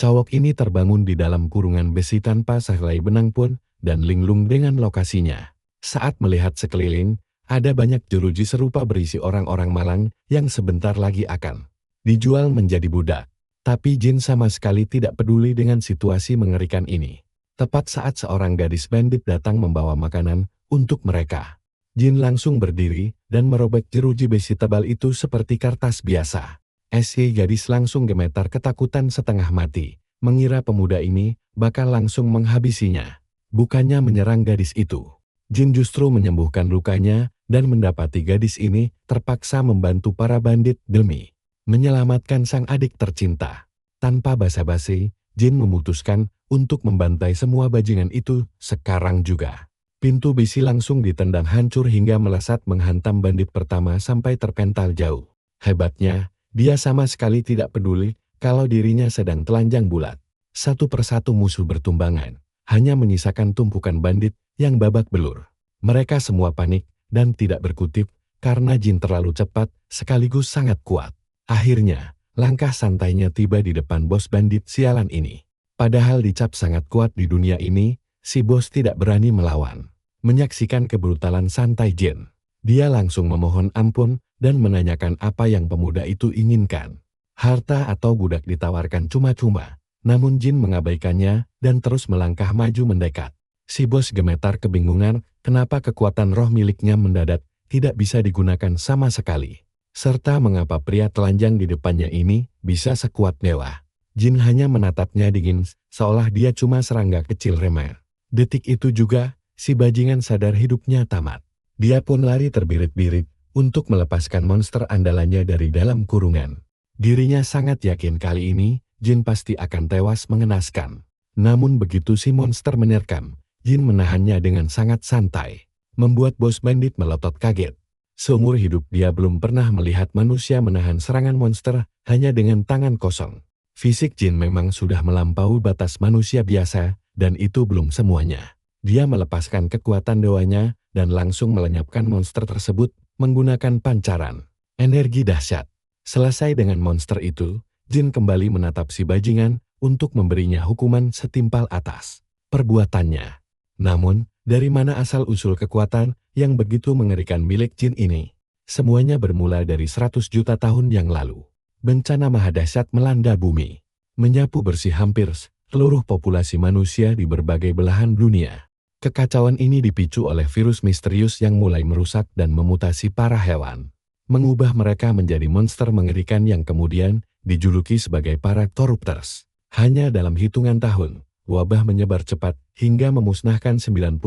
Cowok ini terbangun di dalam kurungan besi tanpa sehelai benang pun, dan linglung dengan lokasinya. Saat melihat sekeliling, ada banyak jeruji serupa berisi orang-orang malang yang sebentar lagi akan dijual menjadi budak. Tapi Jin sama sekali tidak peduli dengan situasi mengerikan ini. Tepat saat seorang gadis bandit datang membawa makanan untuk mereka, Jin langsung berdiri dan merobek jeruji besi tebal itu seperti kertas biasa. Si gadis langsung gemetar ketakutan setengah mati, mengira pemuda ini bakal langsung menghabisinya. Bukannya menyerang gadis itu, Jin justru menyembuhkan lukanya dan mendapati gadis ini terpaksa membantu para bandit demi menyelamatkan sang adik tercinta. Tanpa basa-basi, Jin memutuskan untuk membantai semua bajingan itu sekarang juga. Pintu besi langsung ditendang hancur hingga melesat menghantam bandit pertama sampai terpental jauh. Hebatnya, dia sama sekali tidak peduli kalau dirinya sedang telanjang bulat. Satu persatu musuh bertumbangan, hanya menyisakan tumpukan bandit yang babak belur. Mereka semua panik dan tidak berkutik karena Jin terlalu cepat sekaligus sangat kuat. Akhirnya, langkah santainya tiba di depan bos bandit sialan ini. Padahal dicap sangat kuat di dunia ini, si bos tidak berani melawan. Menyaksikan kebrutalan santai Jin, dia langsung memohon ampun dan menanyakan apa yang pemuda itu inginkan. Harta atau budak ditawarkan cuma-cuma, namun Jin mengabaikannya dan terus melangkah maju mendekat. Si bos gemetar kebingungan kenapa kekuatan roh miliknya mendadak tidak bisa digunakan sama sekali. Serta mengapa pria telanjang di depannya ini bisa sekuat dewa. Jin hanya menatapnya dingin seolah dia cuma serangga kecil remeh. Detik itu juga, si bajingan sadar hidupnya tamat. Dia pun lari terbirit-birit untuk melepaskan monster andalannya dari dalam kurungan. Dirinya sangat yakin kali ini, Jin pasti akan tewas mengenaskan. Namun begitu si monster menerkam, Jin menahannya dengan sangat santai. Membuat bos bandit melotot kaget. Seumur hidup dia belum pernah melihat manusia menahan serangan monster hanya dengan tangan kosong. Fisik Jin memang sudah melampaui batas manusia biasa, dan itu belum semuanya. Dia melepaskan kekuatan dewanya dan langsung melenyapkan monster tersebut menggunakan pancaran energi dahsyat. Selesai dengan monster itu, Jin kembali menatap si bajingan untuk memberinya hukuman setimpal atas perbuatannya. Namun, dari mana asal-usul kekuatan yang begitu mengerikan milik Jin ini? Semuanya bermula dari 100 juta tahun yang lalu. Bencana mahadahsyat melanda bumi, menyapu bersih hampir seluruh populasi manusia di berbagai belahan dunia. Kekacauan ini dipicu oleh virus misterius yang mulai merusak dan memutasi para hewan, mengubah mereka menjadi monster mengerikan yang kemudian dijuluki sebagai para Corruptors. Hanya dalam hitungan tahun, wabah menyebar cepat hingga memusnahkan 99%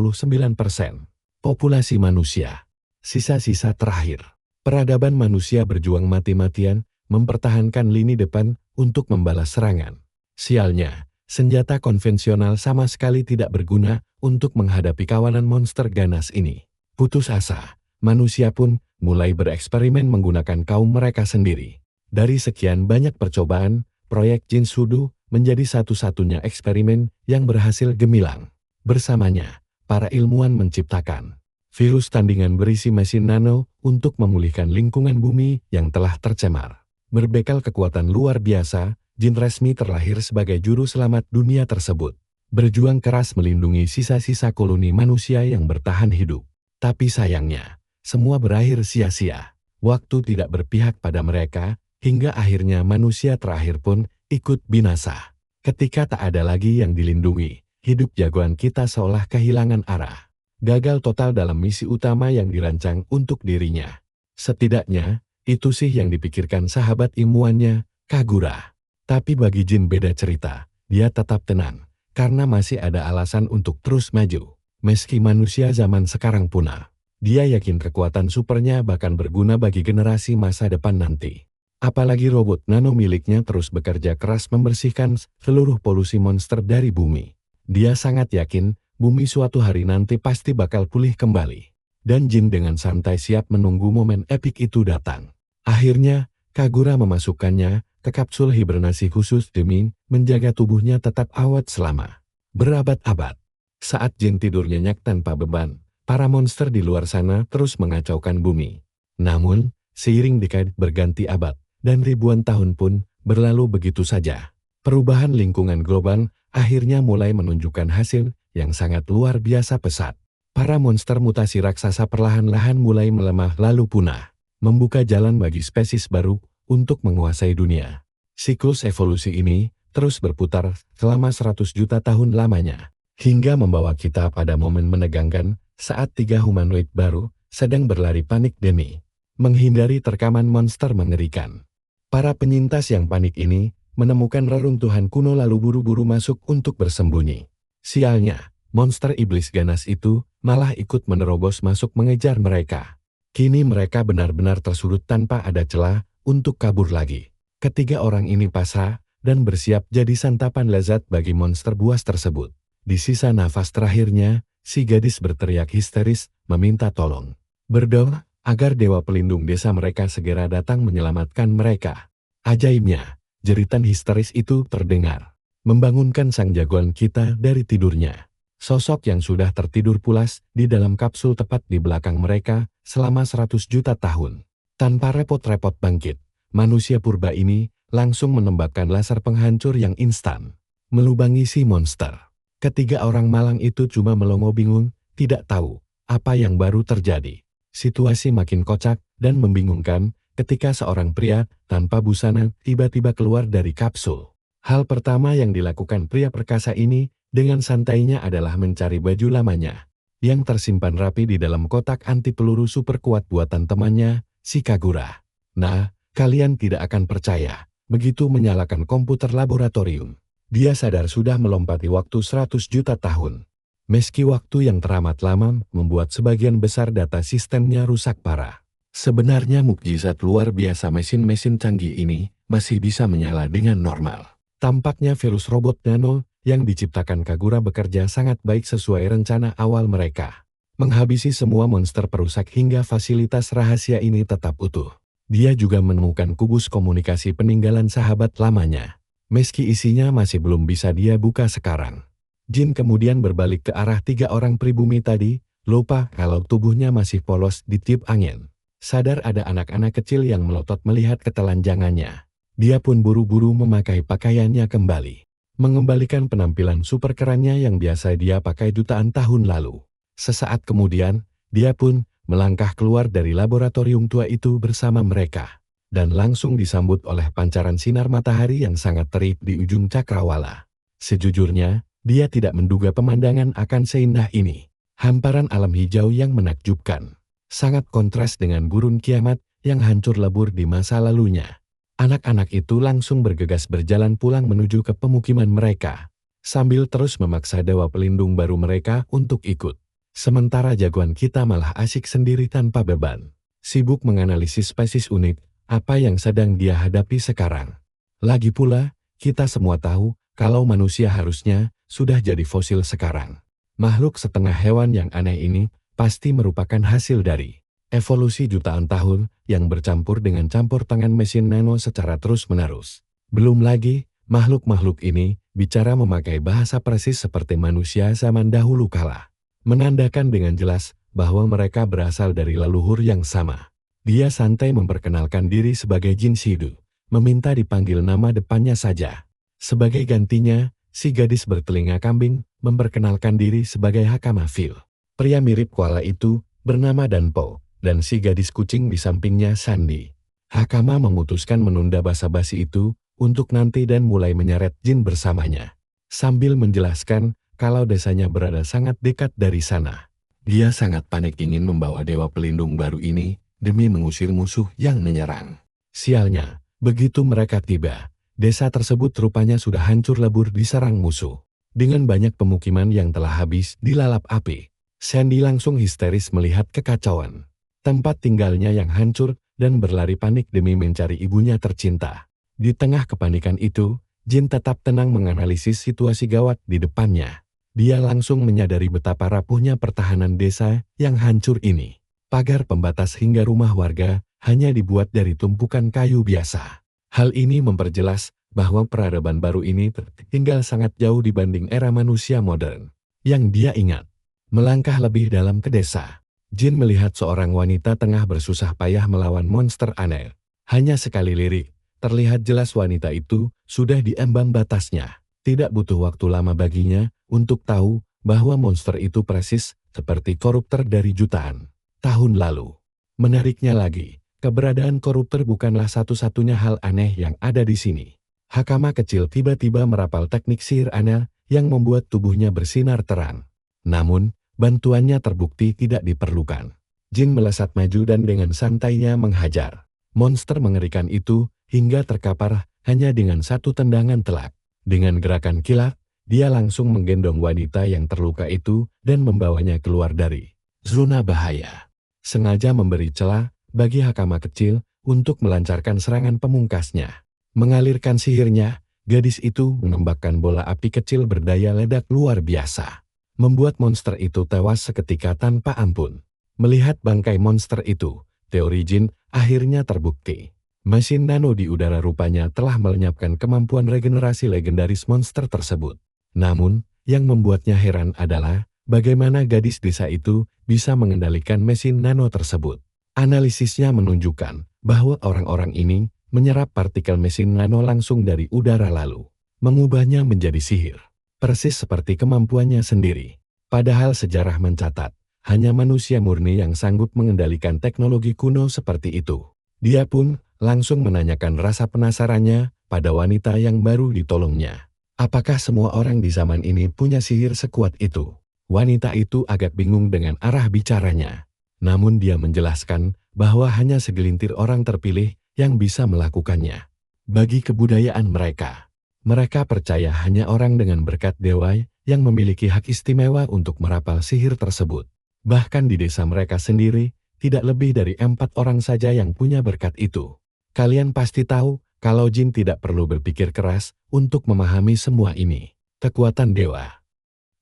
populasi manusia. Sisa-sisa terakhir, peradaban manusia berjuang mati-matian mempertahankan lini depan untuk membalas serangan. Sialnya, senjata konvensional sama sekali tidak berguna untuk menghadapi kawanan monster ganas ini. Putus asa, manusia pun mulai bereksperimen menggunakan kaum mereka sendiri. Dari sekian banyak percobaan, proyek Jin Sudu menjadi satu-satunya eksperimen yang berhasil gemilang. Bersamanya, para ilmuwan menciptakan virus tandingan berisi mesin nano untuk memulihkan lingkungan bumi yang telah tercemar. Berbekal kekuatan luar biasa, Jin resmi terlahir sebagai juru selamat dunia tersebut. Berjuang keras melindungi sisa-sisa koloni manusia yang bertahan hidup. Tapi sayangnya, semua berakhir sia-sia. Waktu tidak berpihak pada mereka, hingga akhirnya manusia terakhir pun ikut binasa. Ketika tak ada lagi yang dilindungi, hidup jagoan kita seolah kehilangan arah. Gagal total dalam misi utama yang dirancang untuk dirinya. Setidaknya, itu sih yang dipikirkan sahabat ilmuannya, Kagura. Tapi bagi Jin beda cerita, dia tetap tenang, karena masih ada alasan untuk terus maju. Meski manusia zaman sekarang punah, dia yakin kekuatan supernya bahkan berguna bagi generasi masa depan nanti. Apalagi robot nano miliknya terus bekerja keras membersihkan seluruh polusi monster dari bumi. Dia sangat yakin, bumi suatu hari nanti pasti bakal pulih kembali. Dan Jin dengan santai siap menunggu momen epik itu datang. Akhirnya, Kagura memasukkannya ke kapsul hibernasi khusus demi menjaga tubuhnya tetap awet selama berabad-abad. Saat Jin tidur nyenyak tanpa beban, para monster di luar sana terus mengacaukan bumi. Namun, seiring dekade berganti abad, dan ribuan tahun pun berlalu begitu saja. Perubahan lingkungan global akhirnya mulai menunjukkan hasil yang sangat luar biasa pesat. Para monster mutasi raksasa perlahan-lahan mulai melemah lalu punah, membuka jalan bagi spesies baru untuk menguasai dunia. Siklus evolusi ini terus berputar selama 100 juta tahun lamanya, hingga membawa kita pada momen menegangkan saat 3 humanoid baru sedang berlari panik demi menghindari terkaman monster mengerikan. Para penyintas yang panik ini menemukan reruntuhan kuno lalu buru-buru masuk untuk bersembunyi. Sialnya, monster iblis ganas itu malah ikut menerobos masuk mengejar mereka. Kini mereka benar-benar tersurut tanpa ada celah untuk kabur lagi. Ketiga orang ini pasrah dan bersiap jadi santapan lezat bagi monster buas tersebut. Di sisa nafas terakhirnya, si gadis berteriak histeris meminta tolong. Berdoa agar dewa pelindung desa mereka segera datang menyelamatkan mereka. Ajaibnya, jeritan histeris itu terdengar, membangunkan sang jagoan kita dari tidurnya. Sosok yang sudah tertidur pulas di dalam kapsul tepat di belakang mereka selama 100 juta tahun. Tanpa repot-repot bangkit, manusia purba ini langsung menembakkan laser penghancur yang instan, melubangi si monster. Ketiga orang malang itu cuma melongo bingung, tidak tahu apa yang baru terjadi. Situasi makin kocak dan membingungkan ketika seorang pria tanpa busana tiba-tiba keluar dari kapsul. Hal pertama yang dilakukan pria perkasa ini dengan santainya adalah mencari baju lamanya yang tersimpan rapi di dalam kotak anti peluru super kuat buatan temannya, si Kagura. Nah, kalian tidak akan percaya, begitu menyalakan komputer laboratorium, dia sadar sudah melompati waktu 100 juta tahun. Meski waktu yang teramat lama membuat sebagian besar data sistemnya rusak parah. Sebenarnya mukjizat luar biasa mesin-mesin canggih ini masih bisa menyala dengan normal. Tampaknya virus robot nano yang diciptakan Kagura bekerja sangat baik sesuai rencana awal mereka. Menghabisi semua monster perusak hingga fasilitas rahasia ini tetap utuh. Dia juga menemukan kubus komunikasi peninggalan sahabat lamanya. Meski isinya masih belum bisa dia buka sekarang. Jin kemudian berbalik ke arah 3 orang pribumi tadi, lupa kalau tubuhnya masih polos ditiup angin. Sadar ada anak-anak kecil yang melotot melihat ketelanjangannya. Dia pun buru-buru memakai pakaiannya kembali. Mengembalikan penampilan super kerennya yang biasa dia pakai jutaan tahun lalu. Sesaat kemudian, dia pun melangkah keluar dari laboratorium tua itu bersama mereka. Dan langsung disambut oleh pancaran sinar matahari yang sangat terik di ujung cakrawala. Sejujurnya, dia tidak menduga pemandangan akan seindah ini. Hamparan alam hijau yang menakjubkan. Sangat kontras dengan gurun kiamat yang hancur lebur di masa lalunya. Anak-anak itu langsung bergegas berjalan pulang menuju ke pemukiman mereka, sambil terus memaksa dewa pelindung baru mereka untuk ikut. Sementara jagoan kita malah asik sendiri tanpa beban, sibuk menganalisis spesies unik, apa yang sedang dia hadapi sekarang. Lagi pula, kita semua tahu kalau manusia harusnya sudah jadi fosil sekarang. Makhluk setengah hewan yang aneh ini pasti merupakan hasil dari evolusi jutaan tahun yang bercampur dengan campur tangan mesin nano secara terus-menerus. Belum lagi, makhluk-makhluk ini bicara memakai bahasa persis seperti manusia zaman dahulu kala. Menandakan dengan jelas bahwa mereka berasal dari leluhur yang sama. Dia santai memperkenalkan diri sebagai Jin Shidu, meminta dipanggil nama depannya saja. Sebagai gantinya, si gadis bertelinga kambing memperkenalkan diri sebagai Hakama Phil. Pria mirip koala itu bernama Danpo, dan si gadis kucing di sampingnya Sandy. Hakama memutuskan menunda basa-basi itu untuk nanti dan mulai menyeret Jin bersamanya. Sambil menjelaskan kalau desanya berada sangat dekat dari sana. Dia sangat panik ingin membawa dewa pelindung baru ini demi mengusir musuh yang menyerang. Sialnya, begitu mereka tiba, desa tersebut rupanya sudah hancur lebur diserang musuh. Dengan banyak pemukiman yang telah habis dilalap api, Sandy langsung histeris melihat kekacauan. Tempat tinggalnya yang hancur dan berlari panik demi mencari ibunya tercinta. Di tengah kepanikan itu, Jin tetap tenang menganalisis situasi gawat di depannya. Dia langsung menyadari betapa rapuhnya pertahanan desa yang hancur ini. Pagar pembatas hingga rumah warga hanya dibuat dari tumpukan kayu biasa. Hal ini memperjelas bahwa peradaban baru ini tinggal sangat jauh dibanding era manusia modern. Yang dia ingat, melangkah lebih dalam ke desa, Jin melihat seorang wanita tengah bersusah payah melawan monster aneh. Hanya sekali lirik, terlihat jelas wanita itu sudah di ambang batasnya. Tidak butuh waktu lama baginya untuk tahu bahwa monster itu persis seperti koruptor dari jutaan tahun lalu. Menariknya lagi, keberadaan koruptor bukanlah satu-satunya hal aneh yang ada di sini. Hakama kecil tiba-tiba merapal teknik sihir aneh yang membuat tubuhnya bersinar terang. Namun, bantuannya terbukti tidak diperlukan. Jin melesat maju dan dengan santainya menghajar monster mengerikan itu hingga terkapar hanya dengan satu tendangan telak. Dengan gerakan kilat, dia langsung menggendong wanita yang terluka itu dan membawanya keluar dari zona bahaya. Sengaja memberi celah bagi Hakama kecil untuk melancarkan serangan pemungkasnya. Mengalirkan sihirnya, gadis itu menembakkan bola api kecil berdaya ledak luar biasa, membuat monster itu tewas seketika tanpa ampun. Melihat bangkai monster itu, teori Jin akhirnya terbukti. Mesin nano di udara rupanya telah melenyapkan kemampuan regenerasi legendaris monster tersebut. Namun, yang membuatnya heran adalah bagaimana gadis desa itu bisa mengendalikan mesin nano tersebut. Analisisnya menunjukkan bahwa orang-orang ini menyerap partikel mesin nano langsung dari udara lalu mengubahnya menjadi sihir. Persis seperti kemampuannya sendiri. Padahal sejarah mencatat, hanya manusia murni yang sanggup mengendalikan teknologi kuno seperti itu. Dia pun langsung menanyakan rasa penasarannya pada wanita yang baru ditolongnya. Apakah semua orang di zaman ini punya sihir sekuat itu? Wanita itu agak bingung dengan arah bicaranya. Namun dia menjelaskan bahwa hanya segelintir orang terpilih yang bisa melakukannya. Bagi kebudayaan mereka, mereka percaya hanya orang dengan berkat dewa yang memiliki hak istimewa untuk merapal sihir tersebut. Bahkan di desa mereka sendiri, tidak lebih dari 4 orang saja yang punya berkat itu. Kalian pasti tahu kalau Jin tidak perlu berpikir keras untuk memahami semua ini. Kekuatan dewa.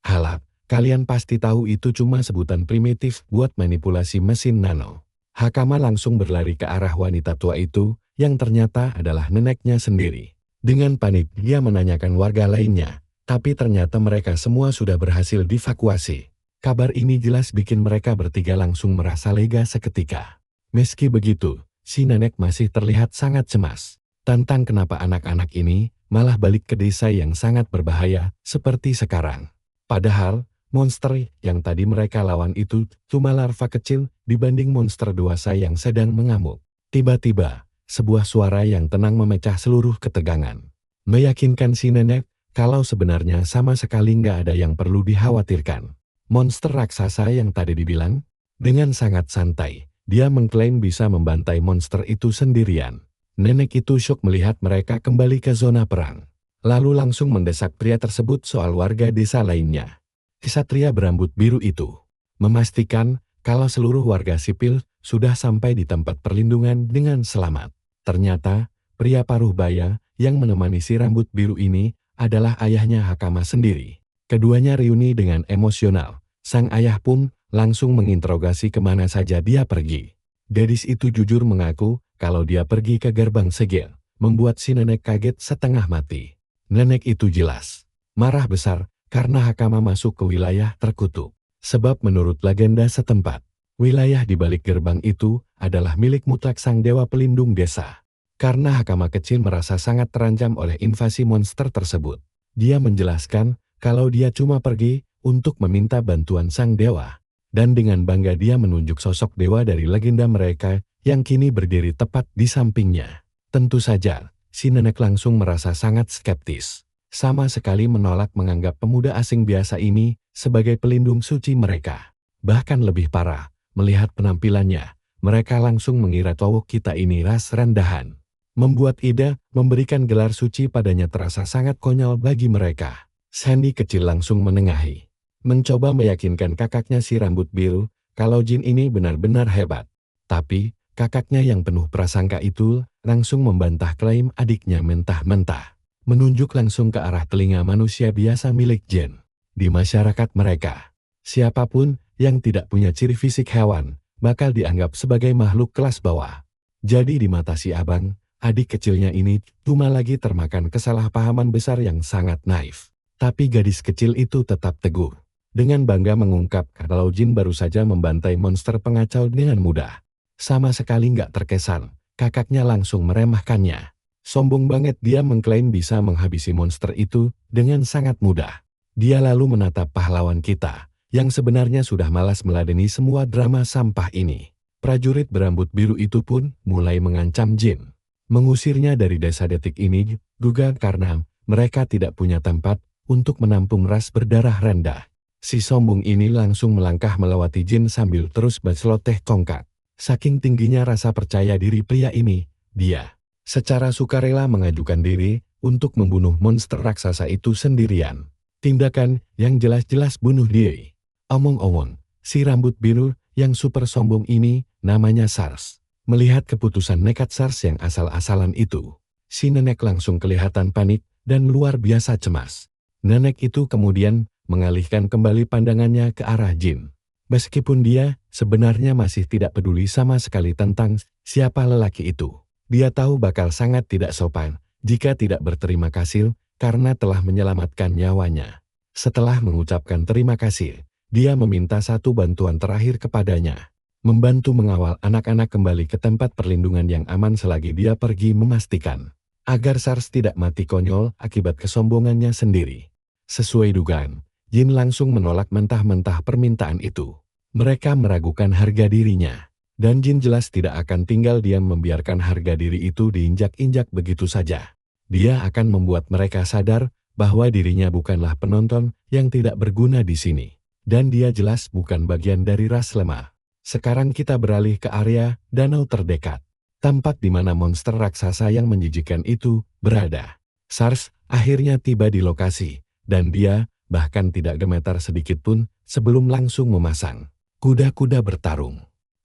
Harap, kalian pasti tahu itu cuma sebutan primitif buat manipulasi mesin nano. Hakama langsung berlari ke arah wanita tua itu, yang ternyata adalah neneknya sendiri. Dengan panik dia menanyakan warga lainnya, tapi ternyata mereka semua sudah berhasil dievakuasi. Kabar ini jelas bikin mereka bertiga langsung merasa lega seketika. Meski begitu, si nenek masih terlihat sangat cemas. Tentang kenapa anak-anak ini malah balik ke desa yang sangat berbahaya seperti sekarang. Padahal, monster yang tadi mereka lawan itu cuma larva kecil dibanding monster dewasa yang sedang mengamuk. Tiba-tiba, sebuah suara yang tenang memecah seluruh ketegangan. Meyakinkan si nenek kalau sebenarnya sama sekali nggak ada yang perlu dikhawatirkan. Monster raksasa yang tadi dibilang, dengan sangat santai, dia mengklaim bisa membantai monster itu sendirian. Nenek itu syok melihat mereka kembali ke zona perang. Lalu langsung mendesak pria tersebut soal warga desa lainnya. Ksatria berambut biru itu memastikan kalau seluruh warga sipil sudah sampai di tempat perlindungan dengan selamat. Ternyata, pria paruh baya yang menemani si rambut biru ini adalah ayahnya Hakama sendiri. Keduanya reuni dengan emosional. Sang ayah pun langsung menginterogasi kemana saja dia pergi. Gadis itu jujur mengaku kalau dia pergi ke gerbang segel, membuat si nenek kaget setengah mati. Nenek itu jelas marah besar karena Hakama masuk ke wilayah terkutuk. Sebab menurut legenda setempat, wilayah di balik gerbang itu adalah milik mutlak sang dewa pelindung desa. Karena Hakama kecil merasa sangat terancam oleh invasi monster tersebut, dia menjelaskan kalau dia cuma pergi untuk meminta bantuan sang dewa. Dan dengan bangga dia menunjuk sosok dewa dari legenda mereka yang kini berdiri tepat di sampingnya. Tentu saja, si nenek langsung merasa sangat skeptis. Sama sekali menolak menganggap pemuda asing biasa ini sebagai pelindung suci mereka. Bahkan lebih parah, melihat penampilannya, mereka langsung mengira cowok kita ini ras rendahan. Membuat ide memberikan gelar suci padanya terasa sangat konyol bagi mereka. Sandy kecil langsung menengahi, mencoba meyakinkan kakaknya si rambut biru kalau Jin ini benar-benar hebat. Tapi, kakaknya yang penuh prasangka itu langsung membantah klaim adiknya mentah-mentah. Menunjuk langsung ke arah telinga manusia biasa milik Jin. Di masyarakat mereka, siapapun yang tidak punya ciri fisik hewan bakal dianggap sebagai makhluk kelas bawah. Jadi di mata si abang, adik kecilnya ini cuma lagi termakan kesalahpahaman besar yang sangat naif. Tapi gadis kecil itu tetap teguh. Dengan bangga mengungkap kalau Jin baru saja membantai monster pengacau dengan mudah. Sama sekali nggak terkesan, kakaknya langsung meremehkannya. Sombong banget dia mengklaim bisa menghabisi monster itu dengan sangat mudah. Dia lalu menatap pahlawan kita, yang sebenarnya sudah malas meladeni semua drama sampah ini. Prajurit berambut biru itu pun mulai mengancam Jin. Mengusirnya dari desa detik ini, juga karena mereka tidak punya tempat untuk menampung ras berdarah rendah. Si sombong ini langsung melangkah melewati Jin sambil terus berseloteh tongkat. Saking tingginya rasa percaya diri pria ini, dia secara sukarela mengajukan diri untuk membunuh monster raksasa itu sendirian. Tindakan yang jelas-jelas bunuh diri. Omong-omong, si rambut biru yang super sombong ini namanya Sars. Melihat keputusan nekat Sars yang asal-asalan itu, si nenek langsung kelihatan panik dan luar biasa cemas. Nenek itu kemudian mengalihkan kembali pandangannya ke arah Jin. Meskipun dia sebenarnya masih tidak peduli sama sekali tentang siapa lelaki itu. Dia tahu bakal sangat tidak sopan jika tidak berterima kasih karena telah menyelamatkan nyawanya. Setelah mengucapkan terima kasih, dia meminta satu bantuan terakhir kepadanya. Membantu mengawal anak-anak kembali ke tempat perlindungan yang aman selagi dia pergi, memastikan agar Sars tidak mati konyol akibat kesombongannya sendiri. Sesuai dugaan, Jin langsung menolak mentah-mentah permintaan itu. Mereka meragukan harga dirinya. Dan Jin jelas tidak akan tinggal diam membiarkan harga diri itu diinjak-injak begitu saja. Dia akan membuat mereka sadar bahwa dirinya bukanlah penonton yang tidak berguna di sini. Dan dia jelas bukan bagian dari ras lemah. Sekarang kita beralih ke area danau terdekat. Tempat di mana monster raksasa yang menjijikkan itu berada. Sars akhirnya tiba di lokasi. Dan dia bahkan tidak gemetar sedikit pun sebelum langsung memasang kuda-kuda bertarung.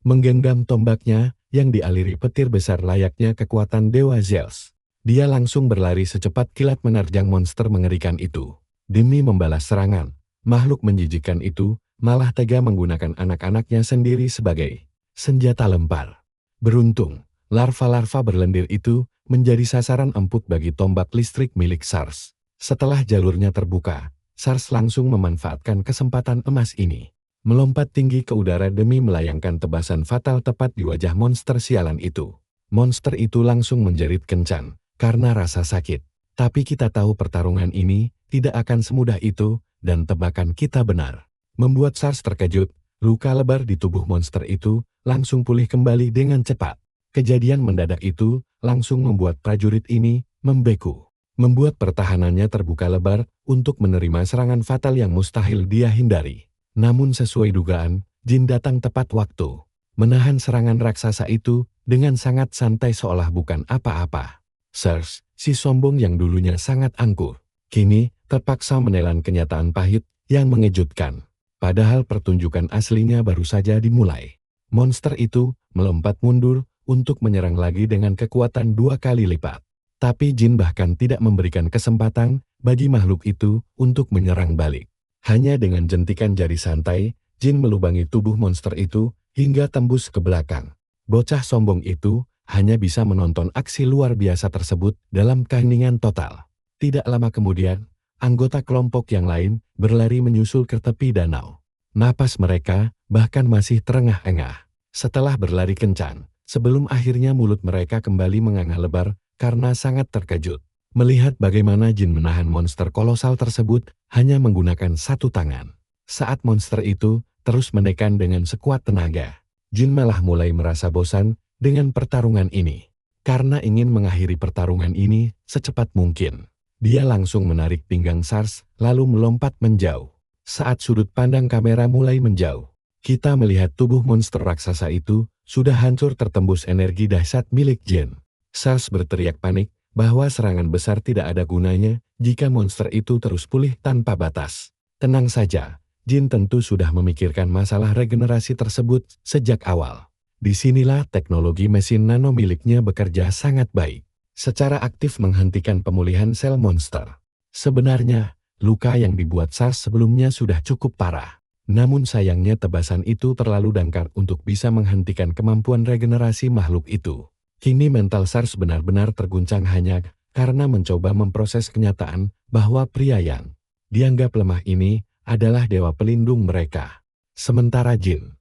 Menggenggam tombaknya yang dialiri petir besar layaknya kekuatan Dewa Zeus. Dia langsung berlari secepat kilat menerjang monster mengerikan itu. Demi membalas serangan, makhluk menjijikkan itu malah tega menggunakan anak-anaknya sendiri sebagai senjata lempar. Beruntung, larva-larva berlendir itu menjadi sasaran empuk bagi tombak listrik milik Sars. Setelah jalurnya terbuka, Sars langsung memanfaatkan kesempatan emas ini. Melompat tinggi ke udara demi melayangkan tebasan fatal tepat di wajah monster sialan itu. Monster itu langsung menjerit kencang karena rasa sakit. Tapi kita tahu pertarungan ini tidak akan semudah itu dan tebakan kita benar. Membuat Sars terkejut, luka lebar di tubuh monster itu langsung pulih kembali dengan cepat. Kejadian mendadak itu langsung membuat prajurit ini membeku. Membuat pertahanannya terbuka lebar untuk menerima serangan fatal yang mustahil dia hindari. Namun sesuai dugaan, Jin datang tepat waktu. Menahan serangan raksasa itu dengan sangat santai seolah bukan apa-apa. Sars, si sombong yang dulunya sangat angkuh, kini terpaksa menelan kenyataan pahit yang mengejutkan. Padahal pertunjukan aslinya baru saja dimulai. Monster itu melompat mundur untuk menyerang lagi dengan kekuatan 2 kali lipat. Tapi Jin bahkan tidak memberikan kesempatan bagi makhluk itu untuk menyerang balik. Hanya dengan jentikan jari santai, Jin melubangi tubuh monster itu hingga tembus ke belakang. Bocah sombong itu hanya bisa menonton aksi luar biasa tersebut dalam keheningan total. Tidak lama kemudian, anggota kelompok yang lain berlari menyusul ke tepi danau. Napas mereka bahkan masih terengah-engah. Setelah berlari kencang, sebelum akhirnya mulut mereka kembali menganga lebar karena sangat terkejut. Melihat bagaimana Jin menahan monster kolosal tersebut hanya menggunakan satu tangan. Saat monster itu terus menekan dengan sekuat tenaga, Jin malah mulai merasa bosan dengan pertarungan ini. Karena ingin mengakhiri pertarungan ini secepat mungkin, dia langsung menarik pinggang Sars lalu melompat menjauh. Saat sudut pandang kamera mulai menjauh, kita melihat tubuh monster raksasa itu sudah hancur tertembus energi dahsyat milik Jin. Sars berteriak panik bahwa serangan besar tidak ada gunanya jika monster itu terus pulih tanpa batas. Tenang saja, Jin tentu sudah memikirkan masalah regenerasi tersebut sejak awal. Disinilah teknologi mesin nano miliknya bekerja sangat baik. Secara aktif menghentikan pemulihan sel monster. Sebenarnya, luka yang dibuat Sars sebelumnya sudah cukup parah. Namun sayangnya tebasan itu terlalu dangkal untuk bisa menghentikan kemampuan regenerasi makhluk itu. Kini mental Sars benar-benar terguncang hanya karena mencoba memproses kenyataan bahwa pria yang dianggap lemah ini adalah dewa pelindung mereka. Sementara Jin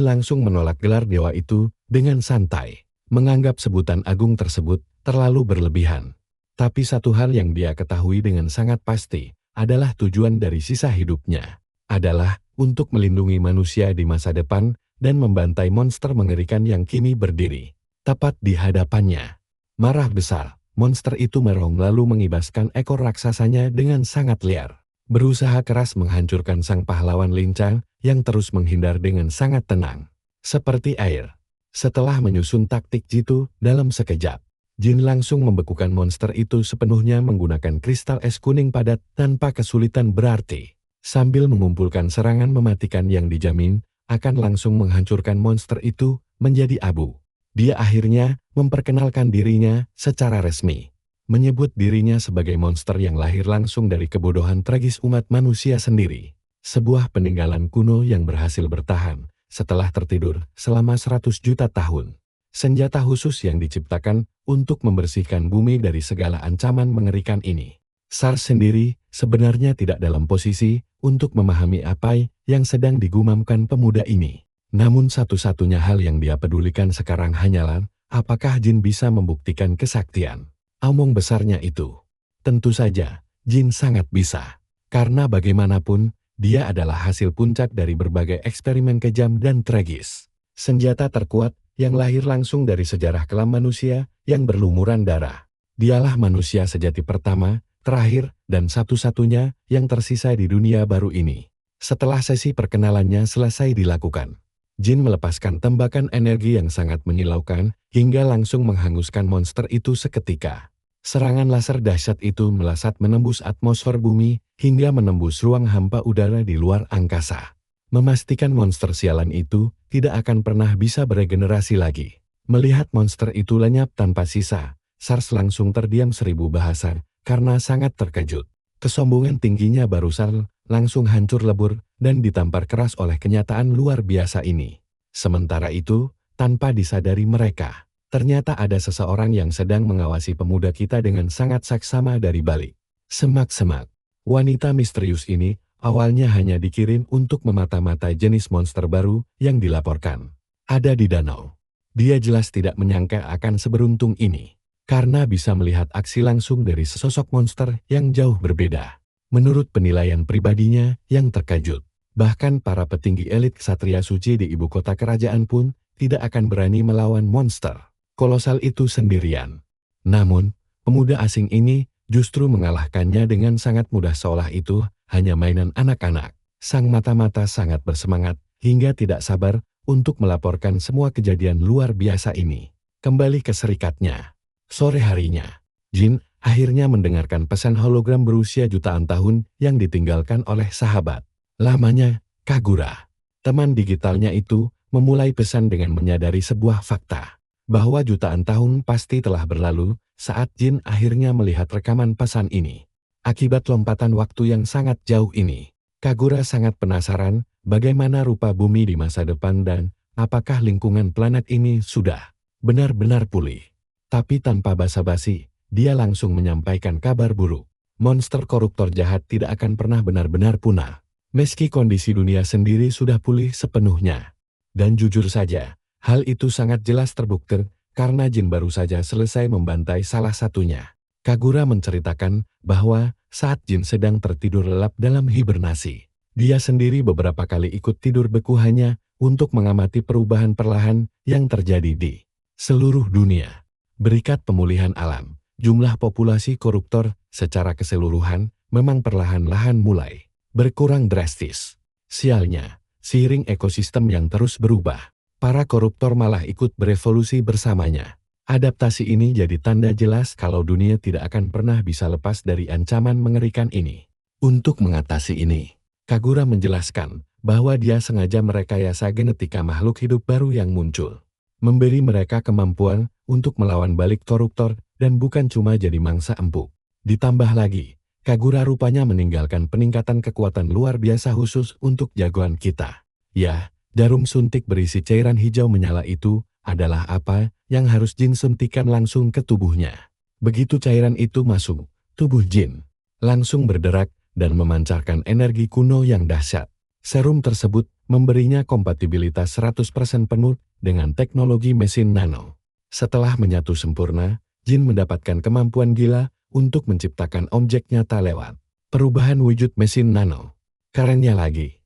langsung menolak gelar dewa itu dengan santai. Menganggap sebutan agung tersebut terlalu berlebihan. Tapi satu hal yang dia ketahui dengan sangat pasti adalah tujuan dari sisa hidupnya adalah untuk melindungi manusia di masa depan dan membantai monster mengerikan yang kini berdiri tepat di hadapannya. Marah besar, monster itu merong lalu mengibaskan ekor raksasanya dengan sangat liar. Berusaha keras menghancurkan sang pahlawan lincah yang terus menghindar dengan sangat tenang. Seperti air. Setelah menyusun taktik jitu dalam sekejap, Jin langsung membekukan monster itu sepenuhnya menggunakan kristal es kuning padat tanpa kesulitan berarti. Sambil mengumpulkan serangan mematikan yang dijamin akan langsung menghancurkan monster itu menjadi abu. Dia akhirnya memperkenalkan dirinya secara resmi. Menyebut dirinya sebagai monster yang lahir langsung dari kebodohan tragis umat manusia sendiri. Sebuah peninggalan kuno yang berhasil bertahan setelah tertidur selama 100 juta tahun. Senjata khusus yang diciptakan untuk membersihkan bumi dari segala ancaman mengerikan ini. SARS sendiri sebenarnya tidak dalam posisi untuk memahami apa yang sedang digumamkan pemuda ini. Namun satu-satunya hal yang dia pedulikan sekarang hanyalah apakah Jin bisa membuktikan kesaktian omong besarnya itu. Tentu saja, Jin sangat bisa. Karena bagaimanapun, dia adalah hasil puncak dari berbagai eksperimen kejam dan tragis. Senjata terkuat yang lahir langsung dari sejarah kelam manusia yang berlumuran darah. Dialah manusia sejati pertama, terakhir, dan satu-satunya yang tersisa di dunia baru ini. Setelah sesi perkenalannya selesai dilakukan, Jin melepaskan tembakan energi yang sangat menyilaukan hingga langsung menghanguskan monster itu seketika. Serangan laser dahsyat itu melesat menembus atmosfer bumi hingga menembus ruang hampa udara di luar angkasa. Memastikan monster sialan itu tidak akan pernah bisa beregenerasi lagi. Melihat monster itu lenyap tanpa sisa, SARS langsung terdiam 1000 bahasa karena sangat terkejut. Kesombongan tingginya barusan langsung hancur lebur dan ditampar keras oleh kenyataan luar biasa ini. Sementara itu, tanpa disadari mereka, ternyata ada seseorang yang sedang mengawasi pemuda kita dengan sangat saksama dari balik. Semak-semak. Wanita misterius ini awalnya hanya dikirim untuk memata-matai jenis monster baru yang dilaporkan ada di danau. Dia jelas tidak menyangka akan seberuntung ini, karena bisa melihat aksi langsung dari sesosok monster yang jauh berbeda. Menurut penilaian pribadinya yang terkejut, bahkan para petinggi elit ksatria suci di ibu kota kerajaan pun tidak akan berani melawan monster kolosal itu sendirian. Namun, pemuda asing ini justru mengalahkannya dengan sangat mudah seolah itu hanya mainan anak-anak. Sang mata-mata sangat bersemangat hingga tidak sabar untuk melaporkan semua kejadian luar biasa ini. Kembali ke serikatnya. Sore harinya, Jin akhirnya mendengarkan pesan hologram berusia jutaan tahun yang ditinggalkan oleh sahabat lamanya, Kagura. Teman digitalnya itu memulai pesan dengan menyadari sebuah fakta, bahwa jutaan tahun pasti telah berlalu saat Jin akhirnya melihat rekaman pesan ini. Akibat lompatan waktu yang sangat jauh ini, Kagura sangat penasaran bagaimana rupa bumi di masa depan dan apakah lingkungan planet ini sudah benar-benar pulih. Tapi tanpa basa-basi, dia langsung menyampaikan kabar buruk. Monster koruptor jahat tidak akan pernah benar-benar punah, meski kondisi dunia sendiri sudah pulih sepenuhnya. Dan jujur saja, hal itu sangat jelas terbukti karena Jin baru saja selesai membantai salah satunya. Kagura menceritakan bahwa saat Jin sedang tertidur lelap dalam hibernasi, dia sendiri beberapa kali ikut tidur beku hanya untuk mengamati perubahan perlahan yang terjadi di seluruh dunia. Berkat pemulihan alam, jumlah populasi koruptor secara keseluruhan memang perlahan-lahan mulai berkurang drastis. Sialnya, seiring ekosistem yang terus berubah, para koruptor malah ikut berevolusi bersamanya. Adaptasi ini jadi tanda jelas kalau dunia tidak akan pernah bisa lepas dari ancaman mengerikan ini. Untuk mengatasi ini, Kagura menjelaskan bahwa dia sengaja merekayasa genetika makhluk hidup baru yang muncul, memberi mereka kemampuan untuk melawan balik koruptor dan bukan cuma jadi mangsa empuk. Ditambah lagi, Kagura rupanya meninggalkan peningkatan kekuatan luar biasa khusus untuk jagoan kita. Ya, jarum suntik berisi cairan hijau menyala itu adalah apa yang harus Jin suntikan langsung ke tubuhnya. Begitu cairan itu masuk, tubuh Jin langsung berderak dan memancarkan energi kuno yang dahsyat. Serum tersebut memberinya kompatibilitas 100% penuh dengan teknologi mesin nano. Setelah menyatu sempurna, Jin mendapatkan kemampuan gila untuk menciptakan objek nyata lewat perubahan wujud mesin nano. Kerennya lagi,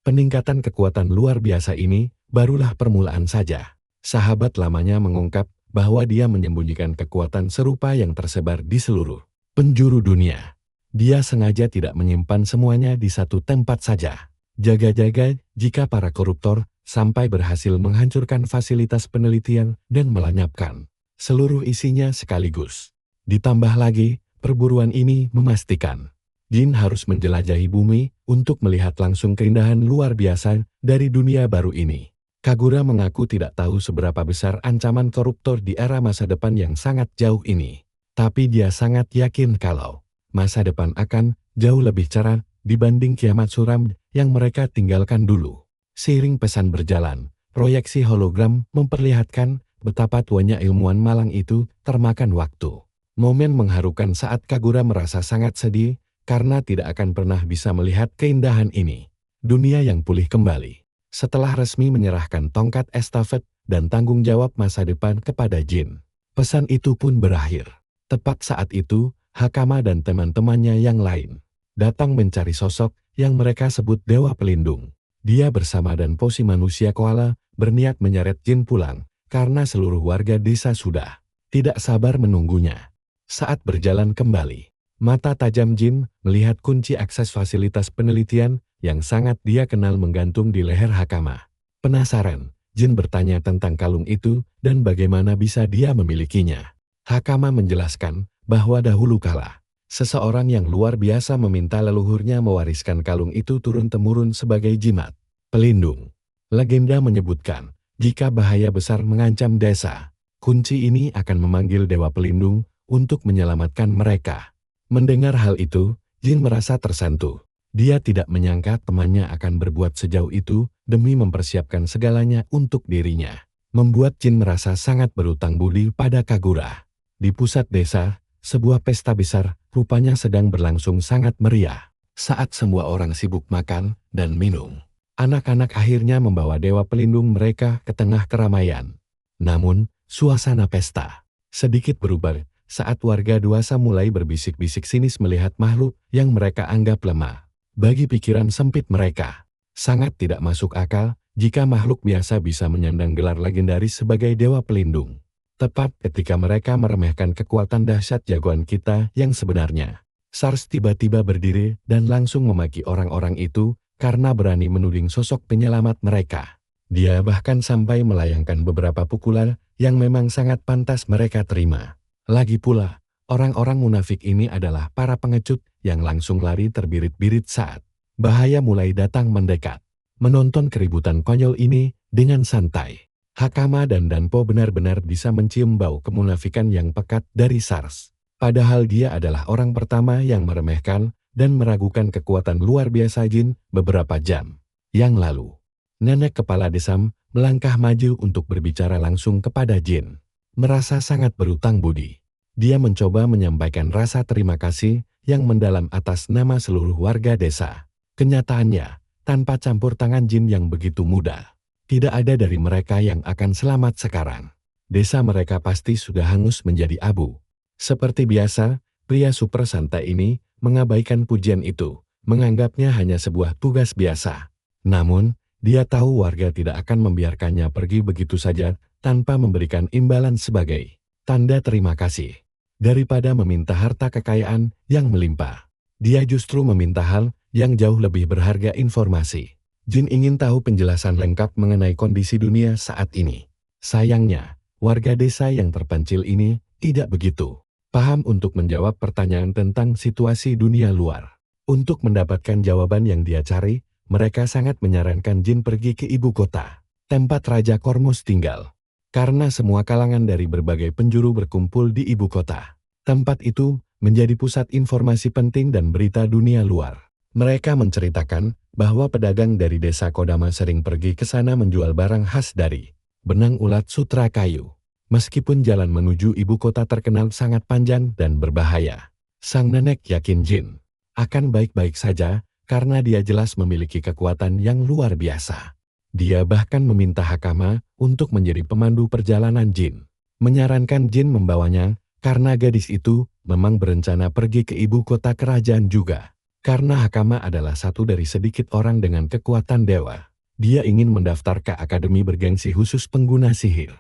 peningkatan kekuatan luar biasa ini barulah permulaan saja. Sahabat lamanya mengungkap bahwa dia menyembunyikan kekuatan serupa yang tersebar di seluruh penjuru dunia. Dia sengaja tidak menyimpan semuanya di satu tempat saja. Jaga-jaga jika para koruptor sampai berhasil menghancurkan fasilitas penelitian dan melenyapkan seluruh isinya sekaligus. Ditambah lagi, perburuan ini memastikan Jin harus menjelajahi bumi untuk melihat langsung keindahan luar biasa dari dunia baru ini. Kagura mengaku tidak tahu seberapa besar ancaman koruptor di era masa depan yang sangat jauh ini. Tapi dia sangat yakin kalau masa depan akan jauh lebih cerah dibanding kiamat suram yang mereka tinggalkan dulu. Seiring pesan berjalan, proyeksi hologram memperlihatkan betapa tuanya ilmuwan malang itu termakan waktu. Momen mengharukan saat Kagura merasa sangat sedih karena tidak akan pernah bisa melihat keindahan ini. Dunia yang pulih kembali. Setelah resmi menyerahkan tongkat estafet dan tanggung jawab masa depan kepada Jin, pesan itu pun berakhir. Tepat saat itu, Hakama dan teman-temannya yang lain datang mencari sosok yang mereka sebut Dewa Pelindung. Dia bersama dan Posi manusia koala berniat menyeret Jin pulang karena seluruh warga desa sudah tidak sabar menunggunya. Saat berjalan kembali, mata tajam Jin melihat kunci akses fasilitas penelitian yang sangat dia kenal menggantung di leher Hakama. Penasaran, Jin bertanya tentang kalung itu dan bagaimana bisa dia memilikinya. Hakama menjelaskan bahwa dahulu kala, seseorang yang luar biasa meminta leluhurnya mewariskan kalung itu turun-temurun sebagai jimat pelindung. Legenda menyebutkan, jika bahaya besar mengancam desa, kunci ini akan memanggil Dewa Pelindung untuk menyelamatkan mereka. Mendengar hal itu, Jin merasa tersentuh. Dia tidak menyangka temannya akan berbuat sejauh itu demi mempersiapkan segalanya untuk dirinya. Membuat Jin merasa sangat berutang budi pada Kagura. Di pusat desa, sebuah pesta besar rupanya sedang berlangsung sangat meriah. Saat semua orang sibuk makan dan minum, anak-anak akhirnya membawa Dewa Pelindung mereka ke tengah keramaian. Namun, suasana pesta sedikit berubah saat warga dewasa mulai berbisik-bisik sinis melihat makhluk yang mereka anggap lemah. Bagi pikiran sempit mereka, sangat tidak masuk akal jika makhluk biasa bisa menyandang gelar legendaris sebagai Dewa Pelindung. Tepat ketika mereka meremehkan kekuatan dahsyat jagoan kita yang sebenarnya, Sars tiba-tiba berdiri dan langsung memaki orang-orang itu karena berani menuding sosok penyelamat mereka. Dia bahkan sampai melayangkan beberapa pukulan yang memang sangat pantas mereka terima. Lagi pula, orang-orang munafik ini adalah para pengecut yang langsung lari terbirit-birit saat bahaya mulai datang mendekat. Menonton keributan konyol ini dengan santai, Hakama dan Danpo benar-benar bisa mencium bau kemunafikan yang pekat dari Sars. Padahal dia adalah orang pertama yang meremehkan dan meragukan kekuatan luar biasa Jin beberapa jam yang lalu. Nenek kepala desa melangkah maju untuk berbicara langsung kepada Jin. Merasa sangat berutang budi, dia mencoba menyampaikan rasa terima kasih yang mendalam atas nama seluruh warga desa. Kenyataannya, tanpa campur tangan Jin yang begitu mudah, tidak ada dari mereka yang akan selamat sekarang. Desa mereka pasti sudah hangus menjadi abu. Seperti biasa, pria super santai ini mengabaikan pujian itu, menganggapnya hanya sebuah tugas biasa. Namun, dia tahu warga tidak akan membiarkannya pergi begitu saja tanpa memberikan imbalan sebagai tanda terima kasih. Daripada meminta harta kekayaan yang melimpah, dia justru meminta hal yang jauh lebih berharga, informasi. Jin ingin tahu penjelasan lengkap mengenai kondisi dunia saat ini. Sayangnya, warga desa yang terpencil ini tidak begitu paham untuk menjawab pertanyaan tentang situasi dunia luar. Untuk mendapatkan jawaban yang dia cari, mereka sangat menyarankan Jin pergi ke ibu kota, tempat Raja Kormus tinggal. Karena semua kalangan dari berbagai penjuru berkumpul di ibu kota. Tempat itu menjadi pusat informasi penting dan berita dunia luar. Mereka menceritakan bahwa pedagang dari desa Kodama sering pergi ke sana menjual barang khas dari benang ulat sutra kayu. Meskipun jalan menuju ibu kota terkenal sangat panjang dan berbahaya, sang nenek yakin Jin akan baik-baik saja karena dia jelas memiliki kekuatan yang luar biasa. Dia bahkan meminta Hakama untuk menjadi pemandu perjalanan Jin, menyarankan Jin membawanya Karena gadis itu memang berencana pergi ke ibu kota kerajaan juga. Karena Hakama adalah satu dari sedikit orang dengan kekuatan dewa. Dia ingin mendaftar ke akademi bergengsi khusus pengguna sihir.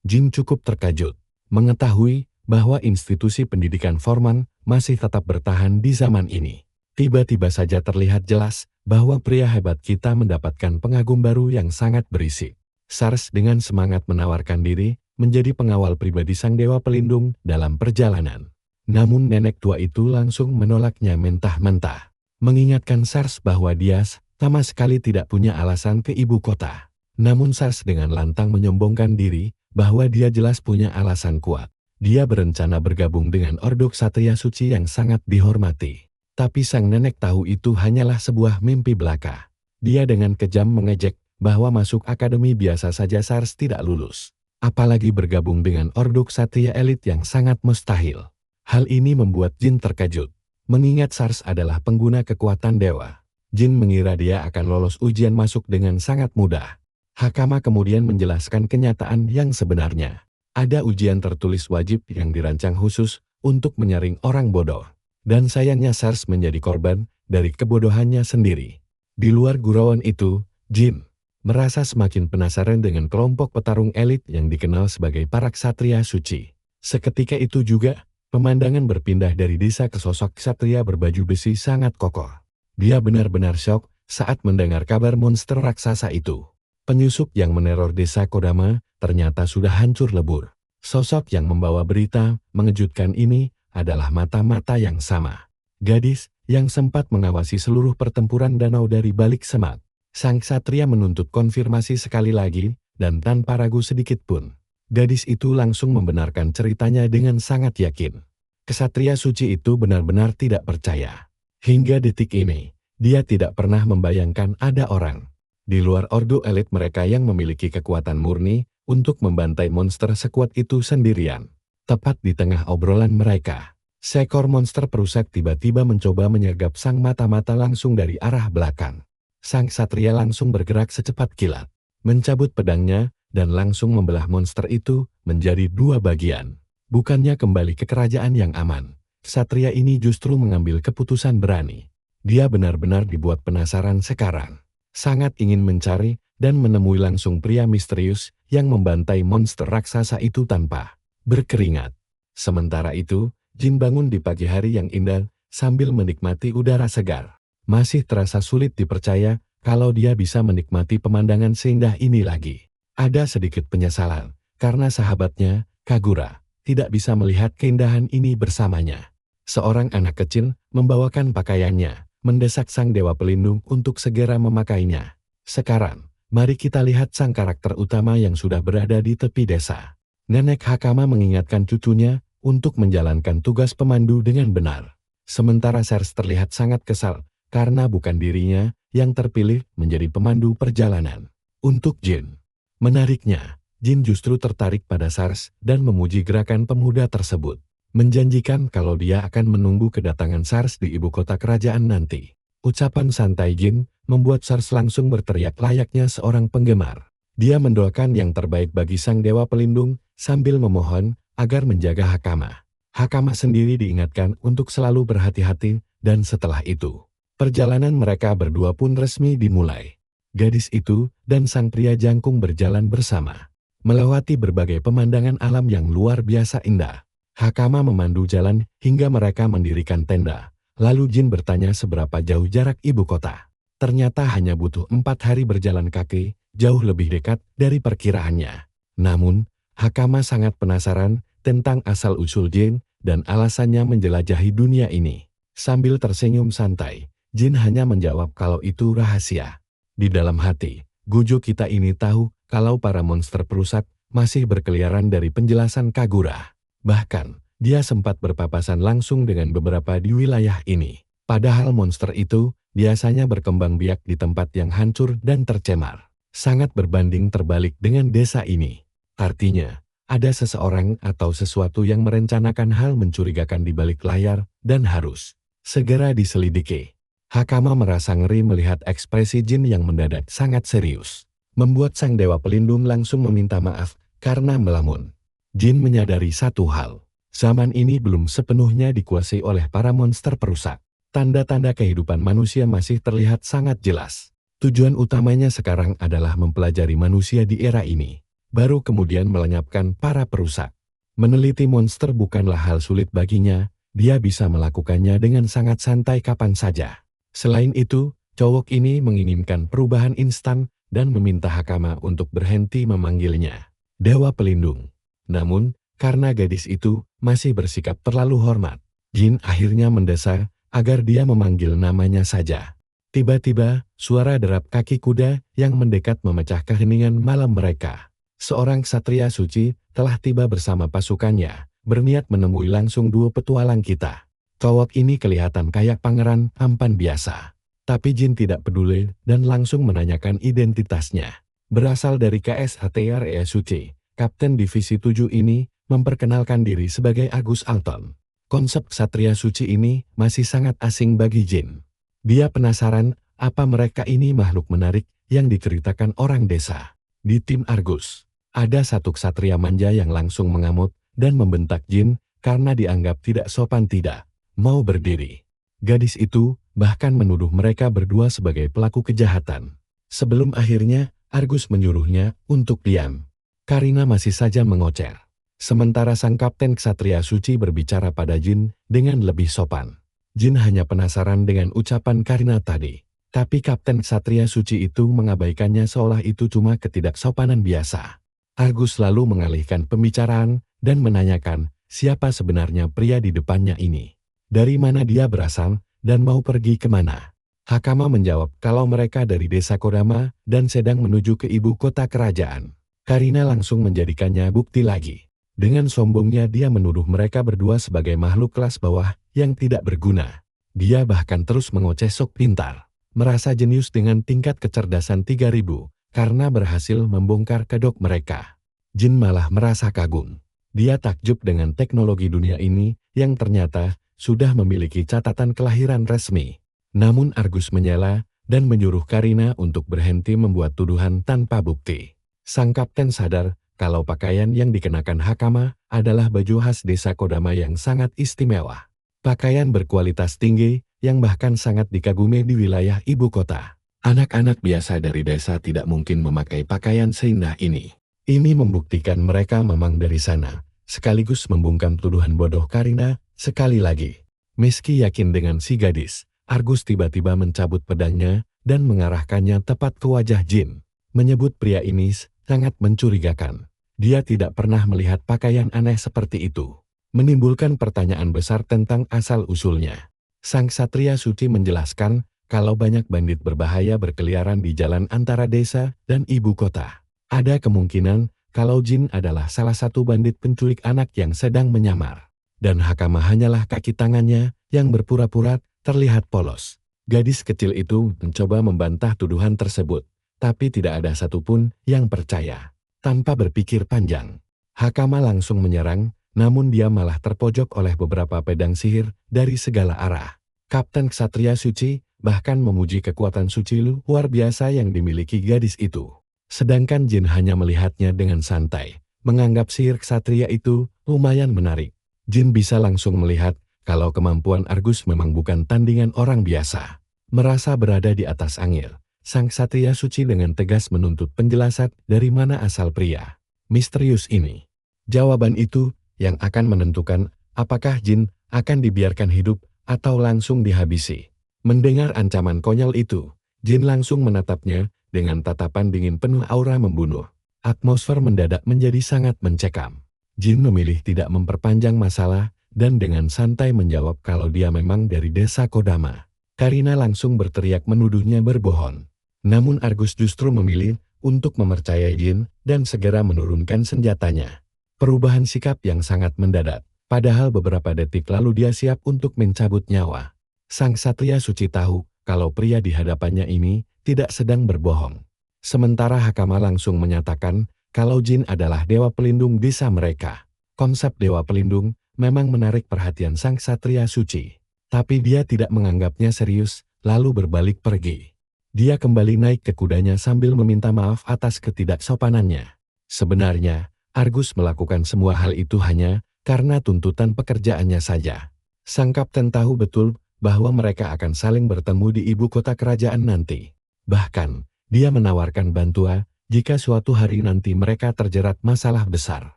Jin cukup terkejut mengetahui bahwa institusi pendidikan formal masih tetap bertahan di zaman ini. Tiba-tiba saja terlihat jelas bahwa pria hebat kita mendapatkan pengagum baru yang sangat berisik. Sars dengan semangat menawarkan diri menjadi pengawal pribadi sang dewa pelindung dalam perjalanan. Namun nenek tua itu langsung menolaknya mentah-mentah, mengingatkan Sars bahwa dia sama sekali tidak punya alasan ke ibu kota. Namun Sars dengan lantang menyombongkan diri bahwa dia jelas punya alasan kuat. Dia berencana bergabung dengan Ordo Ksatria Suci yang sangat dihormati. Tapi sang nenek tahu itu hanyalah sebuah mimpi belaka. Dia dengan kejam mengejek bahwa masuk akademi biasa saja Sars tidak lulus. Apalagi bergabung dengan Ordo Ksatria elit yang sangat mustahil. Hal ini membuat Jin terkejut. Mengingat Sars adalah pengguna kekuatan dewa. Jin mengira dia akan lolos ujian masuk dengan sangat mudah. Hakama kemudian menjelaskan kenyataan yang sebenarnya. Ada ujian tertulis wajib yang dirancang khusus untuk menyaring orang bodoh. Dan sayangnya Sars menjadi korban dari kebodohannya sendiri. Di luar gurauan itu, Jin merasa semakin penasaran dengan kelompok petarung elit yang dikenal sebagai para ksatria suci. Seketika itu juga, pemandangan berpindah dari desa ke sosok ksatria berbaju besi sangat kokoh. Dia benar-benar syok saat mendengar kabar monster raksasa itu. Penyusup yang meneror desa Kodama ternyata sudah hancur lebur. Sosok yang membawa berita mengejutkan ini adalah mata-mata yang sama. Gadis yang sempat mengawasi seluruh pertempuran danau dari balik semak. Sang ksatria menuntut konfirmasi sekali lagi dan tanpa ragu sedikit pun. Gadis itu langsung membenarkan ceritanya dengan sangat yakin. Ksatria suci itu benar-benar tidak percaya. Hingga detik ini, dia tidak pernah membayangkan ada orang di luar ordo elit mereka yang memiliki kekuatan murni untuk membantai monster sekuat itu sendirian. Tepat di tengah obrolan mereka, seekor monster perusak tiba-tiba mencoba menyergap sang mata-mata langsung dari arah belakang. Sang ksatria langsung bergerak secepat kilat, mencabut pedangnya, dan langsung membelah monster itu menjadi dua bagian. Bukannya kembali ke kerajaan yang aman, ksatria ini justru mengambil keputusan berani. Dia benar-benar dibuat penasaran sekarang. Sangat ingin mencari dan menemui langsung pria misterius yang membantai monster raksasa itu tanpa berkeringat. Sementara itu, Jin bangun di pagi hari yang indah sambil menikmati udara segar. Masih terasa sulit dipercaya kalau dia bisa menikmati pemandangan seindah ini lagi. Ada sedikit penyesalan karena sahabatnya, Kagura, tidak bisa melihat keindahan ini bersamanya. Seorang anak kecil membawakan pakaiannya, mendesak sang dewa pelindung untuk segera memakainya. Sekarang, mari kita lihat sang karakter utama yang sudah berada di tepi desa. Nenek Hakama mengingatkan cucunya untuk menjalankan tugas pemandu dengan benar. Sementara Sars terlihat sangat kesal karena bukan dirinya yang terpilih menjadi pemandu perjalanan. Untuk Jin, menariknya, Jin justru tertarik pada Sars dan memuji gerakan pemuda tersebut. Menjanjikan kalau dia akan menunggu kedatangan Sars di ibu kota kerajaan nanti. Ucapan santai Jin membuat Sars langsung berteriak layaknya seorang penggemar. Dia mendoakan yang terbaik bagi sang dewa pelindung sambil memohon agar menjaga Hakama. Hakama sendiri diingatkan untuk selalu berhati-hati dan setelah itu, perjalanan mereka berdua pun resmi dimulai. Gadis itu dan sang pria jangkung berjalan bersama, melewati berbagai pemandangan alam yang luar biasa indah. Hakama memandu jalan hingga mereka mendirikan tenda. Lalu Jin bertanya seberapa jauh jarak ibu kota. Ternyata hanya butuh 4 hari berjalan kaki, jauh lebih dekat dari perkiraannya. Namun, Hakama sangat penasaran tentang asal-usul Jin dan alasannya menjelajahi dunia ini. Sambil tersenyum santai, Jin hanya menjawab kalau itu rahasia. Di dalam hati, Gojo kita ini tahu kalau para monster perusak masih berkeliaran dari penjelasan Kagura. Bahkan, dia sempat berpapasan langsung dengan beberapa di wilayah ini. Padahal monster itu biasanya berkembang biak di tempat yang hancur dan tercemar. Sangat berbanding terbalik dengan desa ini. Artinya, ada seseorang atau sesuatu yang merencanakan hal mencurigakan di balik layar dan harus segera diselidiki. Hakama merasa ngeri melihat ekspresi Jin yang mendadak sangat serius. Membuat sang dewa pelindung langsung meminta maaf karena melamun. Jin menyadari satu hal, Zaman ini belum sepenuhnya dikuasai oleh para monster perusak. Tanda-tanda kehidupan manusia masih terlihat sangat jelas. Tujuan utamanya sekarang adalah mempelajari manusia di era ini, baru kemudian melenyapkan para perusak. Meneliti monster bukanlah hal sulit baginya, dia bisa melakukannya dengan sangat santai kapan saja. Selain itu, cowok ini menginginkan perubahan instan dan meminta Hakama untuk berhenti memanggilnya Dewa Pelindung. Namun, karena gadis itu masih bersikap terlalu hormat, Jin akhirnya mendesak agar dia memanggil namanya saja. Tiba-tiba, suara derap kaki kuda yang mendekat memecah keheningan malam mereka. Seorang ksatria suci telah tiba bersama pasukannya, berniat menemui langsung dua petualang kita. Cowok ini kelihatan kayak pangeran tampan biasa. Tapi Jin tidak peduli dan langsung menanyakan identitasnya. Berasal dari KSHTRE Suci, Kapten Divisi 7 ini memperkenalkan diri sebagai Agus Alton. Konsep ksatria suci ini masih sangat asing bagi Jin. Dia penasaran apa mereka ini makhluk menarik yang diceritakan orang desa. Di tim Argus, ada satu ksatria manja yang langsung mengamuk dan membentak Jin karena dianggap tidak sopan tidak mau berdiri. Gadis itu bahkan menuduh mereka berdua sebagai pelaku kejahatan. Sebelum akhirnya Argus menyuruhnya untuk diam. Karina masih saja mengocer. Sementara sang kapten ksatria suci berbicara pada Jin dengan lebih sopan. Jin hanya penasaran dengan ucapan Karina tadi. Tapi kapten ksatria suci itu mengabaikannya seolah itu cuma ketidaksopanan biasa. Argus lalu mengalihkan pembicaraan dan menanyakan siapa sebenarnya pria di depannya ini. Dari mana dia berasal dan mau pergi kemana. Hakama menjawab kalau mereka dari desa Kodama dan sedang menuju ke ibu kota kerajaan. Karina langsung menjadikannya bukti lagi. Dengan sombongnya dia menuduh mereka berdua sebagai makhluk kelas bawah yang tidak berguna. Dia bahkan terus mengoceh sok pintar. Merasa jenius dengan tingkat kecerdasan 3000 karena berhasil membongkar kedok mereka. Jin malah merasa kagum. Dia takjub dengan teknologi dunia ini yang ternyata sudah memiliki catatan kelahiran resmi. Namun Argus menyela dan menyuruh Karina untuk berhenti membuat tuduhan tanpa bukti. Sang kapten sadar kalau pakaian yang dikenakan Hakama adalah baju khas desa Kodama yang sangat istimewa. Pakaian berkualitas tinggi yang bahkan sangat dikagumi di wilayah ibu kota. Anak-anak biasa dari desa tidak mungkin memakai pakaian seindah ini. Ini membuktikan mereka memang dari sana, sekaligus membungkam tuduhan bodoh Karina sekali lagi. Meski yakin dengan si gadis, Argus tiba-tiba mencabut pedangnya dan mengarahkannya tepat ke wajah Jin. Menyebut pria ini sangat mencurigakan. Dia tidak pernah melihat pakaian aneh seperti itu. Menimbulkan pertanyaan besar tentang asal-usulnya. Sang ksatria suci menjelaskan kalau banyak bandit berbahaya berkeliaran di jalan antara desa dan ibu kota. Ada kemungkinan kalau Jin adalah salah satu bandit penculik anak yang sedang menyamar. Dan Hakama hanyalah kaki tangannya yang berpura-pura terlihat polos. Gadis kecil itu mencoba membantah tuduhan tersebut, tapi tidak ada satupun yang percaya. Tanpa berpikir panjang, Hakama langsung menyerang, namun dia malah terpojok oleh beberapa pedang sihir dari segala arah. Kapten Ksatria Suci bahkan memuji kekuatan suci luar biasa yang dimiliki gadis itu. Sedangkan Jin hanya melihatnya dengan santai, menganggap sihir ksatria itu lumayan menarik. Jin bisa langsung melihat kalau kemampuan Argus memang bukan tandingan orang biasa. Merasa berada di atas angin, sang ksatria suci dengan tegas menuntut penjelasan dari mana asal pria misterius ini. Jawaban itu yang akan menentukan apakah Jin akan dibiarkan hidup atau langsung dihabisi. Mendengar ancaman konyol itu, Jin langsung menatapnya dengan tatapan dingin penuh aura membunuh. Atmosfer mendadak menjadi sangat mencekam. Jin memilih tidak memperpanjang masalah dan dengan santai menjawab kalau dia memang dari desa Kodama. Karina langsung berteriak menuduhnya berbohong. Namun Argus justru memilih untuk mempercayai Jin dan segera menurunkan senjatanya. Perubahan sikap yang sangat mendadak, padahal beberapa detik lalu dia siap untuk mencabut nyawa. Sang Ksatria Suci tahu kalau pria di hadapannya ini tidak sedang berbohong. Sementara Hakama langsung menyatakan kalau Jin adalah dewa pelindung desa mereka. Konsep dewa pelindung memang menarik perhatian sang Ksatria Suci. Tapi dia tidak menganggapnya serius, lalu berbalik pergi. Dia kembali naik ke kudanya sambil meminta maaf atas ketidaksopanannya. Sebenarnya, Argus melakukan semua hal itu hanya karena tuntutan pekerjaannya saja. Sang kapten tahu betul bahwa mereka akan saling bertemu di ibu kota kerajaan nanti. Bahkan, dia menawarkan bantuan jika suatu hari nanti mereka terjerat masalah besar.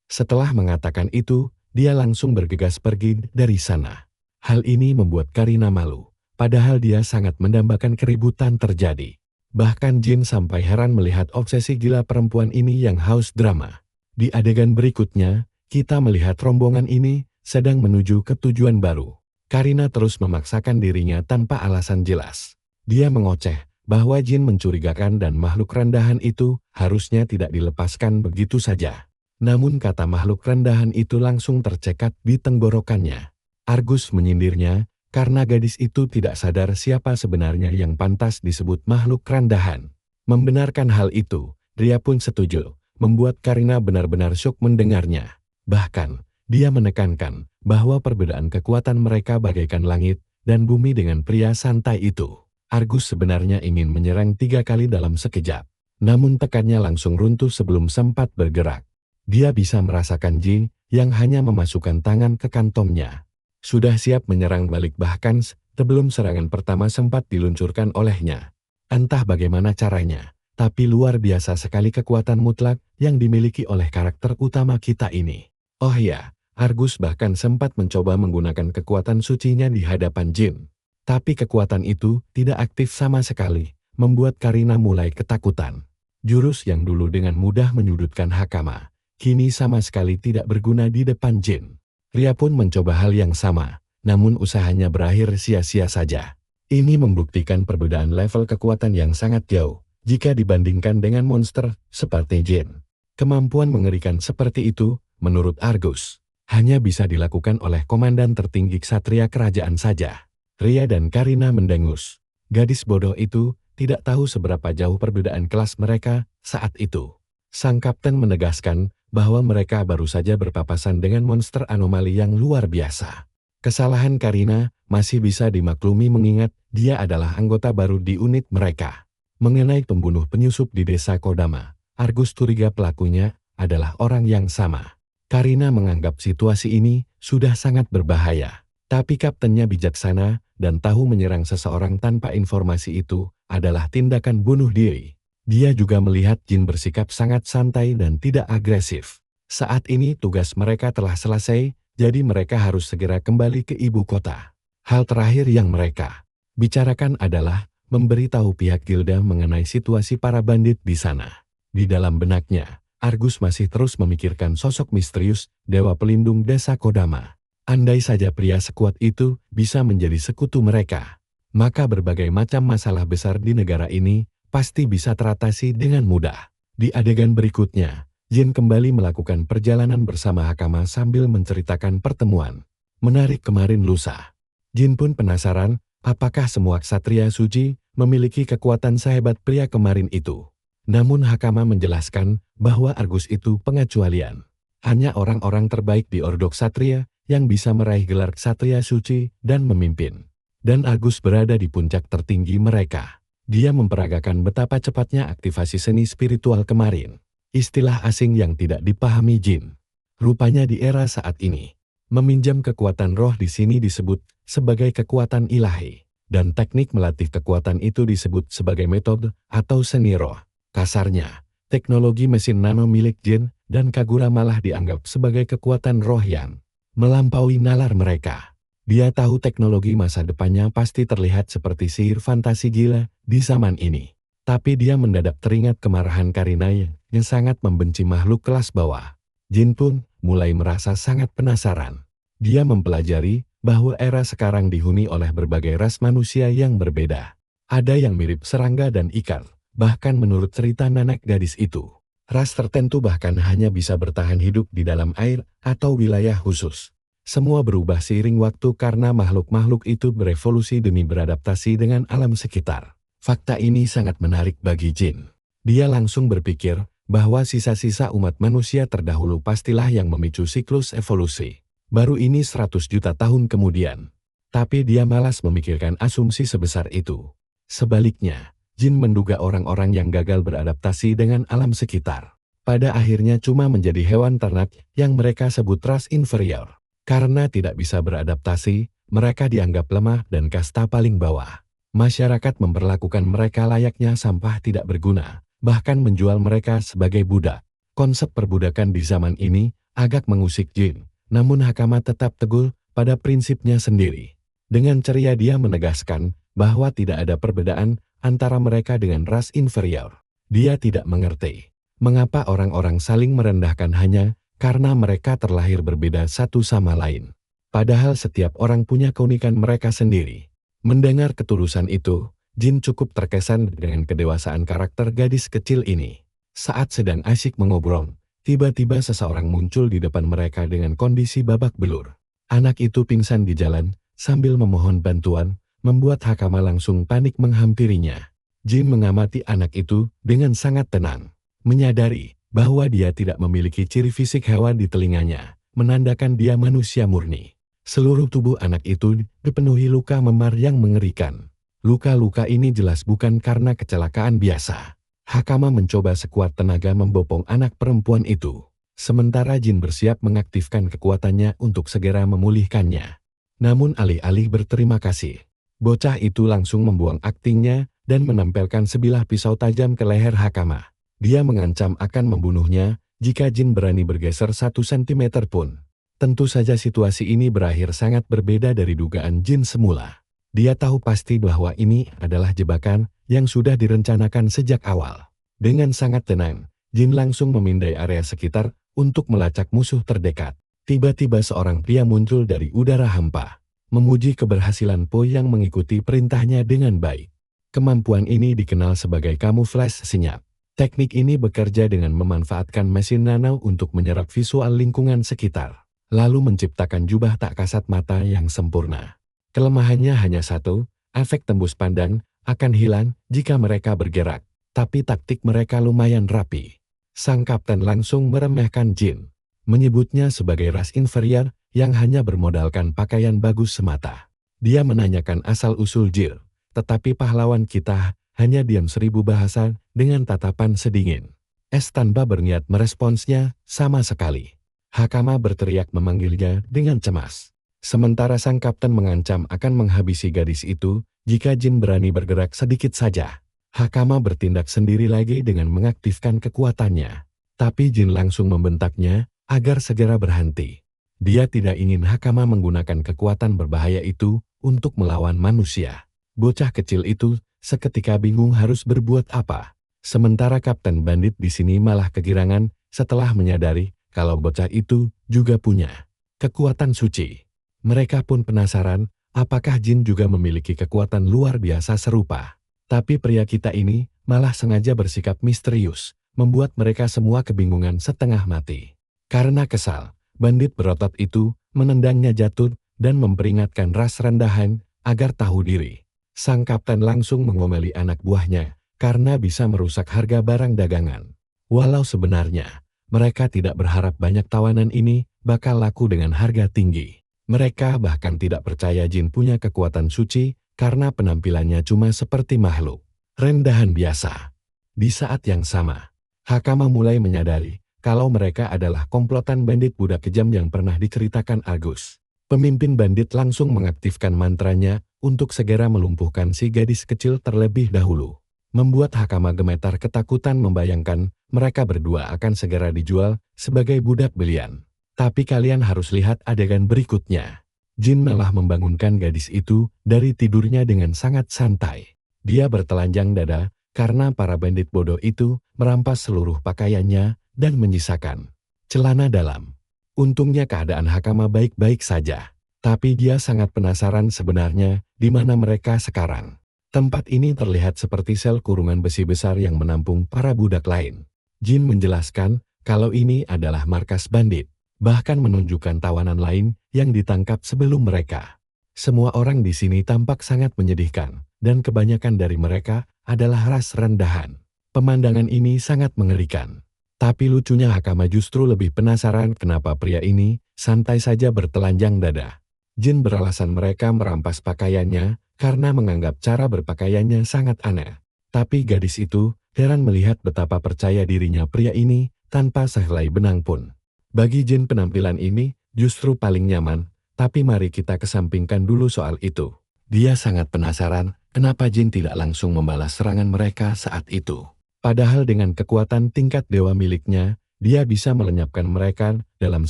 Setelah mengatakan itu, dia langsung bergegas pergi dari sana. Hal ini membuat Karina malu, padahal dia sangat mendambakan keributan terjadi. Bahkan Jin sampai heran melihat obsesi gila perempuan ini yang haus drama. Di adegan berikutnya, kita melihat rombongan ini sedang menuju ke tujuan baru. Karina terus memaksakan dirinya tanpa alasan jelas. Dia mengoceh bahwa Jin mencurigakan dan makhluk rendahan itu harusnya tidak dilepaskan begitu saja. Namun kata makhluk rendahan itu langsung tercekat di tenggorokannya. Argus menyindirnya karena gadis itu tidak sadar siapa sebenarnya yang pantas disebut makhluk rendahan. Membenarkan hal itu, dia pun setuju, membuat Karina benar-benar syok mendengarnya. Bahkan, dia menekankan bahwa perbedaan kekuatan mereka bagaikan langit dan bumi dengan pria santai itu. Argus sebenarnya ingin menyerang 3 kali dalam sekejap. Namun tekannya langsung runtuh sebelum sempat bergerak. Dia bisa merasakan Jin yang hanya memasukkan tangan ke kantongnya. Sudah siap menyerang balik bahkan sebelum serangan pertama sempat diluncurkan olehnya. Entah bagaimana caranya, tapi luar biasa sekali kekuatan mutlak yang dimiliki oleh karakter utama kita ini. Oh ya, Argus bahkan sempat mencoba menggunakan kekuatan sucinya di hadapan Jin. Tapi kekuatan itu tidak aktif sama sekali, membuat Karina mulai ketakutan. Jurus yang dulu dengan mudah menyudutkan Hakama, kini sama sekali tidak berguna di depan Jin. Ria pun mencoba hal yang sama, namun usahanya berakhir sia-sia saja. Ini membuktikan perbedaan level kekuatan yang sangat jauh, jika dibandingkan dengan monster seperti Jin. Kemampuan mengerikan seperti itu, menurut Argus, hanya bisa dilakukan oleh komandan tertinggi ksatria kerajaan saja. Ria dan Karina mendengus. Gadis bodoh itu tidak tahu seberapa jauh perbedaan kelas mereka saat itu. Sang kapten menegaskan bahwa mereka baru saja berpapasan dengan monster anomali yang luar biasa. Kesalahan Karina masih bisa dimaklumi mengingat dia adalah anggota baru di unit mereka. Mengenai pembunuh penyusup di desa Kodama, Argus curiga pelakunya adalah orang yang sama. Karina menganggap situasi ini sudah sangat berbahaya. Tapi kaptennya bijaksana dan tahu menyerang seseorang tanpa informasi itu adalah tindakan bunuh diri. Dia juga melihat Jin bersikap sangat santai dan tidak agresif. Saat ini tugas mereka telah selesai, jadi mereka harus segera kembali ke ibu kota. Hal terakhir yang mereka bicarakan adalah memberitahu pihak Gilda mengenai situasi para bandit di sana. Di dalam benaknya, Argus masih terus memikirkan sosok misterius dewa pelindung desa Kodama. Andai saja pria sekuat itu bisa menjadi sekutu mereka, maka berbagai macam masalah besar di negara ini pasti bisa teratasi dengan mudah. Di adegan berikutnya, Jin kembali melakukan perjalanan bersama Hakama sambil menceritakan pertemuan menarik kemarin lusa. Jin pun penasaran apakah semua ksatria suci memiliki kekuatan sehebat pria kemarin itu. Namun Hakama menjelaskan bahwa Argus itu pengecualian. Hanya orang-orang terbaik di Ordo Ksatria yang bisa meraih gelar ksatria suci dan memimpin. Dan Argus berada di puncak tertinggi mereka. Dia memperagakan betapa cepatnya aktivasi seni spiritual kemarin. Istilah asing yang tidak dipahami Jin. Rupanya di era saat ini, meminjam kekuatan roh di sini disebut sebagai kekuatan ilahi. Dan teknik melatih kekuatan itu disebut sebagai metode atau seni roh. Kasarnya, teknologi mesin nano milik Jin dan Kagura malah dianggap sebagai kekuatan roh yang melampaui nalar mereka. Dia tahu teknologi masa depannya pasti terlihat seperti sihir fantasi gila di zaman ini. Tapi dia mendadak teringat kemarahan Karina yang sangat membenci makhluk kelas bawah. Jin pun mulai merasa sangat penasaran. Dia mempelajari bahwa era sekarang dihuni oleh berbagai ras manusia yang berbeda. Ada yang mirip serangga dan ikan, bahkan menurut cerita nenek gadis itu. Ras tertentu bahkan hanya bisa bertahan hidup di dalam air atau wilayah khusus. Semua berubah seiring waktu karena makhluk-makhluk itu berevolusi demi beradaptasi dengan alam sekitar. Fakta ini sangat menarik bagi Jin. Dia langsung berpikir bahwa sisa-sisa umat manusia terdahulu pastilah yang memicu siklus evolusi. Baru ini 100 juta tahun kemudian. Tapi dia malas memikirkan asumsi sebesar itu. Sebaliknya, Jin menduga orang-orang yang gagal beradaptasi dengan alam sekitar pada akhirnya cuma menjadi hewan ternak yang mereka sebut ras inferior. Karena tidak bisa beradaptasi, mereka dianggap lemah dan kasta paling bawah. Masyarakat memperlakukan mereka layaknya sampah tidak berguna, bahkan menjual mereka sebagai budak. Konsep perbudakan di zaman ini agak mengusik Jin, namun Hakama tetap teguh pada prinsipnya sendiri. Dengan ceria dia menegaskan bahwa tidak ada perbedaan antara mereka dengan ras inferior. Dia tidak mengerti mengapa orang-orang saling merendahkan hanya karena mereka terlahir berbeda satu sama lain. Padahal setiap orang punya keunikan mereka sendiri. Mendengar ketulusan itu, Jin cukup terkesan dengan kedewasaan karakter gadis kecil ini. Saat sedang asyik mengobrol, tiba-tiba seseorang muncul di depan mereka dengan kondisi babak belur. Anak itu pingsan di jalan, sambil memohon bantuan, membuat Hakama langsung panik menghampirinya. Jin mengamati anak itu dengan sangat tenang, menyadari bahwa dia tidak memiliki ciri fisik hewan di telinganya, menandakan dia manusia murni. Seluruh tubuh anak itu dipenuhi luka memar yang mengerikan. Luka-luka ini jelas bukan karena kecelakaan biasa. Hakama mencoba sekuat tenaga membopong anak perempuan itu. Sementara Jin bersiap mengaktifkan kekuatannya untuk segera memulihkannya. Namun alih-alih berterima kasih, bocah itu langsung membuang aktingnya dan menempelkan sebilah pisau tajam ke leher Hakama. Dia mengancam akan membunuhnya jika Jin berani bergeser 1 cm pun. Tentu saja situasi ini berakhir sangat berbeda dari dugaan Jin semula. Dia tahu pasti bahwa ini adalah jebakan yang sudah direncanakan sejak awal. Dengan sangat tenang, Jin langsung memindai area sekitar untuk melacak musuh terdekat. Tiba-tiba seorang pria muncul dari udara hampa, memuji keberhasilan Po yang mengikuti perintahnya dengan baik. Kemampuan ini dikenal sebagai kamuflase senyap. Teknik ini bekerja dengan memanfaatkan mesin nano untuk menyerap visual lingkungan sekitar, lalu menciptakan jubah tak kasat mata yang sempurna. Kelemahannya hanya satu, efek tembus pandang akan hilang jika mereka bergerak, tapi taktik mereka lumayan rapi. Sang kapten langsung meremehkan Jin, menyebutnya sebagai ras inferior yang hanya bermodalkan pakaian bagus semata. Dia menanyakan asal-usul Jin, tetapi pahlawan kita hanya diam 1000 bahasa dengan tatapan sedingin. Tanpa berniat meresponsnya sama sekali. Hakama berteriak memanggilnya dengan cemas. Sementara sang kapten mengancam akan menghabisi gadis itu jika Jin berani bergerak sedikit saja. Hakama bertindak sendiri lagi dengan mengaktifkan kekuatannya. Tapi Jin langsung membentaknya agar segera berhenti. Dia tidak ingin Hakama menggunakan kekuatan berbahaya itu untuk melawan manusia. Bocah kecil itu seketika bingung harus berbuat apa. Sementara Kapten Bandit di sini malah kegirangan setelah menyadari kalau bocah itu juga punya kekuatan suci. Mereka pun penasaran apakah Jin juga memiliki kekuatan luar biasa serupa. Tapi pria kita ini malah sengaja bersikap misterius, membuat mereka semua kebingungan setengah mati. Karena kesal, bandit berotot itu menendangnya jatuh dan memperingatkan ras rendahan agar tahu diri. Sang kapten langsung mengomeli anak buahnya karena bisa merusak harga barang dagangan. Walau sebenarnya mereka tidak berharap banyak tawanan ini bakal laku dengan harga tinggi. Mereka bahkan tidak percaya Jin punya kekuatan suci karena penampilannya cuma seperti makhluk rendahan biasa. Di saat yang sama, Hakama mulai menyadari kalau mereka adalah komplotan bandit budak kejam yang pernah diceritakan Agus. Pemimpin bandit langsung mengaktifkan mantranya untuk segera melumpuhkan si gadis kecil terlebih dahulu. Membuat Hakama gemetar ketakutan membayangkan mereka berdua akan segera dijual sebagai budak belian. Tapi kalian harus lihat adegan berikutnya. Jin malah membangunkan gadis itu dari tidurnya dengan sangat santai. Dia bertelanjang dada karena para bandit bodoh itu merampas seluruh pakaiannya dan menyisakan celana dalam. Untungnya keadaan Hakama baik-baik saja. Tapi dia sangat penasaran sebenarnya di mana mereka sekarang. Tempat ini terlihat seperti sel kurungan besi besar yang menampung para budak lain. Jin menjelaskan kalau ini adalah markas bandit, bahkan menunjukkan tawanan lain yang ditangkap sebelum mereka. Semua orang di sini tampak sangat menyedihkan, dan kebanyakan dari mereka adalah ras rendahan. Pemandangan ini sangat mengerikan. Tapi lucunya Hakama justru lebih penasaran kenapa pria ini santai saja bertelanjang dada. Jin beralasan mereka merampas pakaiannya karena menganggap cara berpakaiannya sangat aneh. Tapi gadis itu heran melihat betapa percaya dirinya pria ini tanpa sehelai benang pun. Bagi Jin penampilan ini justru paling nyaman, tapi mari kita kesampingkan dulu soal itu. Dia sangat penasaran kenapa Jin tidak langsung membalas serangan mereka saat itu. Padahal dengan kekuatan tingkat dewa miliknya, dia bisa melenyapkan mereka dalam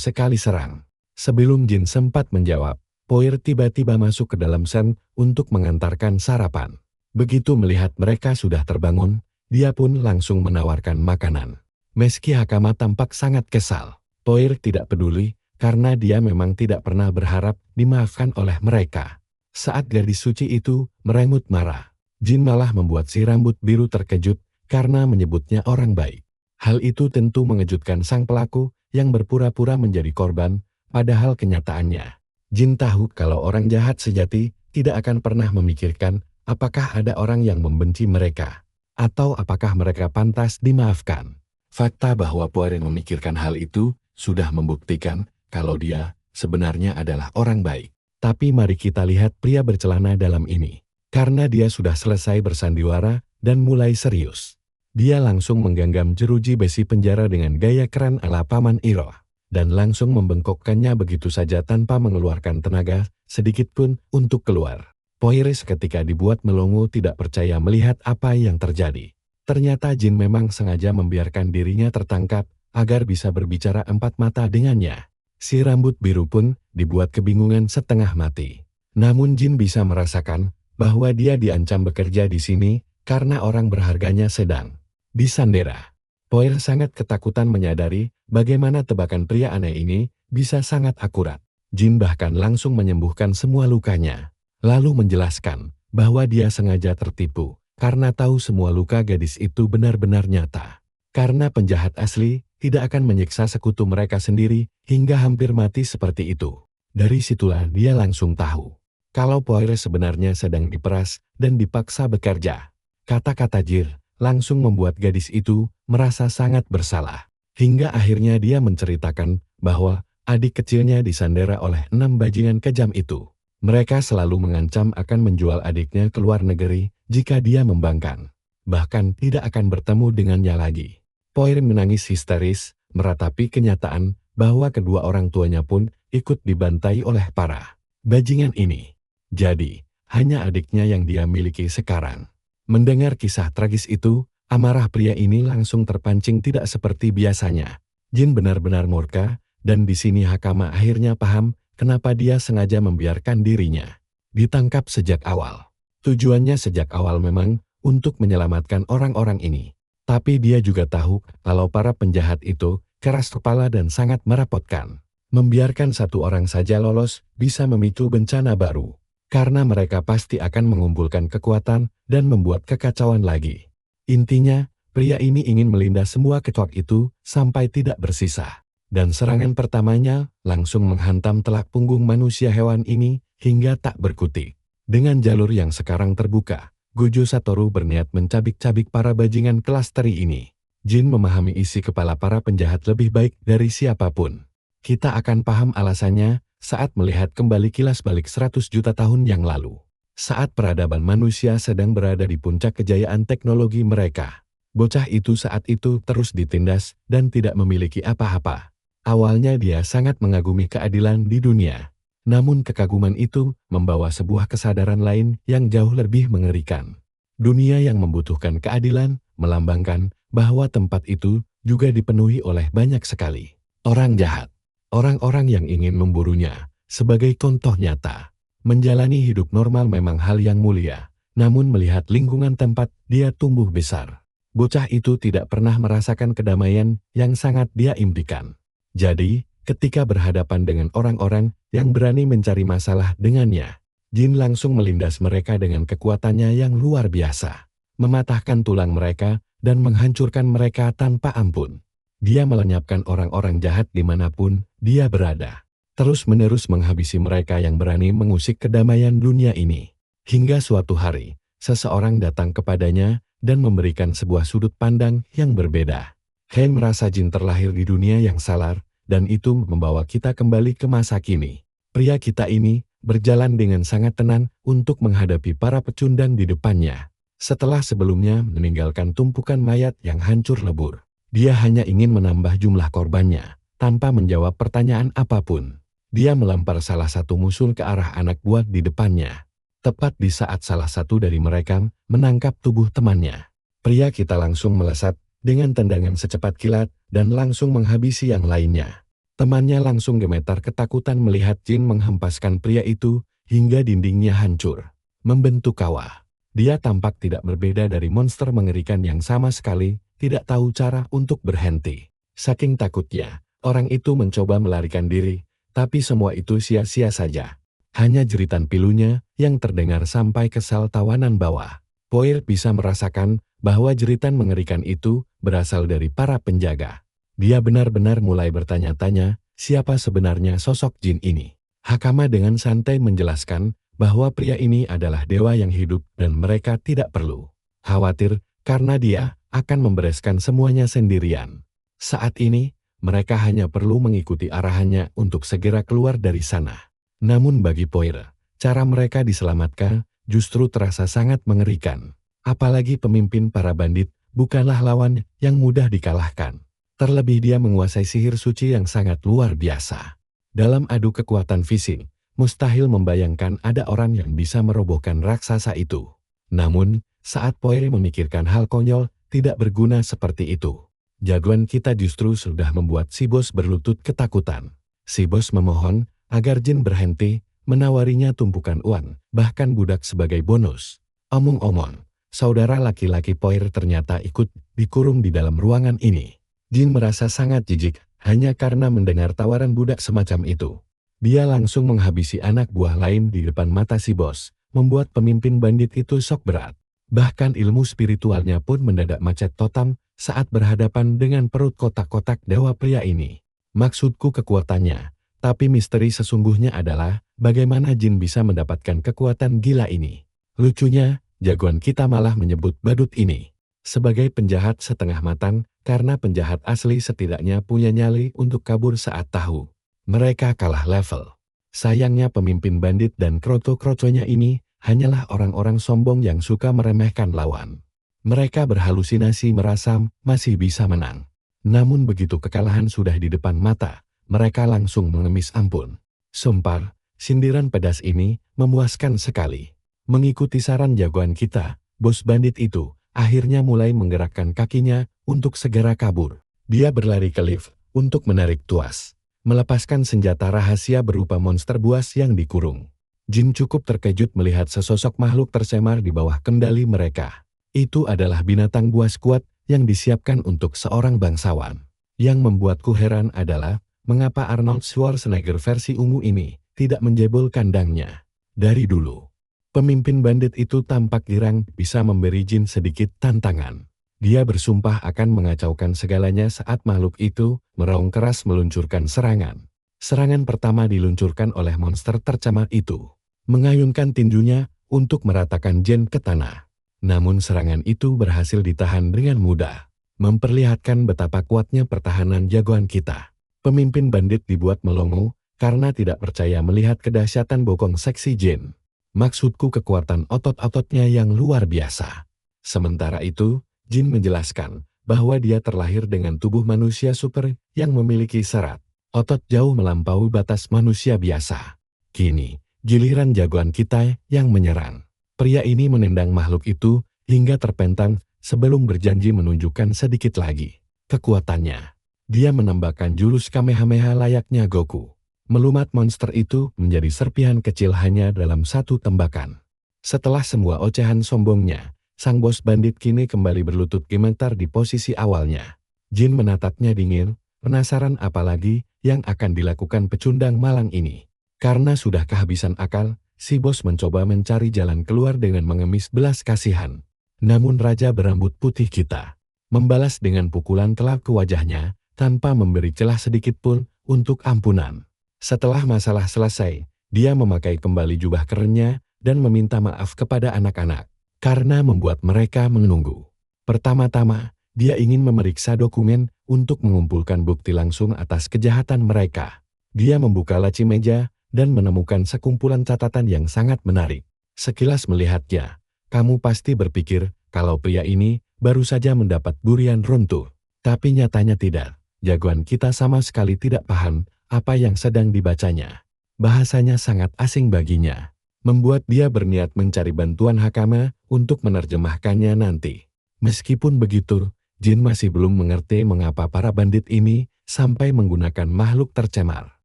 sekali serang. Sebelum Jin sempat menjawab, Poir tiba-tiba masuk ke dalam sen untuk mengantarkan sarapan. Begitu melihat mereka sudah terbangun, dia pun langsung menawarkan makanan. Meski Hakama tampak sangat kesal, Poir tidak peduli karena dia memang tidak pernah berharap dimaafkan oleh mereka. Saat gadis suci itu merengut marah, Jin malah membuat si rambut biru terkejut karena menyebutnya orang baik. Hal itu tentu mengejutkan sang pelaku yang berpura-pura menjadi korban, padahal kenyataannya, Jin tahu kalau orang jahat sejati tidak akan pernah memikirkan apakah ada orang yang membenci mereka, atau apakah mereka pantas dimaafkan. Fakta bahwa Poir memikirkan hal itu sudah membuktikan kalau dia sebenarnya adalah orang baik. Tapi mari kita lihat pria bercelana dalam ini. Karena dia sudah selesai bersandiwara dan mulai serius. Dia langsung menggenggam jeruji besi penjara dengan gaya keren ala Paman Iroh, dan langsung membengkokkannya begitu saja tanpa mengeluarkan tenaga sedikit pun untuk keluar. Poir seketika dibuat melongo tidak percaya melihat apa yang terjadi. Ternyata Jin memang sengaja membiarkan dirinya tertangkap agar bisa berbicara empat mata dengannya. Si rambut biru pun dibuat kebingungan setengah mati. Namun Jin bisa merasakan bahwa dia diancam bekerja di sini karena orang berharganya sedang disandera. Poir sangat ketakutan menyadari bagaimana tebakan pria aneh ini bisa sangat akurat. Jin bahkan langsung menyembuhkan semua lukanya, lalu menjelaskan bahwa dia sengaja tertipu karena tahu semua luka gadis itu benar-benar nyata. Karena penjahat asli tidak akan menyiksa sekutu mereka sendiri hingga hampir mati seperti itu. Dari situlah dia langsung tahu kalau Poir sebenarnya sedang diperas dan dipaksa bekerja. Kata-kata Jin langsung membuat gadis itu merasa sangat bersalah. Hingga akhirnya dia menceritakan bahwa adik kecilnya disandera oleh 6 bajingan kejam itu. Mereka selalu mengancam akan menjual adiknya ke luar negeri jika dia membangkang. Bahkan tidak akan bertemu dengannya lagi. Poir menangis histeris, meratapi kenyataan bahwa kedua orang tuanya pun ikut dibantai oleh para bajingan ini. Jadi, hanya adiknya yang dia miliki sekarang. Mendengar kisah tragis itu, amarah pria ini langsung terpancing tidak seperti biasanya. Jin benar-benar murka, dan di sini Hakama akhirnya paham kenapa dia sengaja membiarkan dirinya ditangkap sejak awal. Tujuannya sejak awal memang untuk menyelamatkan orang-orang ini. Tapi dia juga tahu kalau para penjahat itu keras kepala dan sangat merepotkan. Membiarkan satu orang saja lolos bisa memicu bencana baru. Karena mereka pasti akan mengumpulkan kekuatan dan membuat kekacauan lagi. Intinya, pria ini ingin melindas semua kecoak itu sampai tidak bersisa. Dan serangan pertamanya langsung menghantam telak punggung manusia hewan ini hingga tak berkutik. Dengan jalur yang sekarang terbuka, Gojo Satoru berniat mencabik-cabik para bajingan kelas teri ini. Jin memahami isi kepala para penjahat lebih baik dari siapapun. Kita akan paham alasannya saat melihat kembali kilas balik 100 juta tahun yang lalu. Saat peradaban manusia sedang berada di puncak kejayaan teknologi mereka. Bocah itu saat itu terus ditindas dan tidak memiliki apa-apa. Awalnya dia sangat mengagumi keadilan di dunia. Namun kekaguman itu membawa sebuah kesadaran lain yang jauh lebih mengerikan. Dunia yang membutuhkan keadilan melambangkan bahwa tempat itu juga dipenuhi oleh banyak sekali orang jahat. Orang-orang yang ingin memburunya. Sebagai contoh nyata, menjalani hidup normal memang hal yang mulia. Namun melihat lingkungan tempat dia tumbuh besar, bocah itu tidak pernah merasakan kedamaian yang sangat dia impikan. Jadi, ketika berhadapan dengan orang-orang yang berani mencari masalah dengannya, Jin langsung melindas mereka dengan kekuatannya yang luar biasa. Mematahkan tulang mereka dan menghancurkan mereka tanpa ampun. Dia melenyapkan orang-orang jahat dimanapun dia berada. Terus-menerus menghabisi mereka yang berani mengusik kedamaian dunia ini. Hingga suatu hari, seseorang datang kepadanya dan memberikan sebuah sudut pandang yang berbeda. Ken merasa Jin terlahir di dunia yang salah, dan itu membawa kita kembali ke masa kini. Pria kita ini berjalan dengan sangat tenang untuk menghadapi para pecundang di depannya. Setelah sebelumnya meninggalkan tumpukan mayat yang hancur lebur. Dia hanya ingin menambah jumlah korbannya, tanpa menjawab pertanyaan apapun. Dia melempar salah satu musul ke arah anak buah di depannya. Tepat di saat salah satu dari mereka menangkap tubuh temannya. Pria kita langsung melesat dengan tendangan secepat kilat dan langsung menghabisi yang lainnya. Temannya langsung gemetar ketakutan melihat Jin menghempaskan pria itu hingga dindingnya hancur. Membentuk kawah. Dia tampak tidak berbeda dari monster mengerikan yang sama sekali tidak tahu cara untuk berhenti. Saking takutnya, orang itu mencoba melarikan diri, tapi semua itu sia-sia saja. Hanya jeritan pilunya yang terdengar sampai ke sel tawanan bawah. Poir bisa merasakan bahwa jeritan mengerikan itu berasal dari para penjaga. Dia benar-benar mulai bertanya-tanya siapa sebenarnya sosok Jin ini. Hakama dengan santai menjelaskan bahwa pria ini adalah dewa yang hidup dan mereka tidak perlu khawatir karena dia akan membereskan semuanya sendirian. Saat ini, mereka hanya perlu mengikuti arahannya untuk segera keluar dari sana. Namun bagi Poir, cara mereka diselamatkan justru terasa sangat mengerikan. Apalagi pemimpin para bandit bukanlah lawan yang mudah dikalahkan. Terlebih dia menguasai sihir suci yang sangat luar biasa. Dalam adu kekuatan fisik, mustahil membayangkan ada orang yang bisa merobohkan raksasa itu. Namun, saat Poir memikirkan hal konyol, tidak berguna seperti itu. Jagoan kita justru sudah membuat si bos berlutut ketakutan. Si bos memohon agar Jin berhenti, menawarinya tumpukan uang, bahkan budak sebagai bonus. Omong-omong, saudara laki-laki Poir ternyata ikut dikurung di dalam ruangan ini. Jin merasa sangat jijik hanya karena mendengar tawaran budak semacam itu. Dia langsung menghabisi anak buah lain di depan mata si bos, membuat pemimpin bandit itu shock berat. Bahkan ilmu spiritualnya pun mendadak macet total saat berhadapan dengan perut kotak-kotak dewa pria ini. Maksudku kekuatannya, tapi misteri sesungguhnya adalah bagaimana Jin bisa mendapatkan kekuatan gila ini. Lucunya, jagoan kita malah menyebut badut ini sebagai penjahat setengah matang karena penjahat asli setidaknya punya nyali untuk kabur saat tahu mereka kalah level. Sayangnya pemimpin bandit dan kroco-kroconya ini hanyalah orang-orang sombong yang suka meremehkan lawan. Mereka berhalusinasi merasa masih bisa menang. Namun begitu kekalahan sudah di depan mata, mereka langsung mengemis ampun. Sumpah, sindiran pedas ini memuaskan sekali. Mengikuti saran jagoan kita, bos bandit itu akhirnya mulai menggerakkan kakinya untuk segera kabur. Dia berlari ke lift untuk menarik tuas, melepaskan senjata rahasia berupa monster buas yang dikurung. Jin cukup terkejut melihat sesosok makhluk tercemar di bawah kendali mereka. Itu adalah binatang buas kuat yang disiapkan untuk seorang bangsawan. Yang membuatku heran adalah mengapa Arnold Schwarzenegger versi ungu ini tidak menjebol kandangnya. Dari dulu, pemimpin bandit itu tampak girang bisa memberi Jin sedikit tantangan. Dia bersumpah akan mengacaukan segalanya saat makhluk itu meraung keras meluncurkan serangan. Serangan pertama diluncurkan oleh monster tercemar itu, mengayunkan tinjunya untuk meratakan Jin ke tanah. Namun serangan itu berhasil ditahan dengan mudah, memperlihatkan betapa kuatnya pertahanan jagoan kita. Pemimpin bandit dibuat melongo karena tidak percaya melihat kedahsyatan bokong seksi Jin. Maksudku kekuatan otot-ototnya yang luar biasa. Sementara itu, Jin menjelaskan bahwa dia terlahir dengan tubuh manusia super yang memiliki serat otot jauh melampaui batas manusia biasa. Kini, giliran jagoan kita yang menyerang. Pria ini menendang makhluk itu hingga terpentang sebelum berjanji menunjukkan sedikit lagi kekuatannya. Dia menambahkan jurus Kamehameha layaknya Goku. Melumat monster itu menjadi serpihan kecil hanya dalam satu tembakan. Setelah semua ocehan sombongnya, sang bos bandit kini kembali berlutut gemetar di posisi awalnya. Jin menatapnya dingin, penasaran apalagi yang akan dilakukan pecundang malang ini. Karena sudah kehabisan akal, si bos mencoba mencari jalan keluar dengan mengemis belas kasihan. Namun raja berambut putih kita membalas dengan pukulan telak ke wajahnya tanpa memberi celah sedikit pun untuk ampunan. Setelah masalah selesai, dia memakai kembali jubah kerennya dan meminta maaf kepada anak-anak karena membuat mereka menunggu. Pertama-tama, dia ingin memeriksa dokumen untuk mengumpulkan bukti langsung atas kejahatan mereka. Dia membuka laci meja dan menemukan sekumpulan catatan yang sangat menarik. Sekilas melihatnya, kamu pasti berpikir kalau pria ini baru saja mendapat durian runtuh. Tapi nyatanya tidak. Jagoan kita sama sekali tidak paham apa yang sedang dibacanya. Bahasanya sangat asing baginya, membuat dia berniat mencari bantuan Hakama untuk menerjemahkannya nanti. Meskipun begitu, Jin masih belum mengerti mengapa para bandit ini sampai menggunakan makhluk tercemar.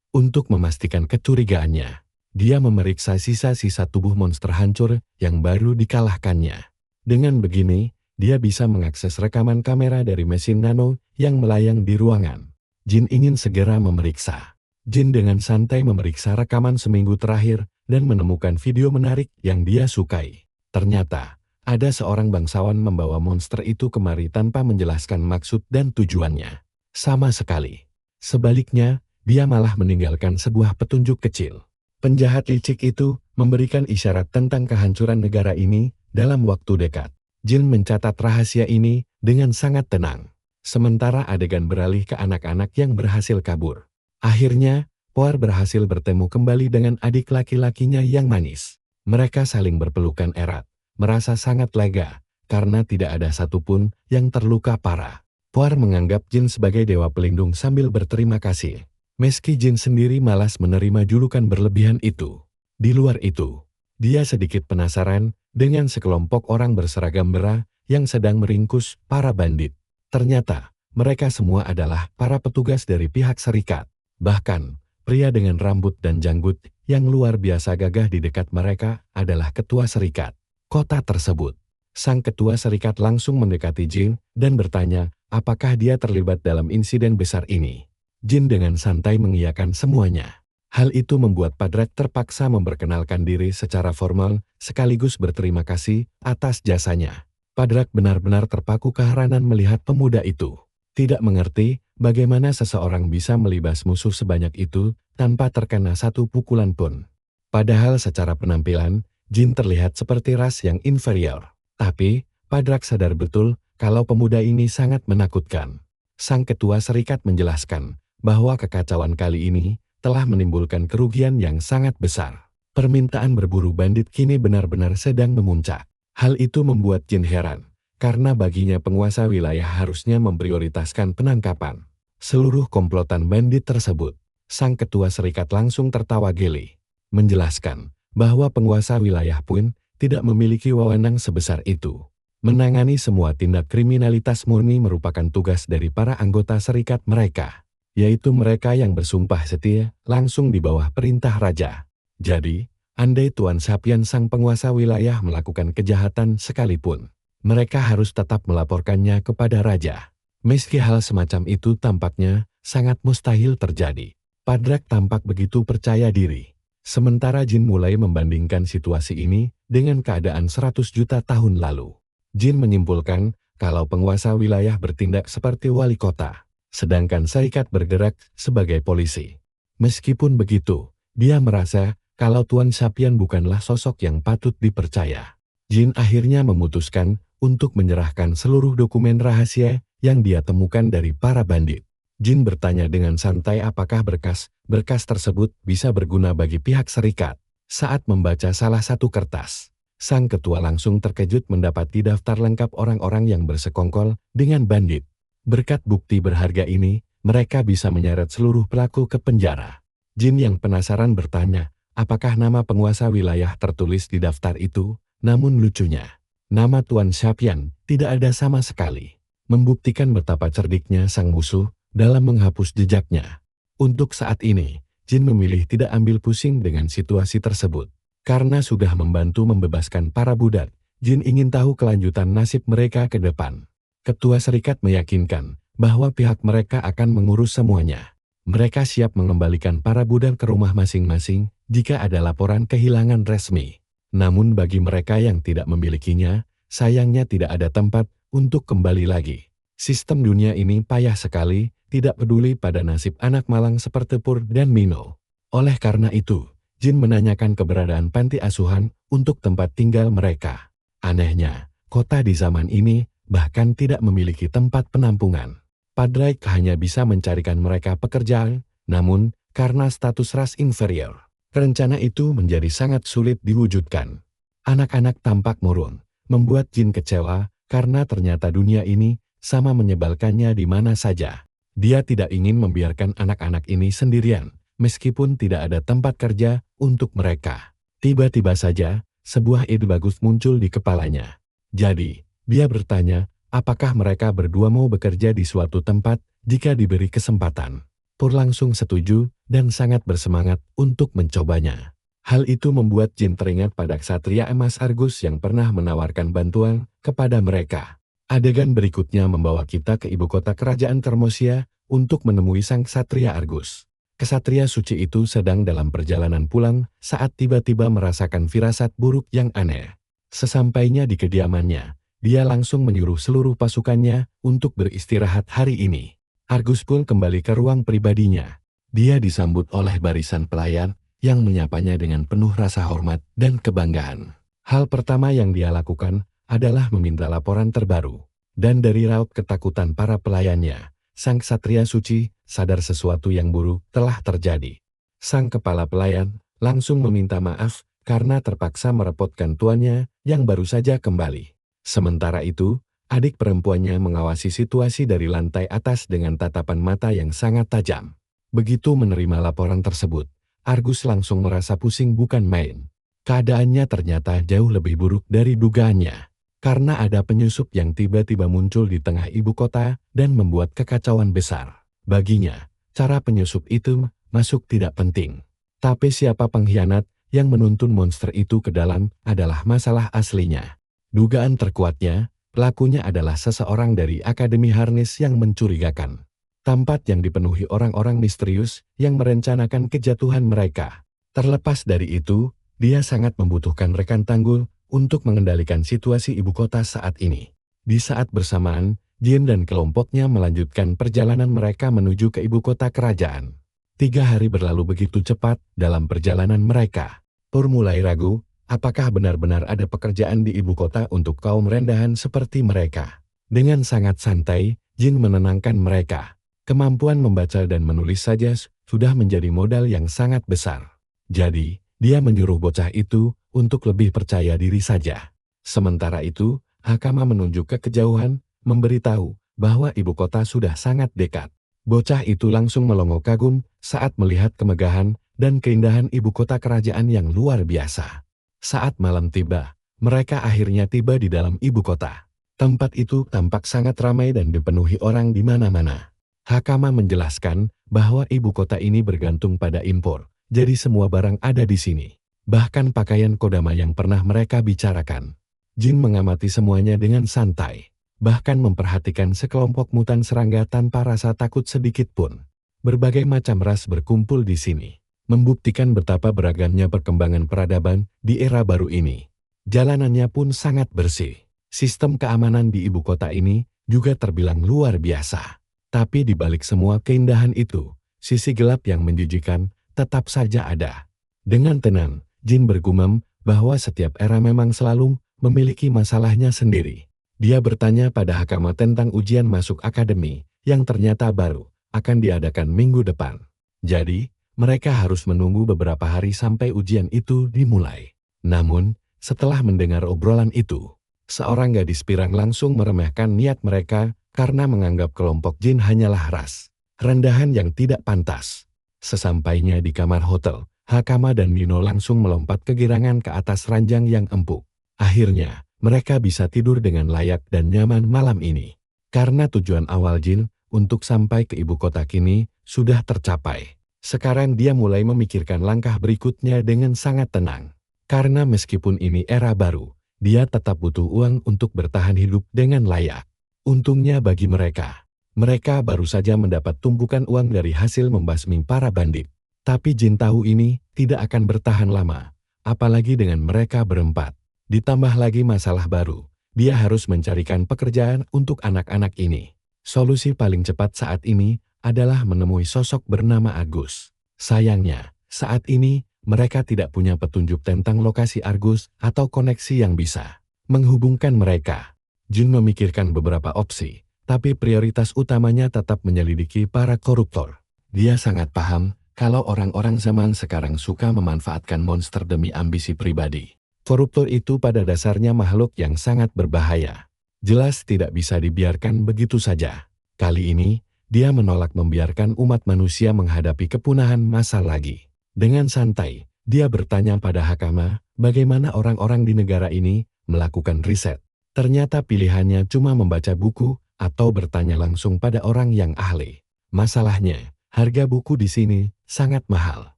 Untuk memastikan kecurigaannya, dia memeriksa sisa-sisa tubuh monster hancur yang baru dikalahkannya. Dengan begini, dia bisa mengakses rekaman kamera dari mesin nano yang melayang di ruangan. Jin ingin segera memeriksa. Jin dengan santai memeriksa rekaman seminggu terakhir dan menemukan video menarik yang dia sukai. Ternyata, ada seorang bangsawan membawa monster itu kemari tanpa menjelaskan maksud dan tujuannya sama sekali. Sebaliknya, dia malah meninggalkan sebuah petunjuk kecil. Penjahat licik itu memberikan isyarat tentang kehancuran negara ini dalam waktu dekat. Jin mencatat rahasia ini dengan sangat tenang. Sementara adegan beralih ke anak-anak yang berhasil kabur. Akhirnya, Poir berhasil bertemu kembali dengan adik laki-lakinya yang manis. Mereka saling berpelukan erat, merasa sangat lega, karena tidak ada satupun yang terluka parah. Poir menganggap Jin sebagai dewa pelindung sambil berterima kasih. Meski Jin sendiri malas menerima julukan berlebihan itu. Di luar itu, dia sedikit penasaran dengan sekelompok orang berseragam merah yang sedang meringkus para bandit. Ternyata, mereka semua adalah para petugas dari pihak serikat. Bahkan, pria dengan rambut dan janggut yang luar biasa gagah di dekat mereka adalah ketua serikat kota tersebut. Sang ketua serikat langsung mendekati Jin dan bertanya apakah dia terlibat dalam insiden besar ini. Jin dengan santai mengiyakan semuanya. Hal itu membuat Padrak terpaksa memperkenalkan diri secara formal sekaligus berterima kasih atas jasanya. Padrak benar-benar terpaku keheranan melihat pemuda itu. Tidak mengerti bagaimana seseorang bisa melibas musuh sebanyak itu tanpa terkena satu pukulan pun. Padahal secara penampilan, Jin terlihat seperti ras yang inferior. Tapi, Padrak sadar betul kalau pemuda ini sangat menakutkan. Sang ketua serikat menjelaskan bahwa kekacauan kali ini telah menimbulkan kerugian yang sangat besar. Permintaan berburu bandit kini benar-benar sedang memuncak. Hal itu membuat Jin heran, karena baginya penguasa wilayah harusnya memprioritaskan penangkapan seluruh komplotan bandit tersebut. Sang ketua serikat langsung tertawa geli, menjelaskan bahwa penguasa wilayah pun tidak memiliki wewenang sebesar itu. Menangani semua tindak kriminalitas murni merupakan tugas dari para anggota serikat mereka, yaitu mereka yang bersumpah setia langsung di bawah perintah raja. Jadi, andai Tuan Sapian sang penguasa wilayah melakukan kejahatan sekalipun, mereka harus tetap melaporkannya kepada raja. Meski hal semacam itu tampaknya sangat mustahil terjadi. Padrak tampak begitu percaya diri. Sementara Jin mulai membandingkan situasi ini dengan keadaan 100 juta tahun lalu. Jin menyimpulkan kalau penguasa wilayah bertindak seperti wali kota, sedangkan serikat bergerak sebagai polisi. Meskipun begitu, dia merasa kalau Tuan Sapian bukanlah sosok yang patut dipercaya. Jin akhirnya memutuskan untuk menyerahkan seluruh dokumen rahasia yang dia temukan dari para bandit. Jin bertanya dengan santai apakah berkas tersebut bisa berguna bagi pihak serikat. Saat membaca salah satu kertas, sang ketua langsung terkejut mendapati daftar lengkap orang-orang yang bersekongkol dengan bandit. Berkat bukti berharga ini, mereka bisa menyeret seluruh pelaku ke penjara. Jin yang penasaran bertanya, apakah nama penguasa wilayah tertulis di daftar itu? Namun lucunya, nama Tuan Sapian tidak ada sama sekali. Membuktikan betapa cerdiknya sang musuh dalam menghapus jejaknya. Untuk saat ini, Jin memilih tidak ambil pusing dengan situasi tersebut. Karena sudah membantu membebaskan para budak, Jin ingin tahu kelanjutan nasib mereka ke depan. Ketua serikat meyakinkan bahwa pihak mereka akan mengurus semuanya. Mereka siap mengembalikan para budak ke rumah masing-masing jika ada laporan kehilangan resmi. Namun bagi mereka yang tidak memilikinya, sayangnya tidak ada tempat untuk kembali lagi. Sistem dunia ini payah sekali, tidak peduli pada nasib anak malang seperti Pur dan Mino. Oleh karena itu, Jin menanyakan keberadaan panti asuhan untuk tempat tinggal mereka. Anehnya, kota di zaman ini bahkan tidak memiliki tempat penampungan. Padrak hanya bisa mencarikan mereka pekerjaan, namun karena status ras inferior, rencana itu menjadi sangat sulit diwujudkan. Anak-anak tampak murung, membuat Jin kecewa karena ternyata dunia ini sama menyebalkannya di mana saja. Dia tidak ingin membiarkan anak-anak ini sendirian, meskipun tidak ada tempat kerja untuk mereka. Tiba-tiba saja, sebuah ide bagus muncul di kepalanya. Jadi, dia bertanya, apakah mereka berdua mau bekerja di suatu tempat jika diberi kesempatan. Pur langsung setuju dan sangat bersemangat untuk mencobanya. Hal itu membuat Jin teringat pada ksatria emas Argus yang pernah menawarkan bantuan kepada mereka. Adegan berikutnya membawa kita ke ibu kota kerajaan Termosia untuk menemui sang ksatria Argus. Ksatria suci itu sedang dalam perjalanan pulang saat tiba-tiba merasakan firasat buruk yang aneh. Sesampainya di kediamannya, dia langsung menyuruh seluruh pasukannya untuk beristirahat hari ini. Argus pun kembali ke ruang pribadinya. Dia disambut oleh barisan pelayan yang menyapanya dengan penuh rasa hormat dan kebanggaan. Hal pertama yang dia lakukan adalah meminta laporan terbaru. Dan dari raut ketakutan para pelayannya, sang ksatria suci sadar sesuatu yang buruk telah terjadi. Sang kepala pelayan langsung meminta maaf karena terpaksa merepotkan tuannya yang baru saja kembali. Sementara itu, adik perempuannya mengawasi situasi dari lantai atas dengan tatapan mata yang sangat tajam. Begitu menerima laporan tersebut, Argus langsung merasa pusing bukan main. Keadaannya ternyata jauh lebih buruk dari dugaannya. Karena ada penyusup yang tiba-tiba muncul di tengah ibu kota dan membuat kekacauan besar. Baginya, cara penyusup itu masuk tidak penting. Tapi siapa pengkhianat yang menuntun monster itu ke dalam adalah masalah aslinya. Dugaan terkuatnya, pelakunya adalah seseorang dari Akademi Harnis yang mencurigakan. Tempat yang dipenuhi orang-orang misterius yang merencanakan kejatuhan mereka. Terlepas dari itu, dia sangat membutuhkan rekan tanggul untuk mengendalikan situasi ibu kota saat ini. Di saat bersamaan, Jin dan kelompoknya melanjutkan perjalanan mereka menuju ke ibu kota kerajaan. 3 hari berlalu begitu cepat dalam perjalanan mereka. Pur mulai ragu, apakah benar-benar ada pekerjaan di ibu kota untuk kaum rendahan seperti mereka. Dengan sangat santai, Jin menenangkan mereka. Kemampuan membaca dan menulis saja sudah menjadi modal yang sangat besar. Jadi, dia menyuruh bocah itu untuk lebih percaya diri saja. Sementara itu, Hakama menunjuk ke kejauhan, memberitahu bahwa ibu kota sudah sangat dekat. Bocah itu langsung melongo kagum saat melihat kemegahan dan keindahan ibu kota kerajaan yang luar biasa. Saat malam tiba, mereka akhirnya tiba di dalam ibu kota. Tempat itu tampak sangat ramai dan dipenuhi orang di mana-mana. Hakama menjelaskan bahwa ibu kota ini bergantung pada impor, jadi semua barang ada di sini. Bahkan pakaian kodama yang pernah mereka bicarakan. Jin mengamati semuanya dengan santai, bahkan memperhatikan sekelompok mutan serangga tanpa rasa takut sedikit pun. Berbagai macam ras berkumpul di sini, membuktikan betapa beragamnya perkembangan peradaban di era baru ini. Jalanannya pun sangat bersih. Sistem keamanan di ibu kota ini juga terbilang luar biasa. Tapi di balik semua keindahan itu, sisi gelap yang menjijikan tetap saja ada. Dengan tenang, Jin bergumam bahwa setiap era memang selalu memiliki masalahnya sendiri. Dia bertanya pada Hakama tentang ujian masuk akademi, yang ternyata baru akan diadakan minggu depan. Jadi, mereka harus menunggu beberapa hari sampai ujian itu dimulai. Namun, setelah mendengar obrolan itu, seorang gadis pirang langsung meremehkan niat mereka karena menganggap kelompok Jin hanyalah ras rendahan yang tidak pantas. Sesampainya di kamar hotel, Hakama dan Nino langsung melompat kegirangan ke atas ranjang yang empuk. Akhirnya, mereka bisa tidur dengan layak dan nyaman malam ini. Karena tujuan awal Jin untuk sampai ke ibu kota kini sudah tercapai. Sekarang dia mulai memikirkan langkah berikutnya dengan sangat tenang. Karena meskipun ini era baru, dia tetap butuh uang untuk bertahan hidup dengan layak. Untungnya bagi mereka, mereka baru saja mendapat tumpukan uang dari hasil membasmi para bandit. Tapi Jin tahu ini tidak akan bertahan lama, apalagi dengan mereka berempat. Ditambah lagi masalah baru, dia harus mencarikan pekerjaan untuk anak-anak ini. Solusi paling cepat saat ini adalah menemui sosok bernama Argus. Sayangnya, saat ini mereka tidak punya petunjuk tentang lokasi Argus atau koneksi yang bisa menghubungkan mereka. Jin memikirkan beberapa opsi, tapi prioritas utamanya tetap menyelidiki para koruptor. Dia sangat paham kalau orang-orang zaman sekarang suka memanfaatkan monster demi ambisi pribadi. Koruptor itu pada dasarnya makhluk yang sangat berbahaya. Jelas tidak bisa dibiarkan begitu saja. Kali ini, dia menolak membiarkan umat manusia menghadapi kepunahan massal lagi. Dengan santai, dia bertanya pada Hakama, bagaimana orang-orang di negara ini melakukan riset. Ternyata pilihannya cuma membaca buku atau bertanya langsung pada orang yang ahli. Masalahnya, harga buku di sini sangat mahal.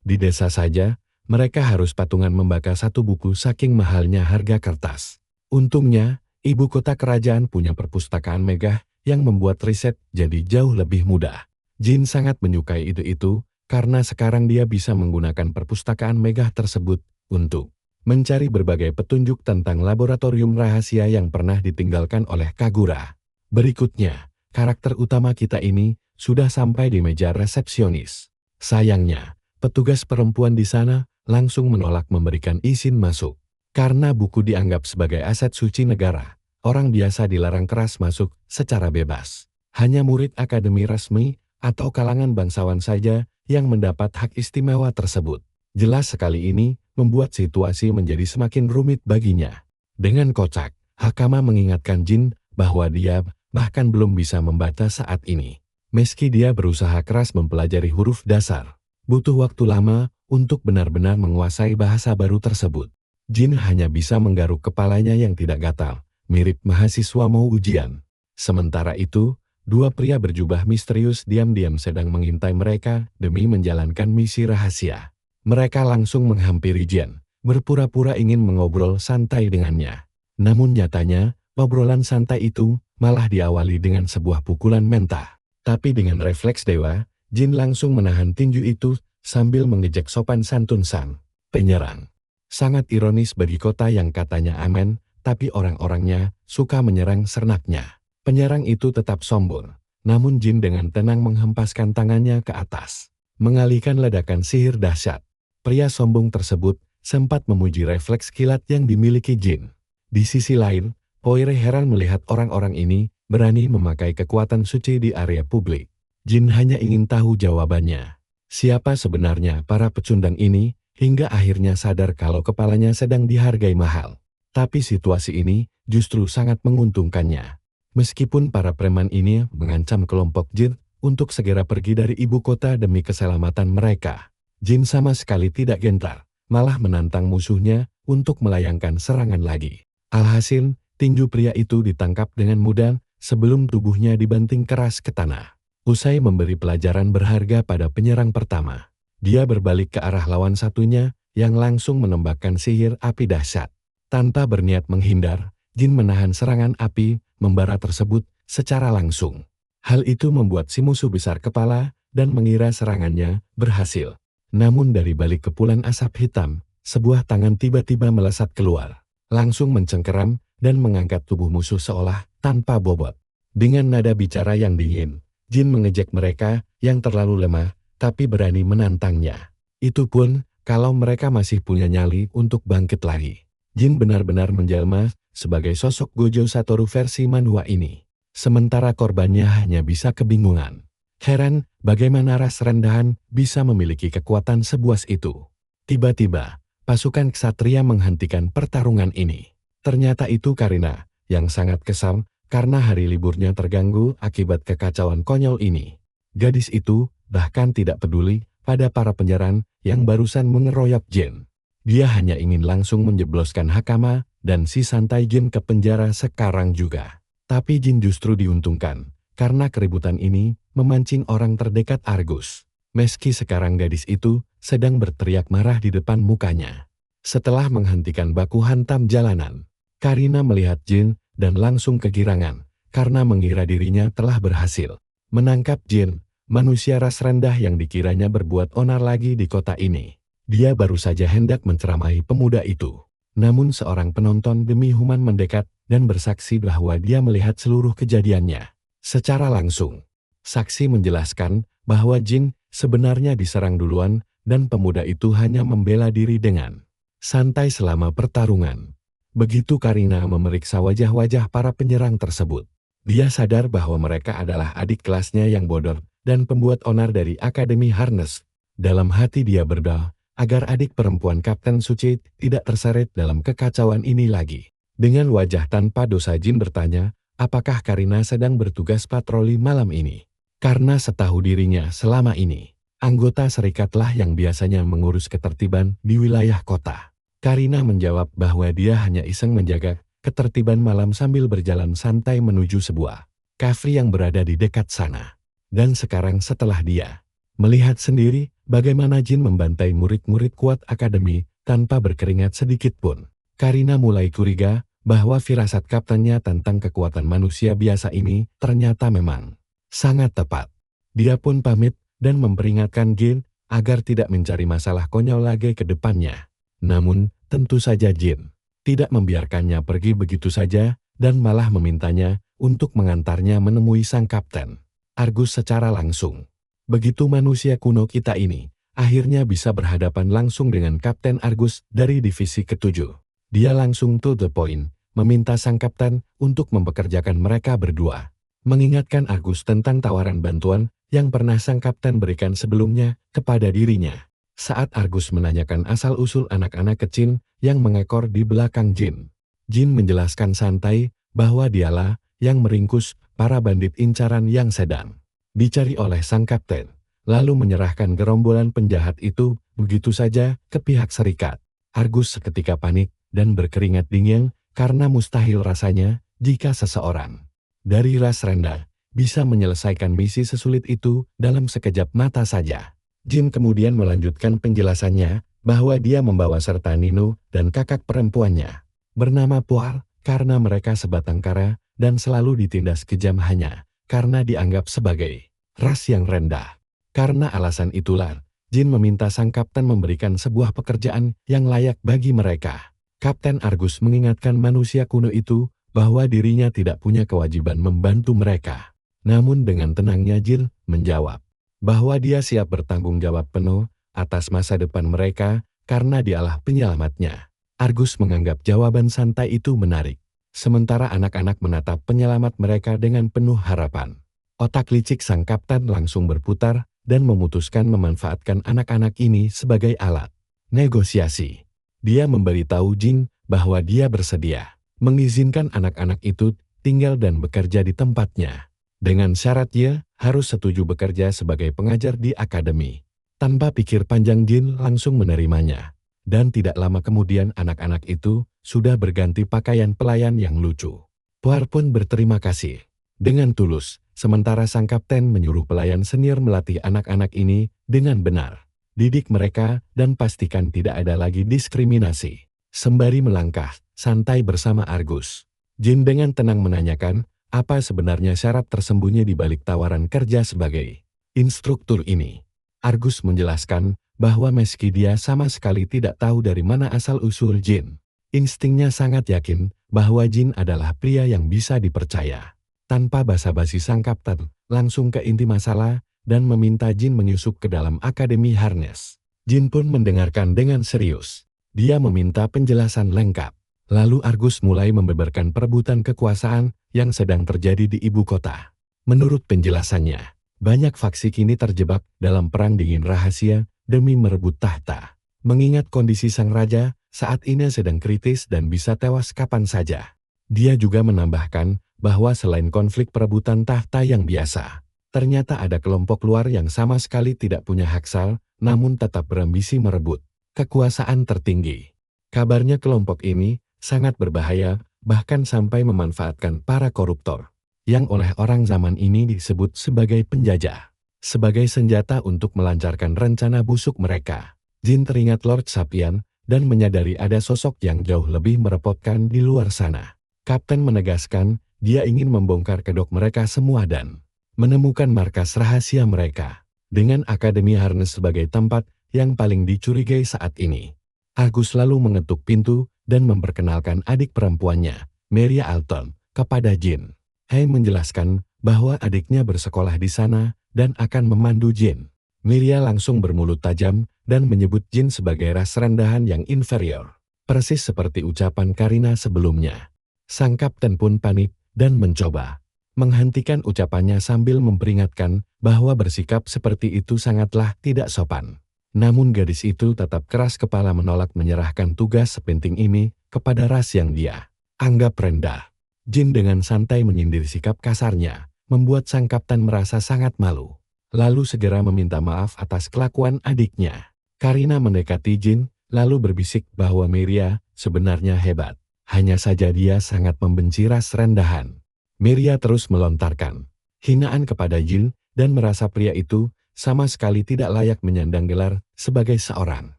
Di desa saja, mereka harus patungan membakar satu buku saking mahalnya harga kertas. Untungnya, ibu kota kerajaan punya perpustakaan megah yang membuat riset jadi jauh lebih mudah. Jin sangat menyukai ide itu karena sekarang dia bisa menggunakan perpustakaan megah tersebut untuk mencari berbagai petunjuk tentang laboratorium rahasia yang pernah ditinggalkan oleh Kagura. Berikutnya, karakter utama kita ini sudah sampai di meja resepsionis. Sayangnya, petugas perempuan di sana langsung menolak memberikan izin masuk. Karena buku dianggap sebagai aset suci negara, orang biasa dilarang keras masuk secara bebas. Hanya murid akademi resmi atau kalangan bangsawan saja yang mendapat hak istimewa tersebut. Jelas sekali ini membuat situasi menjadi semakin rumit baginya. Dengan kocak, Hakama mengingatkan Jin bahwa dia bahkan belum bisa membaca saat ini. Meski dia berusaha keras mempelajari huruf dasar, butuh waktu lama untuk benar-benar menguasai bahasa baru tersebut. Jin hanya bisa menggaruk kepalanya yang tidak gatal, mirip mahasiswa mau ujian. Sementara itu, dua pria berjubah misterius diam-diam sedang mengintai mereka demi menjalankan misi rahasia. Mereka langsung menghampiri Jin, berpura-pura ingin mengobrol santai dengannya. Namun nyatanya, obrolan santai itu malah diawali dengan sebuah pukulan mentah. Tapi dengan refleks dewa, Jin langsung menahan tinju itu sambil mengejek sopan santun sang penyerang. Sangat ironis bagi kota yang katanya aman, tapi orang-orangnya suka menyerang sernaknya. Penyerang itu tetap sombong, namun Jin dengan tenang menghempaskan tangannya ke atas, mengalihkan ledakan sihir dahsyat. Pria sombong tersebut sempat memuji refleks kilat yang dimiliki Jin. Di sisi lain, Poire heran melihat orang-orang ini berani memakai kekuatan suci di area publik. Jin hanya ingin tahu jawabannya. Siapa sebenarnya para pecundang ini, hingga akhirnya sadar kalau kepalanya sedang dihargai mahal. Tapi situasi ini justru sangat menguntungkannya. Meskipun para preman ini mengancam kelompok Jin untuk segera pergi dari ibu kota demi keselamatan mereka, Jin sama sekali tidak gentar, malah menantang musuhnya untuk melayangkan serangan lagi. Alhasil, tinju pria itu ditangkap dengan mudah sebelum tubuhnya dibanting keras ke tanah. Usai memberi pelajaran berharga pada penyerang pertama, dia berbalik ke arah lawan satunya yang langsung menembakkan sihir api dahsyat. Tanpa berniat menghindar, Jin menahan serangan api membara tersebut secara langsung. Hal itu membuat si musuh besar kepala dan mengira serangannya berhasil. Namun dari balik kepulan asap hitam, sebuah tangan tiba-tiba melesat keluar, langsung mencengkeram dan mengangkat tubuh musuh seolah tanpa bobot. Dengan nada bicara yang dingin, Jin mengejek mereka yang terlalu lemah, tapi berani menantangnya. Itu pun kalau mereka masih punya nyali untuk bangkit lagi. Jin benar-benar menjelma sebagai sosok Gojo Satoru versi manhwa ini. Sementara korbannya hanya bisa kebingungan. Heran bagaimana ras rendahan bisa memiliki kekuatan sebuas itu. Tiba-tiba, pasukan ksatria menghentikan pertarungan ini. Ternyata itu Karina, yang sangat kesal karena hari liburnya terganggu akibat kekacauan konyol ini. Gadis itu bahkan tidak peduli pada para penyerang yang barusan mengeroyok Jin. Dia hanya ingin langsung menjebloskan Hakama dan si santai Jin ke penjara sekarang juga. Tapi Jin justru diuntungkan, karena keributan ini memancing orang terdekat Argus. Meski sekarang gadis itu sedang berteriak marah di depan mukanya. Setelah menghentikan baku hantam jalanan, Karina melihat Jin dan langsung kegirangan, karena mengira dirinya telah berhasil menangkap Jin, manusia ras rendah yang dikiranya berbuat onar lagi di kota ini. Dia baru saja hendak menceramahi pemuda itu. Namun seorang penonton demi Human mendekat dan bersaksi bahwa dia melihat seluruh kejadiannya secara langsung. Saksi menjelaskan bahwa Jin sebenarnya diserang duluan dan pemuda itu hanya membela diri dengan santai selama pertarungan. Begitu Karina memeriksa wajah-wajah para penyerang tersebut, dia sadar bahwa mereka adalah adik kelasnya yang bodoh dan pembuat onar dari Akademi Harness. Dalam hati dia berdoa agar adik perempuan Kapten Suci tidak terseret dalam kekacauan ini lagi. Dengan wajah tanpa dosa Jin bertanya, apakah Karina sedang bertugas patroli malam ini? Karena setahu dirinya selama ini, anggota serikatlah yang biasanya mengurus ketertiban di wilayah kota. Karina menjawab bahwa dia hanya iseng menjaga ketertiban malam sambil berjalan santai menuju sebuah kafe yang berada di dekat sana. Dan sekarang setelah dia melihat sendiri bagaimana Jin membantai murid-murid kuat akademi tanpa berkeringat sedikit pun, Karina mulai curiga bahwa firasat kaptennya tentang kekuatan manusia biasa ini ternyata memang sangat tepat. Dia pun pamit dan memperingatkan Jin agar tidak mencari masalah konyol lagi ke depannya. Namun, tentu saja Jin tidak membiarkannya pergi begitu saja dan malah memintanya untuk mengantarnya menemui sang kapten Argus secara langsung. Begitu manusia kuno kita ini akhirnya bisa berhadapan langsung dengan Kapten Argus dari divisi ke-7. Dia langsung to the point, meminta sang kapten untuk mempekerjakan mereka berdua. Mengingatkan Argus tentang tawaran bantuan yang pernah sang kapten berikan sebelumnya kepada dirinya. Saat Argus menanyakan asal-usul anak-anak kecil yang mengekor di belakang Jin. Jin menjelaskan santai bahwa dialah yang meringkus para bandit incaran yang sedang dicari oleh sang kapten, lalu menyerahkan gerombolan penjahat itu begitu saja ke pihak serikat. Argus seketika panik dan berkeringat dingin karena mustahil rasanya jika seseorang dari ras rendah bisa menyelesaikan misi sesulit itu dalam sekejap mata saja. Jin kemudian melanjutkan penjelasannya bahwa dia membawa serta Nino dan kakak perempuannya bernama Pual karena mereka sebatang kara dan selalu ditindas kejam hanya karena dianggap sebagai ras yang rendah. Karena alasan itulah, Jin meminta sang kapten memberikan sebuah pekerjaan yang layak bagi mereka. Kapten Argus mengingatkan manusia kuno itu bahwa dirinya tidak punya kewajiban membantu mereka. Namun dengan tenangnya Jin menjawab bahwa dia siap bertanggung jawab penuh atas masa depan mereka karena dialah penyelamatnya. Argus menganggap jawaban santai itu menarik. Sementara anak-anak menatap penyelamat mereka dengan penuh harapan. Otak licik sang kapten langsung berputar dan memutuskan memanfaatkan anak-anak ini sebagai alat negosiasi. Dia memberitahu Jin bahwa dia bersedia mengizinkan anak-anak itu tinggal dan bekerja di tempatnya. Dengan syarat dia harus setuju bekerja sebagai pengajar di akademi. Tanpa pikir panjang Jin langsung menerimanya. Dan tidak lama kemudian anak-anak itu sudah berganti pakaian pelayan yang lucu. Puar pun berterima kasih dengan tulus, sementara sang kapten menyuruh pelayan senior melatih anak-anak ini dengan benar. Didik mereka dan pastikan tidak ada lagi diskriminasi. Sembari melangkah santai bersama Argus, Jin dengan tenang menanyakan apa sebenarnya syarat tersembunyi di balik tawaran kerja sebagai instruktur ini. Argus menjelaskan bahwa meski dia sama sekali tidak tahu dari mana asal-usul Jin, instingnya sangat yakin bahwa Jin adalah pria yang bisa dipercaya. Tanpa basa-basi sang kapten langsung ke inti masalah dan meminta Jin menyusup ke dalam Akademi Harness. Jin pun mendengarkan dengan serius. Dia meminta penjelasan lengkap. Lalu Argus mulai membeberkan perebutan kekuasaan yang sedang terjadi di ibu kota. Menurut penjelasannya, banyak faksi kini terjebak dalam perang dingin rahasia demi merebut tahta. Mengingat kondisi sang raja saat ini sedang kritis dan bisa tewas kapan saja. Dia juga menambahkan bahwa selain konflik perebutan tahta yang biasa, ternyata ada kelompok luar yang sama sekali tidak punya hak sal, namun tetap berambisi merebut kekuasaan tertinggi. Kabarnya kelompok ini sangat berbahaya, bahkan sampai memanfaatkan para koruptor, yang oleh orang zaman ini disebut sebagai penjajah, sebagai senjata untuk melancarkan rencana busuk mereka. Jin teringat Lord Sapian, dan menyadari ada sosok yang jauh lebih merepotkan di luar sana. Kapten menegaskan, dia ingin membongkar kedok mereka semua dan menemukan markas rahasia mereka, dengan Akademi Harness sebagai tempat yang paling dicurigai saat ini. Argus lalu mengetuk pintu dan memperkenalkan adik perempuannya, Maria Alton, kepada Jin. Hai menjelaskan bahwa adiknya bersekolah di sana dan akan memandu Jin. Maria langsung bermulut tajam dan menyebut Jin sebagai ras rendahan yang inferior. Persis seperti ucapan Karina sebelumnya. Sang kapten pun panik dan mencoba menghentikan ucapannya sambil memperingatkan bahwa bersikap seperti itu sangatlah tidak sopan. Namun gadis itu tetap keras kepala menolak menyerahkan tugas sepenting ini kepada ras yang dia Anggap rendah. Jin dengan santai menyindir sikap kasarnya, membuat sang kapten merasa sangat malu. Lalu segera meminta maaf atas kelakuan adiknya. Karina mendekati Jin, lalu berbisik bahwa Miria sebenarnya hebat. Hanya saja dia sangat membenci ras rendahan. Miria terus melontarkan hinaan kepada Jin dan merasa pria itu sama sekali tidak layak menyandang gelar sebagai seorang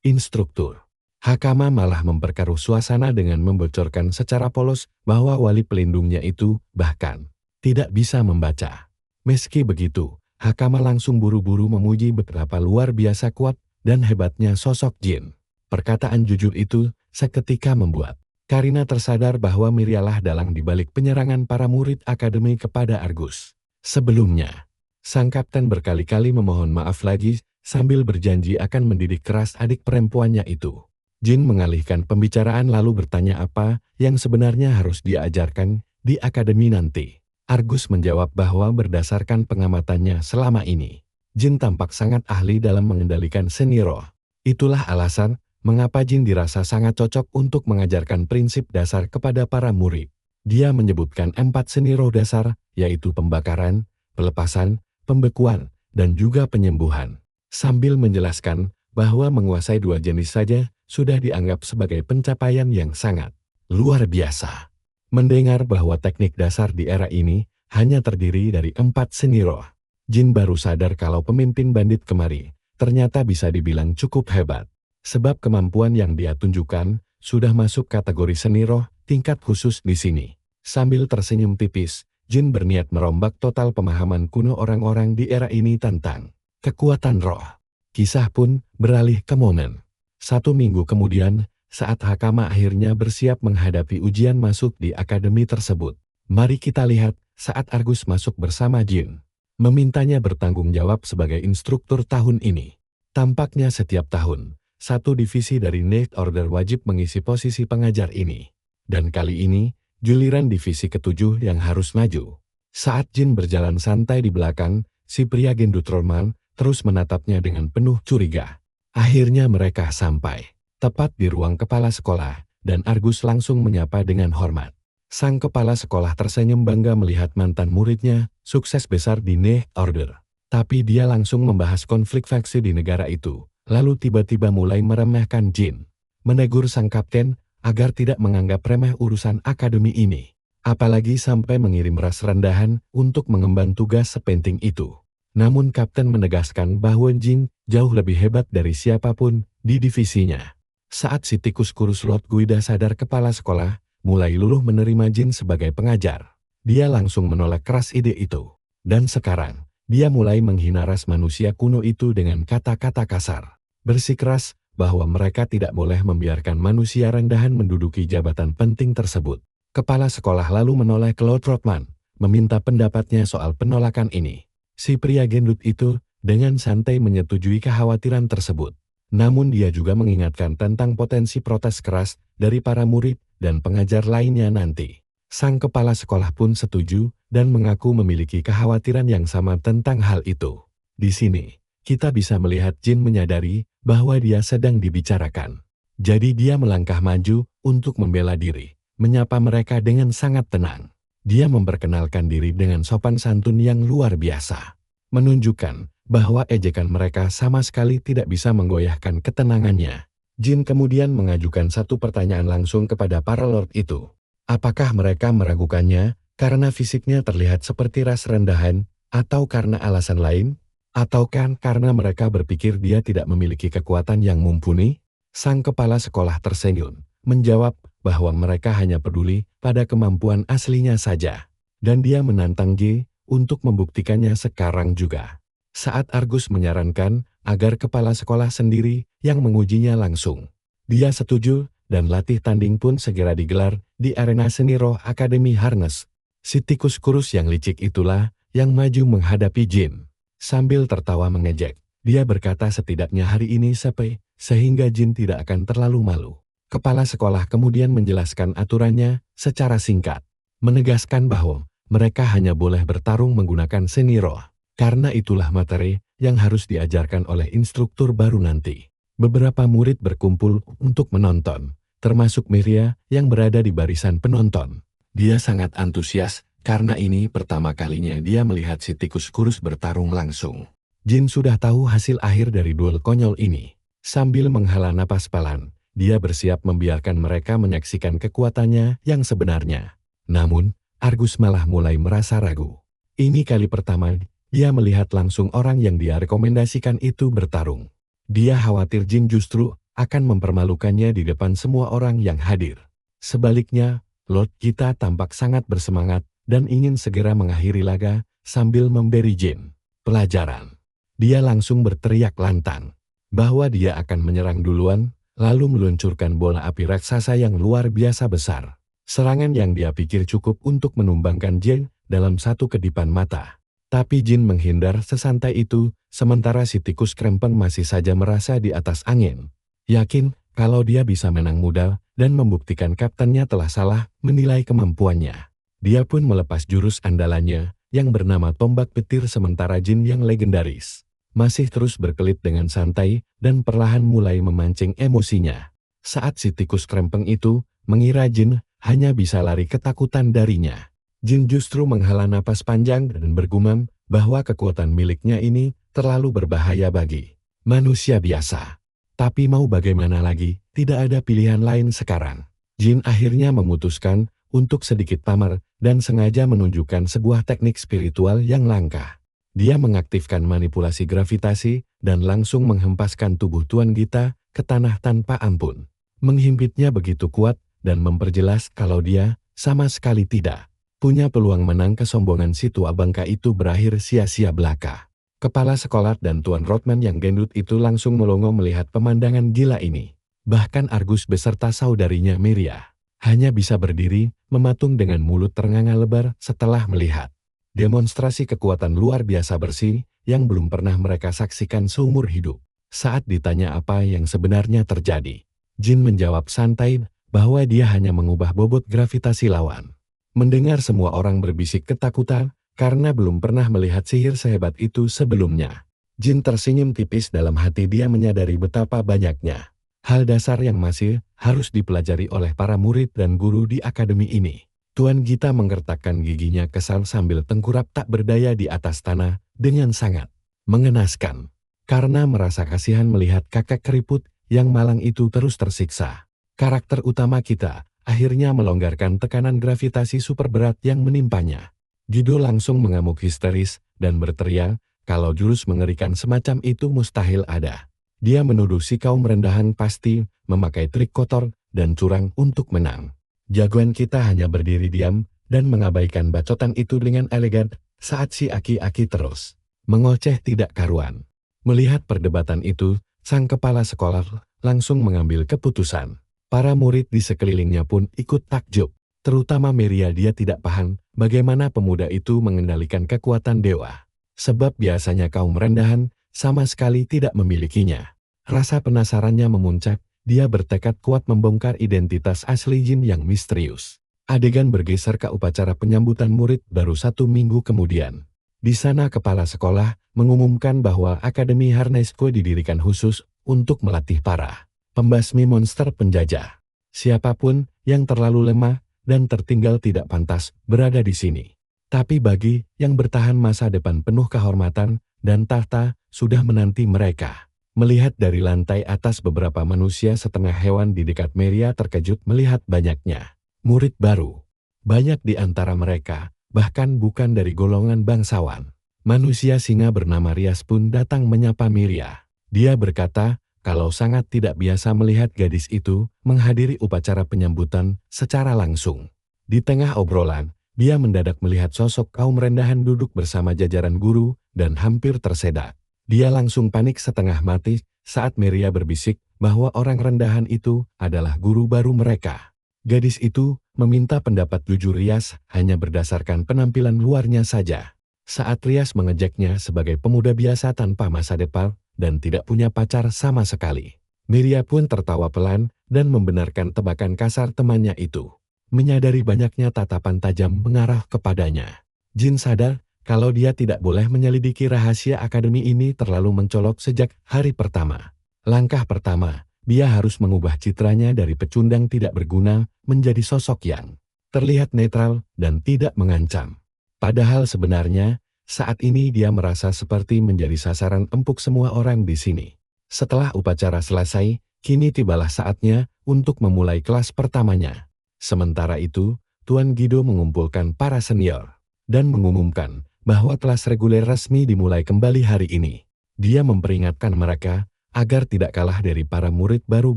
instruktur. Hakama malah memperkeruh suasana dengan membocorkan secara polos bahwa wali pelindungnya itu bahkan tidak bisa membaca. Meski begitu, Hakama langsung buru-buru memuji betapa luar biasa kuat dan hebatnya sosok Jin. Perkataan jujur itu seketika membuat Karina tersadar bahwa Mirialah dalang dibalik penyerangan para murid akademi kepada Argus. Sebelumnya, sang kapten berkali-kali memohon maaf lagi sambil berjanji akan mendidik keras adik perempuannya itu. Jin mengalihkan pembicaraan lalu bertanya apa yang sebenarnya harus diajarkan di akademi nanti. Argus menjawab bahwa berdasarkan pengamatannya selama ini, Jin tampak sangat ahli dalam mengendalikan seni roh. Itulah alasan mengapa Jin dirasa sangat cocok untuk mengajarkan prinsip dasar kepada para murid. Dia menyebutkan 4 seni roh dasar, yaitu pembakaran, pelepasan, pembekuan, dan juga penyembuhan. Sambil menjelaskan bahwa menguasai 2 jenis saja sudah dianggap sebagai pencapaian yang sangat luar biasa. Mendengar bahwa teknik dasar di era ini hanya terdiri dari 4 seni roh, Jin baru sadar kalau pemimpin bandit kemari ternyata bisa dibilang cukup hebat. Sebab kemampuan yang dia tunjukkan sudah masuk kategori seni roh tingkat khusus di sini. Sambil tersenyum tipis, Jin berniat merombak total pemahaman kuno orang-orang di era ini tentang kekuatan roh. Kisah pun beralih ke momen 1 minggu kemudian, saat Hakama akhirnya bersiap menghadapi ujian masuk di akademi tersebut. Mari kita lihat saat Argus masuk bersama Jin. Memintanya bertanggung jawab sebagai instruktur tahun ini. Tampaknya setiap tahun, 1 divisi dari Ninth Order wajib mengisi posisi pengajar ini. Dan kali ini, giliran divisi ke-7 yang harus maju. Saat Jin berjalan santai di belakang, si pria gendut Roman terus menatapnya dengan penuh curiga. Akhirnya mereka sampai, tepat di ruang kepala sekolah, dan Argus langsung menyapa dengan hormat. Sang kepala sekolah tersenyum bangga melihat mantan muridnya sukses besar di Ninth Order. Tapi dia langsung membahas konflik faksi di negara itu, lalu tiba-tiba mulai meremehkan Jin. Menegur sang kapten agar tidak menganggap remeh urusan akademi ini. Apalagi sampai mengirim ras rendahan untuk mengemban tugas sepenting itu. Namun kapten menegaskan bahwa Jin jauh lebih hebat dari siapapun di divisinya. Saat si tikus kurus Lord Guida sadar kepala sekolah mulai luluh menerima Jin sebagai pengajar, dia langsung menolak keras ide itu. Dan sekarang, dia mulai menghina ras manusia kuno itu dengan kata-kata kasar. Bersikeras bahwa mereka tidak boleh membiarkan manusia rendahan menduduki jabatan penting tersebut. Kepala sekolah lalu menoleh ke Lord Rodman, meminta pendapatnya soal penolakan ini. Si pria gendut itu dengan santai menyetujui kekhawatiran tersebut. Namun dia juga mengingatkan tentang potensi protes keras dari para murid dan pengajar lainnya nanti. Sang kepala sekolah pun setuju dan mengaku memiliki kekhawatiran yang sama tentang hal itu. Di sini, kita bisa melihat Jin menyadari bahwa dia sedang dibicarakan. Jadi dia melangkah maju untuk membela diri, menyapa mereka dengan sangat tenang. Dia memperkenalkan diri dengan sopan santun yang luar biasa, menunjukkan bahwa ejekan mereka sama sekali tidak bisa menggoyahkan ketenangannya. Jin kemudian mengajukan 1 pertanyaan langsung kepada para lord itu. Apakah mereka meragukannya karena fisiknya terlihat seperti ras rendahan, atau karena alasan lain? Atau kan karena mereka berpikir dia tidak memiliki kekuatan yang mumpuni? Sang kepala sekolah tersenyum, menjawab bahwa mereka hanya peduli pada kemampuan aslinya saja. Dan dia menantang J untuk membuktikannya sekarang juga. Saat Argus menyarankan agar kepala sekolah sendiri yang mengujinya langsung, dia setuju dan latih tanding pun segera digelar di arena seni roh Akademi Harness. Si tikus kurus yang licik itulah yang maju menghadapi Jin. Sambil tertawa mengejek, dia berkata setidaknya hari ini sepi, sehingga Jin tidak akan terlalu malu. Kepala sekolah kemudian menjelaskan aturannya secara singkat, menegaskan bahwa mereka hanya boleh bertarung menggunakan seni roh, karena itulah materi yang harus diajarkan oleh instruktur baru nanti. Beberapa murid berkumpul untuk menonton, termasuk Miria yang berada di barisan penonton. Dia sangat antusias karena ini pertama kalinya dia melihat si tikus kurus bertarung langsung. Jin sudah tahu hasil akhir dari duel konyol ini. Sambil menghela napas pelan, dia bersiap membiarkan mereka menyaksikan kekuatannya yang sebenarnya. Namun, Argus malah mulai merasa ragu. Ini kali pertama dia melihat langsung orang yang dia rekomendasikan itu bertarung. Dia khawatir Jin justru akan mempermalukannya di depan semua orang yang hadir. Sebaliknya, Lord Gita tampak sangat bersemangat dan ingin segera mengakhiri laga sambil memberi Jin pelajaran. Dia langsung berteriak lantang bahwa dia akan menyerang duluan, lalu meluncurkan bola api raksasa yang luar biasa besar. Serangan yang dia pikir cukup untuk menumbangkan Jin dalam satu kedipan mata. Tapi Jin menghindar sesantai itu, sementara si tikus krempeng masih saja merasa di atas angin. Yakin kalau dia bisa menang mudah dan membuktikan kaptennya telah salah menilai kemampuannya. Dia pun melepas jurus andalannya yang bernama tombak petir sementara Jin yang legendaris masih terus berkelit dengan santai dan perlahan mulai memancing emosinya. Saat si tikus krempeng itu mengira Jin hanya bisa lari ketakutan darinya, Jin justru menghela napas panjang dan bergumam bahwa kekuatan miliknya ini terlalu berbahaya bagi manusia biasa. Tapi mau bagaimana lagi, tidak ada pilihan lain sekarang. Jin akhirnya memutuskan untuk sedikit pamar dan sengaja menunjukkan sebuah teknik spiritual yang langka. Dia mengaktifkan manipulasi gravitasi dan langsung menghempaskan tubuh Tuan Gita ke tanah tanpa ampun. Menghimpitnya begitu kuat dan memperjelas kalau dia sama sekali tidak punya peluang menang. Kesombongan si tua bangka itu berakhir sia-sia belaka. Kepala sekolah dan Tuan Rodman yang gendut itu langsung melongo melihat pemandangan gila ini. Bahkan Argus beserta saudarinya Miria hanya bisa berdiri, mematung dengan mulut ternganga lebar setelah melihat demonstrasi kekuatan luar biasa bersih yang belum pernah mereka saksikan seumur hidup. Saat ditanya apa yang sebenarnya terjadi, Jin menjawab santai bahwa dia hanya mengubah bobot gravitasi lawan. Mendengar semua orang berbisik ketakutan, karena belum pernah melihat sihir sehebat itu sebelumnya. Jin tersenyum tipis dalam hati. Dia menyadari betapa banyaknya hal dasar yang masih harus dipelajari oleh para murid dan guru di akademi ini. Tuan Gita menggertakkan giginya kesal sambil tengkurap tak berdaya di atas tanah dengan sangat mengenaskan. Karena merasa kasihan melihat kakek keriput yang malang itu terus tersiksa. Karakter utama kita akhirnya melonggarkan tekanan gravitasi super berat yang menimpanya. Gido langsung mengamuk histeris dan berteriak kalau jurus mengerikan semacam itu mustahil ada. Dia menuduh si kaum rendahan pasti memakai trik kotor dan curang untuk menang. Jagoan kita hanya berdiri diam dan mengabaikan bacotan itu dengan elegan saat si aki-aki terus mengoceh tidak karuan. Melihat perdebatan itu, sang kepala sekolah langsung mengambil keputusan. Para murid di sekelilingnya pun ikut takjub. Terutama Miria. Dia tidak paham bagaimana pemuda itu mengendalikan kekuatan dewa. Sebab biasanya kaum rendahan sama sekali tidak memilikinya. Rasa penasarannya memuncak, dia bertekad kuat membongkar identitas asli Jin yang misterius. Adegan bergeser ke upacara penyambutan murid baru 1 minggu kemudian. Di sana kepala sekolah mengumumkan bahwa Akademi Harnesco didirikan khusus untuk melatih para pembasmi monster penjajah. Siapapun yang terlalu lemah dan tertinggal tidak pantas berada di sini. Tapi bagi yang bertahan, masa depan penuh kehormatan dan tahta sudah menanti mereka. Melihat dari lantai atas, beberapa manusia setengah hewan di dekat Miria terkejut melihat banyaknya murid baru. Banyak di antara mereka bahkan bukan dari golongan bangsawan. Manusia singa bernama Rias pun datang menyapa Miria. Dia berkata kalau sangat tidak biasa melihat gadis itu menghadiri upacara penyambutan secara langsung. Di tengah obrolan, dia mendadak melihat sosok kaum rendahan duduk bersama jajaran guru dan hampir tersedak. Dia langsung panik setengah mati saat Miria berbisik bahwa orang rendahan itu adalah guru baru mereka. Gadis itu meminta pendapat jujur Rias hanya berdasarkan penampilan luarnya saja. Saat Rias mengejeknya sebagai pemuda biasa tanpa masa depan dan tidak punya pacar sama sekali, Miria pun tertawa pelan dan membenarkan tebakan kasar temannya itu. Menyadari banyaknya tatapan tajam mengarah kepadanya, Jin sadar kalau dia tidak boleh menyelidiki rahasia akademi ini terlalu mencolok sejak hari pertama. Langkah pertama dia harus mengubah citranya dari pecundang tidak berguna menjadi sosok yang terlihat netral dan tidak mengancam. Padahal sebenarnya, saat ini dia merasa seperti menjadi sasaran empuk semua orang di sini. Setelah upacara selesai, kini tibalah saatnya untuk memulai kelas pertamanya. Sementara itu, Tuan Guido mengumpulkan para senior dan mengumumkan bahwa kelas reguler resmi dimulai kembali hari ini. Dia memperingatkan mereka agar tidak kalah dari para murid baru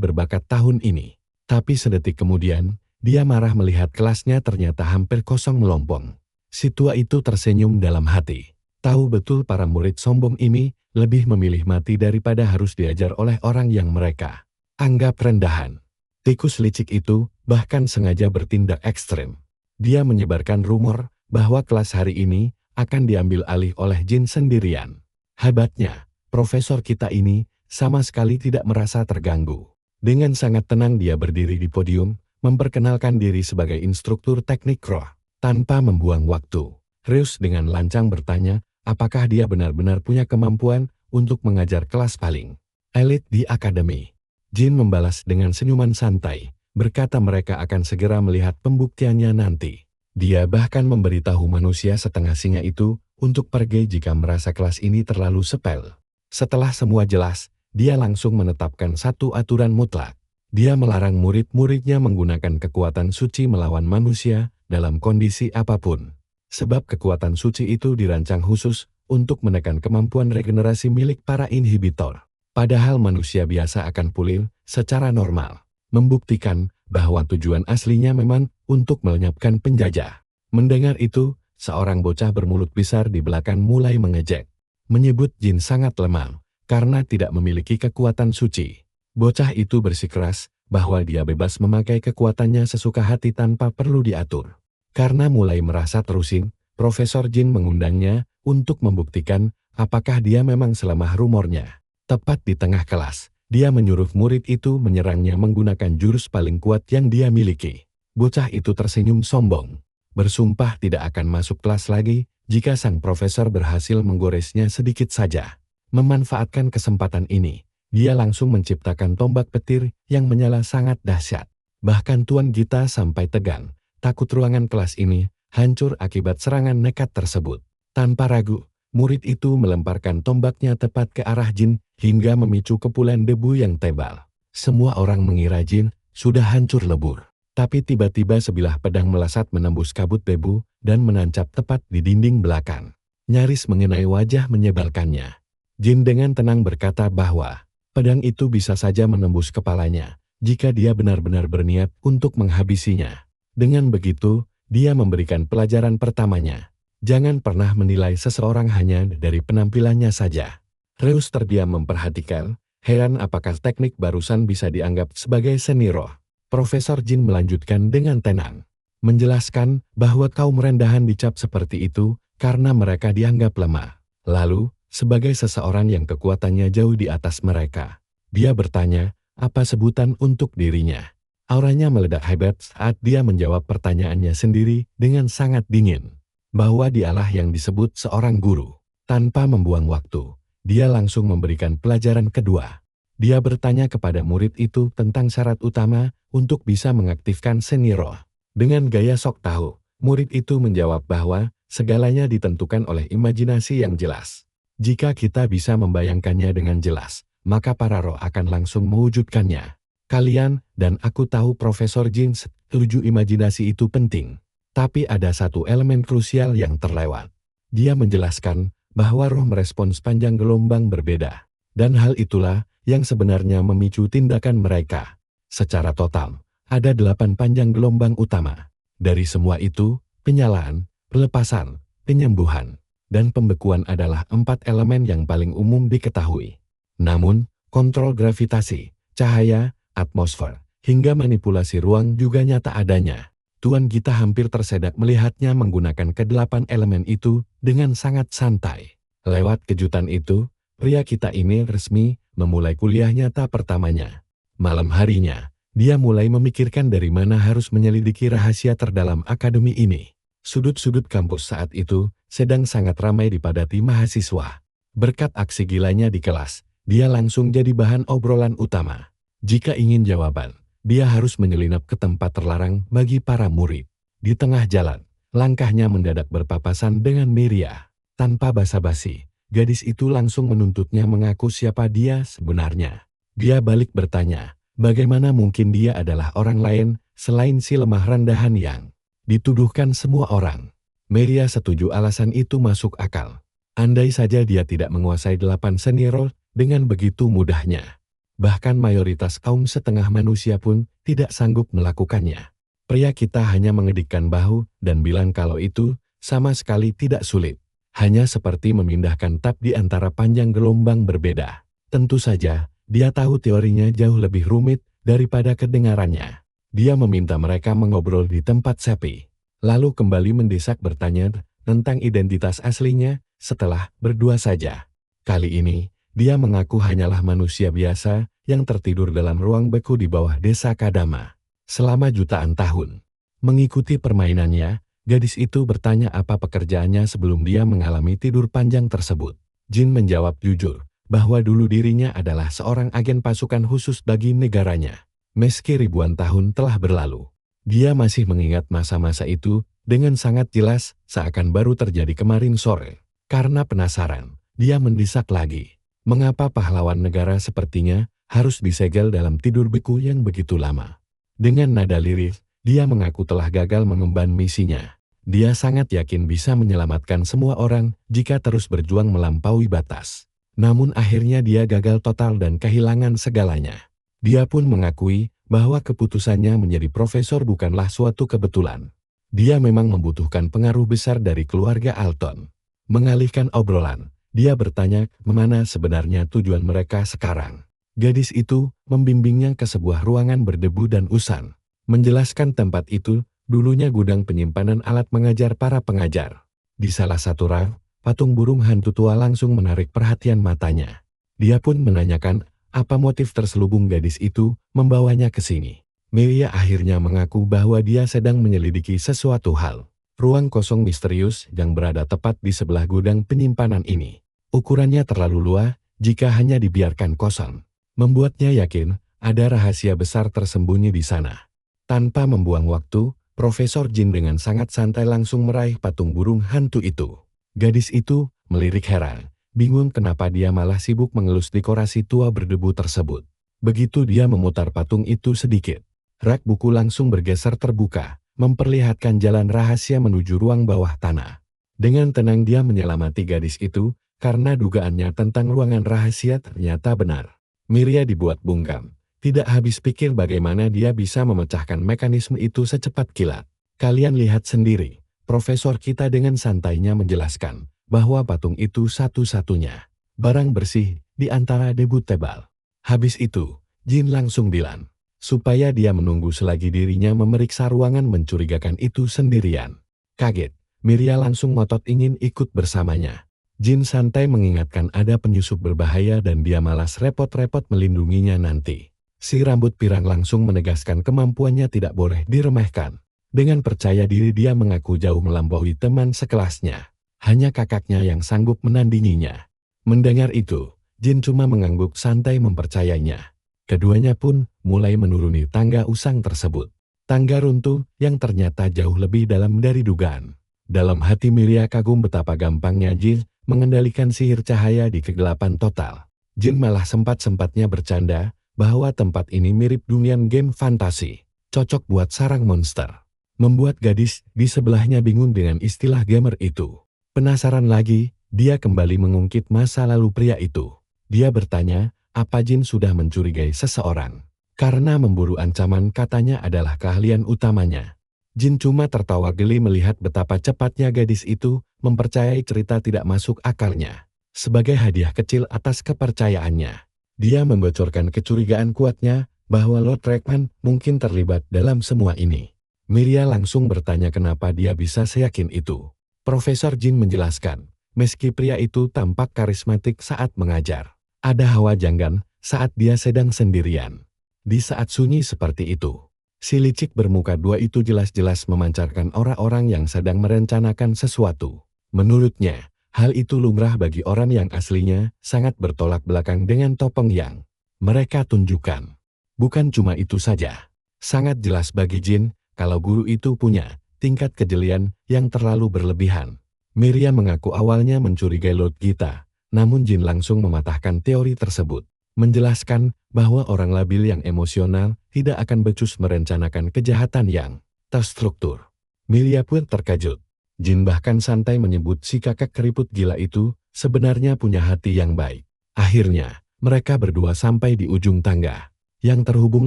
berbakat tahun ini. Tapi sedetik kemudian, dia marah melihat kelasnya ternyata hampir kosong melompong. Si tua itu tersenyum dalam hati. Tahu betul para murid sombong ini lebih memilih mati daripada harus diajar oleh orang yang mereka anggap rendahan. Tikus licik itu bahkan sengaja bertindak ekstrem. Dia menyebarkan rumor bahwa kelas hari ini akan diambil alih oleh jin sendirian. Hebatnya, profesor kita ini sama sekali tidak merasa terganggu. Dengan sangat tenang dia berdiri di podium, memperkenalkan diri sebagai instruktur teknik roh. Tanpa membuang waktu, Reus dengan lancang bertanya, apakah dia benar-benar punya kemampuan untuk mengajar kelas paling elit di akademi. Jin membalas dengan senyuman santai, berkata mereka akan segera melihat pembuktiannya nanti. Dia bahkan memberitahu manusia setengah singa itu untuk pergi jika merasa kelas ini terlalu sepel. Setelah semua jelas, dia langsung menetapkan satu aturan mutlak. Dia melarang murid-muridnya menggunakan kekuatan suci melawan manusia dalam kondisi apapun. Sebab kekuatan suci itu dirancang khusus untuk menekan kemampuan regenerasi milik para inhibitor. Padahal manusia biasa akan pulih secara normal. Membuktikan bahwa tujuan aslinya memang untuk melenyapkan penjajah. Mendengar itu, seorang bocah bermulut besar di belakang mulai mengejek. Menyebut jin sangat lemah karena tidak memiliki kekuatan suci. Bocah itu bersikeras bahwa dia bebas memakai kekuatannya sesuka hati tanpa perlu diatur. Karena mulai merasa terusing, Profesor Jin mengundangnya untuk membuktikan apakah dia memang selemah rumornya. Tepat di tengah kelas, dia menyuruh murid itu menyerangnya menggunakan jurus paling kuat yang dia miliki. Bocah itu tersenyum sombong, bersumpah tidak akan masuk kelas lagi jika sang profesor berhasil menggoresnya sedikit saja. Memanfaatkan kesempatan ini, dia langsung menciptakan tombak petir yang menyala sangat dahsyat. Bahkan Tuan Gita sampai tegang, takut ruangan kelas ini hancur akibat serangan nekat tersebut. Tanpa ragu, murid itu melemparkan tombaknya tepat ke arah jin hingga memicu kepulan debu yang tebal. Semua orang mengira jin sudah hancur lebur. Tapi tiba-tiba sebilah pedang melesat menembus kabut debu dan menancap tepat di dinding belakang. Nyaris mengenai wajah menyebalkannya. Jin dengan tenang berkata bahwa pedang itu bisa saja menembus kepalanya jika dia benar-benar berniat untuk menghabisinya. Dengan begitu, dia memberikan pelajaran pertamanya. Jangan pernah menilai seseorang hanya dari penampilannya saja. Reus terdiam memperhatikan, heran apakah teknik barusan bisa dianggap sebagai seni roh. Profesor Jin melanjutkan dengan tenang, menjelaskan bahwa kaum rendahan dicap seperti itu karena mereka dianggap lemah. Lalu, sebagai seseorang yang kekuatannya jauh di atas mereka, dia bertanya, apa sebutan untuk dirinya. Auranya meledak hebat saat dia menjawab pertanyaannya sendiri dengan sangat dingin, bahwa dialah yang disebut seorang guru. Tanpa membuang waktu, dia langsung memberikan pelajaran kedua. Dia bertanya kepada murid itu tentang syarat utama untuk bisa mengaktifkan seni roh. Dengan gaya sok tahu, murid itu menjawab bahwa segalanya ditentukan oleh imajinasi yang jelas. Jika kita bisa membayangkannya dengan jelas, maka para roh akan langsung mewujudkannya. Kalian dan aku tahu Profesor Jin setuju imajinasi itu penting. Tapi ada satu elemen krusial yang terlewat. Dia menjelaskan bahwa roh merespons panjang gelombang berbeda. Dan hal itulah yang sebenarnya memicu tindakan mereka. Secara total, ada 8 panjang gelombang utama. Dari semua itu, penyalaan, pelepasan, penyembuhan, dan pembekuan adalah 4 elemen yang paling umum diketahui. Namun, kontrol gravitasi, cahaya, atmosfer, hingga manipulasi ruang juga nyata adanya. Tuan Gita hampir tersedak melihatnya menggunakan ke-8 elemen itu dengan sangat santai. Lewat kejutan itu, pria kita ini resmi memulai kuliah nyata pertamanya. Malam harinya, dia mulai memikirkan dari mana harus menyelidiki rahasia terdalam akademi ini. Sudut-sudut kampus saat itu sedang sangat ramai dipadati mahasiswa. Berkat aksi gilanya di kelas, dia langsung jadi bahan obrolan utama. Jika ingin jawaban, dia harus menyelinap ke tempat terlarang bagi para murid. Di tengah jalan, langkahnya mendadak berpapasan dengan Miria. Tanpa basa-basi, gadis itu langsung menuntutnya mengaku siapa dia sebenarnya. Dia balik bertanya, bagaimana mungkin dia adalah orang lain selain si lemah rendahan yang dituduhkan semua orang. Miria setuju alasan itu masuk akal. Andai saja dia tidak menguasai 8 seni roh dengan begitu mudahnya. Bahkan mayoritas kaum setengah manusia pun tidak sanggup melakukannya. Pria kita hanya mengedikkan bahu dan bilang kalau itu sama sekali tidak sulit. Hanya seperti memindahkan tap di antara panjang gelombang berbeda. Tentu saja, dia tahu teorinya jauh lebih rumit daripada kedengarannya. Dia meminta mereka mengobrol di tempat sepi. Lalu kembali mendesak bertanya tentang identitas aslinya setelah berdua saja. Kali ini, dia mengaku hanyalah manusia biasa yang tertidur dalam ruang beku di bawah desa Kadama. Selama jutaan tahun. Mengikuti permainannya, gadis itu bertanya apa pekerjaannya sebelum dia mengalami tidur panjang tersebut. Jin menjawab jujur bahwa dulu dirinya adalah seorang agen pasukan khusus bagi negaranya. Meski ribuan tahun telah berlalu, dia masih mengingat masa-masa itu dengan sangat jelas seakan baru terjadi kemarin sore. Karena penasaran, dia mendesak lagi. Mengapa pahlawan negara sepertinya harus disegel dalam tidur beku yang begitu lama? Dengan nada lirih, dia mengaku telah gagal mengemban misinya. Dia sangat yakin bisa menyelamatkan semua orang jika terus berjuang melampaui batas. Namun akhirnya dia gagal total dan kehilangan segalanya. Dia pun mengakui bahwa keputusannya menjadi profesor bukanlah suatu kebetulan. Dia memang membutuhkan pengaruh besar dari keluarga Alton. Mengalihkan obrolan, dia bertanya kemana sebenarnya tujuan mereka sekarang. Gadis itu membimbingnya ke sebuah ruangan berdebu dan usang. Menjelaskan tempat itu dulunya gudang penyimpanan alat mengajar para pengajar. Di salah satu rak, patung burung hantu tua langsung menarik perhatian matanya. Dia pun menanyakan apa motif terselubung gadis itu membawanya ke sini. Miria akhirnya mengaku bahwa dia sedang menyelidiki sesuatu hal. Ruang kosong misterius yang berada tepat di sebelah gudang penyimpanan ini. Ukurannya terlalu luas jika hanya dibiarkan kosong. Membuatnya yakin ada rahasia besar tersembunyi di sana. Tanpa membuang waktu, Profesor Jin dengan sangat santai langsung meraih patung burung hantu itu. Gadis itu melirik heran, bingung kenapa dia malah sibuk mengelus dekorasi tua berdebu tersebut. Begitu dia memutar patung itu sedikit, rak buku langsung bergeser terbuka, memperlihatkan jalan rahasia menuju ruang bawah tanah. Dengan tenang dia menyelamati gadis itu, karena dugaannya tentang ruangan rahasia ternyata benar. Miria dibuat bungkam. Tidak habis pikir bagaimana dia bisa memecahkan mekanisme itu secepat kilat. Kalian lihat sendiri, profesor kita dengan santainya menjelaskan bahwa patung itu satu-satunya barang bersih di antara debu tebal. Habis itu, Jin langsung bilang, supaya dia menunggu selagi dirinya memeriksa ruangan mencurigakan itu sendirian. Kaget, Miria langsung ngotot ingin ikut bersamanya. Jin santai mengingatkan ada penyusup berbahaya dan dia malas repot-repot melindunginya nanti. Si rambut pirang langsung menegaskan kemampuannya tidak boleh diremehkan. Dengan percaya diri dia mengaku jauh melampaui teman sekelasnya. Hanya kakaknya yang sanggup menandinginya. Mendengar itu, Jin cuma mengangguk santai mempercayainya. Keduanya pun mulai menuruni tangga usang tersebut. Tangga runtuh yang ternyata jauh lebih dalam dari dugaan. Dalam hati Miria kagum betapa gampangnya Jin mengendalikan sihir cahaya di kegelapan total. Jin malah sempat-sempatnya bercanda bahwa tempat ini mirip dunia game fantasi, cocok buat sarang monster. Membuat gadis di sebelahnya bingung dengan istilah gamer itu. Penasaran lagi, dia kembali mengungkit masa lalu pria itu. Dia bertanya, apa Jin sudah mencurigai seseorang? Karena memburu ancaman katanya adalah keahlian utamanya. Jin cuma tertawa geli melihat betapa cepatnya gadis itu mempercayai cerita tidak masuk akalnya. Sebagai hadiah kecil atas kepercayaannya, dia membocorkan kecurigaan kuatnya bahwa Lord Rekman mungkin terlibat dalam semua ini. Miria langsung bertanya kenapa dia bisa seyakin itu. Profesor Jin menjelaskan, meski pria itu tampak karismatik saat mengajar, ada hawa janggal saat dia sedang sendirian. Di saat sunyi seperti itu, si licik bermuka dua itu jelas-jelas memancarkan orang-orang yang sedang merencanakan sesuatu. Menurutnya, hal itu lumrah bagi orang yang aslinya sangat bertolak belakang dengan topeng yang mereka tunjukkan. Bukan cuma itu saja. Sangat jelas bagi Jin, kalau guru itu punya tingkat kejelian yang terlalu berlebihan. Miriam mengaku awalnya mencurigai Lord Gita, namun Jin langsung mematahkan teori tersebut. Menjelaskan bahwa orang labil yang emosional tidak akan becus merencanakan kejahatan yang terstruktur. Miriam pun terkejut. Jin bahkan santai menyebut si kakak keriput gila itu sebenarnya punya hati yang baik. Akhirnya, mereka berdua sampai di ujung tangga, yang terhubung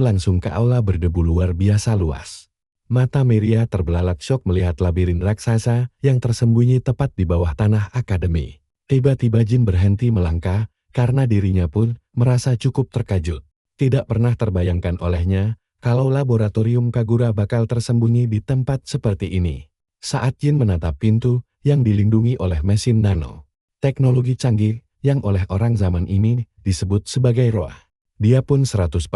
langsung ke aula berdebu luar biasa luas. Mata Miriam terbelalak syok melihat labirin raksasa yang tersembunyi tepat di bawah tanah akademi. Tiba-tiba Jin berhenti melangkah, karena dirinya pun merasa cukup terkejut. Tidak pernah terbayangkan olehnya, kalau laboratorium Kagura bakal tersembunyi di tempat seperti ini. Saat Jin menatap pintu yang dilindungi oleh mesin nano, teknologi canggih yang oleh orang zaman ini disebut sebagai Roa. Dia pun 100%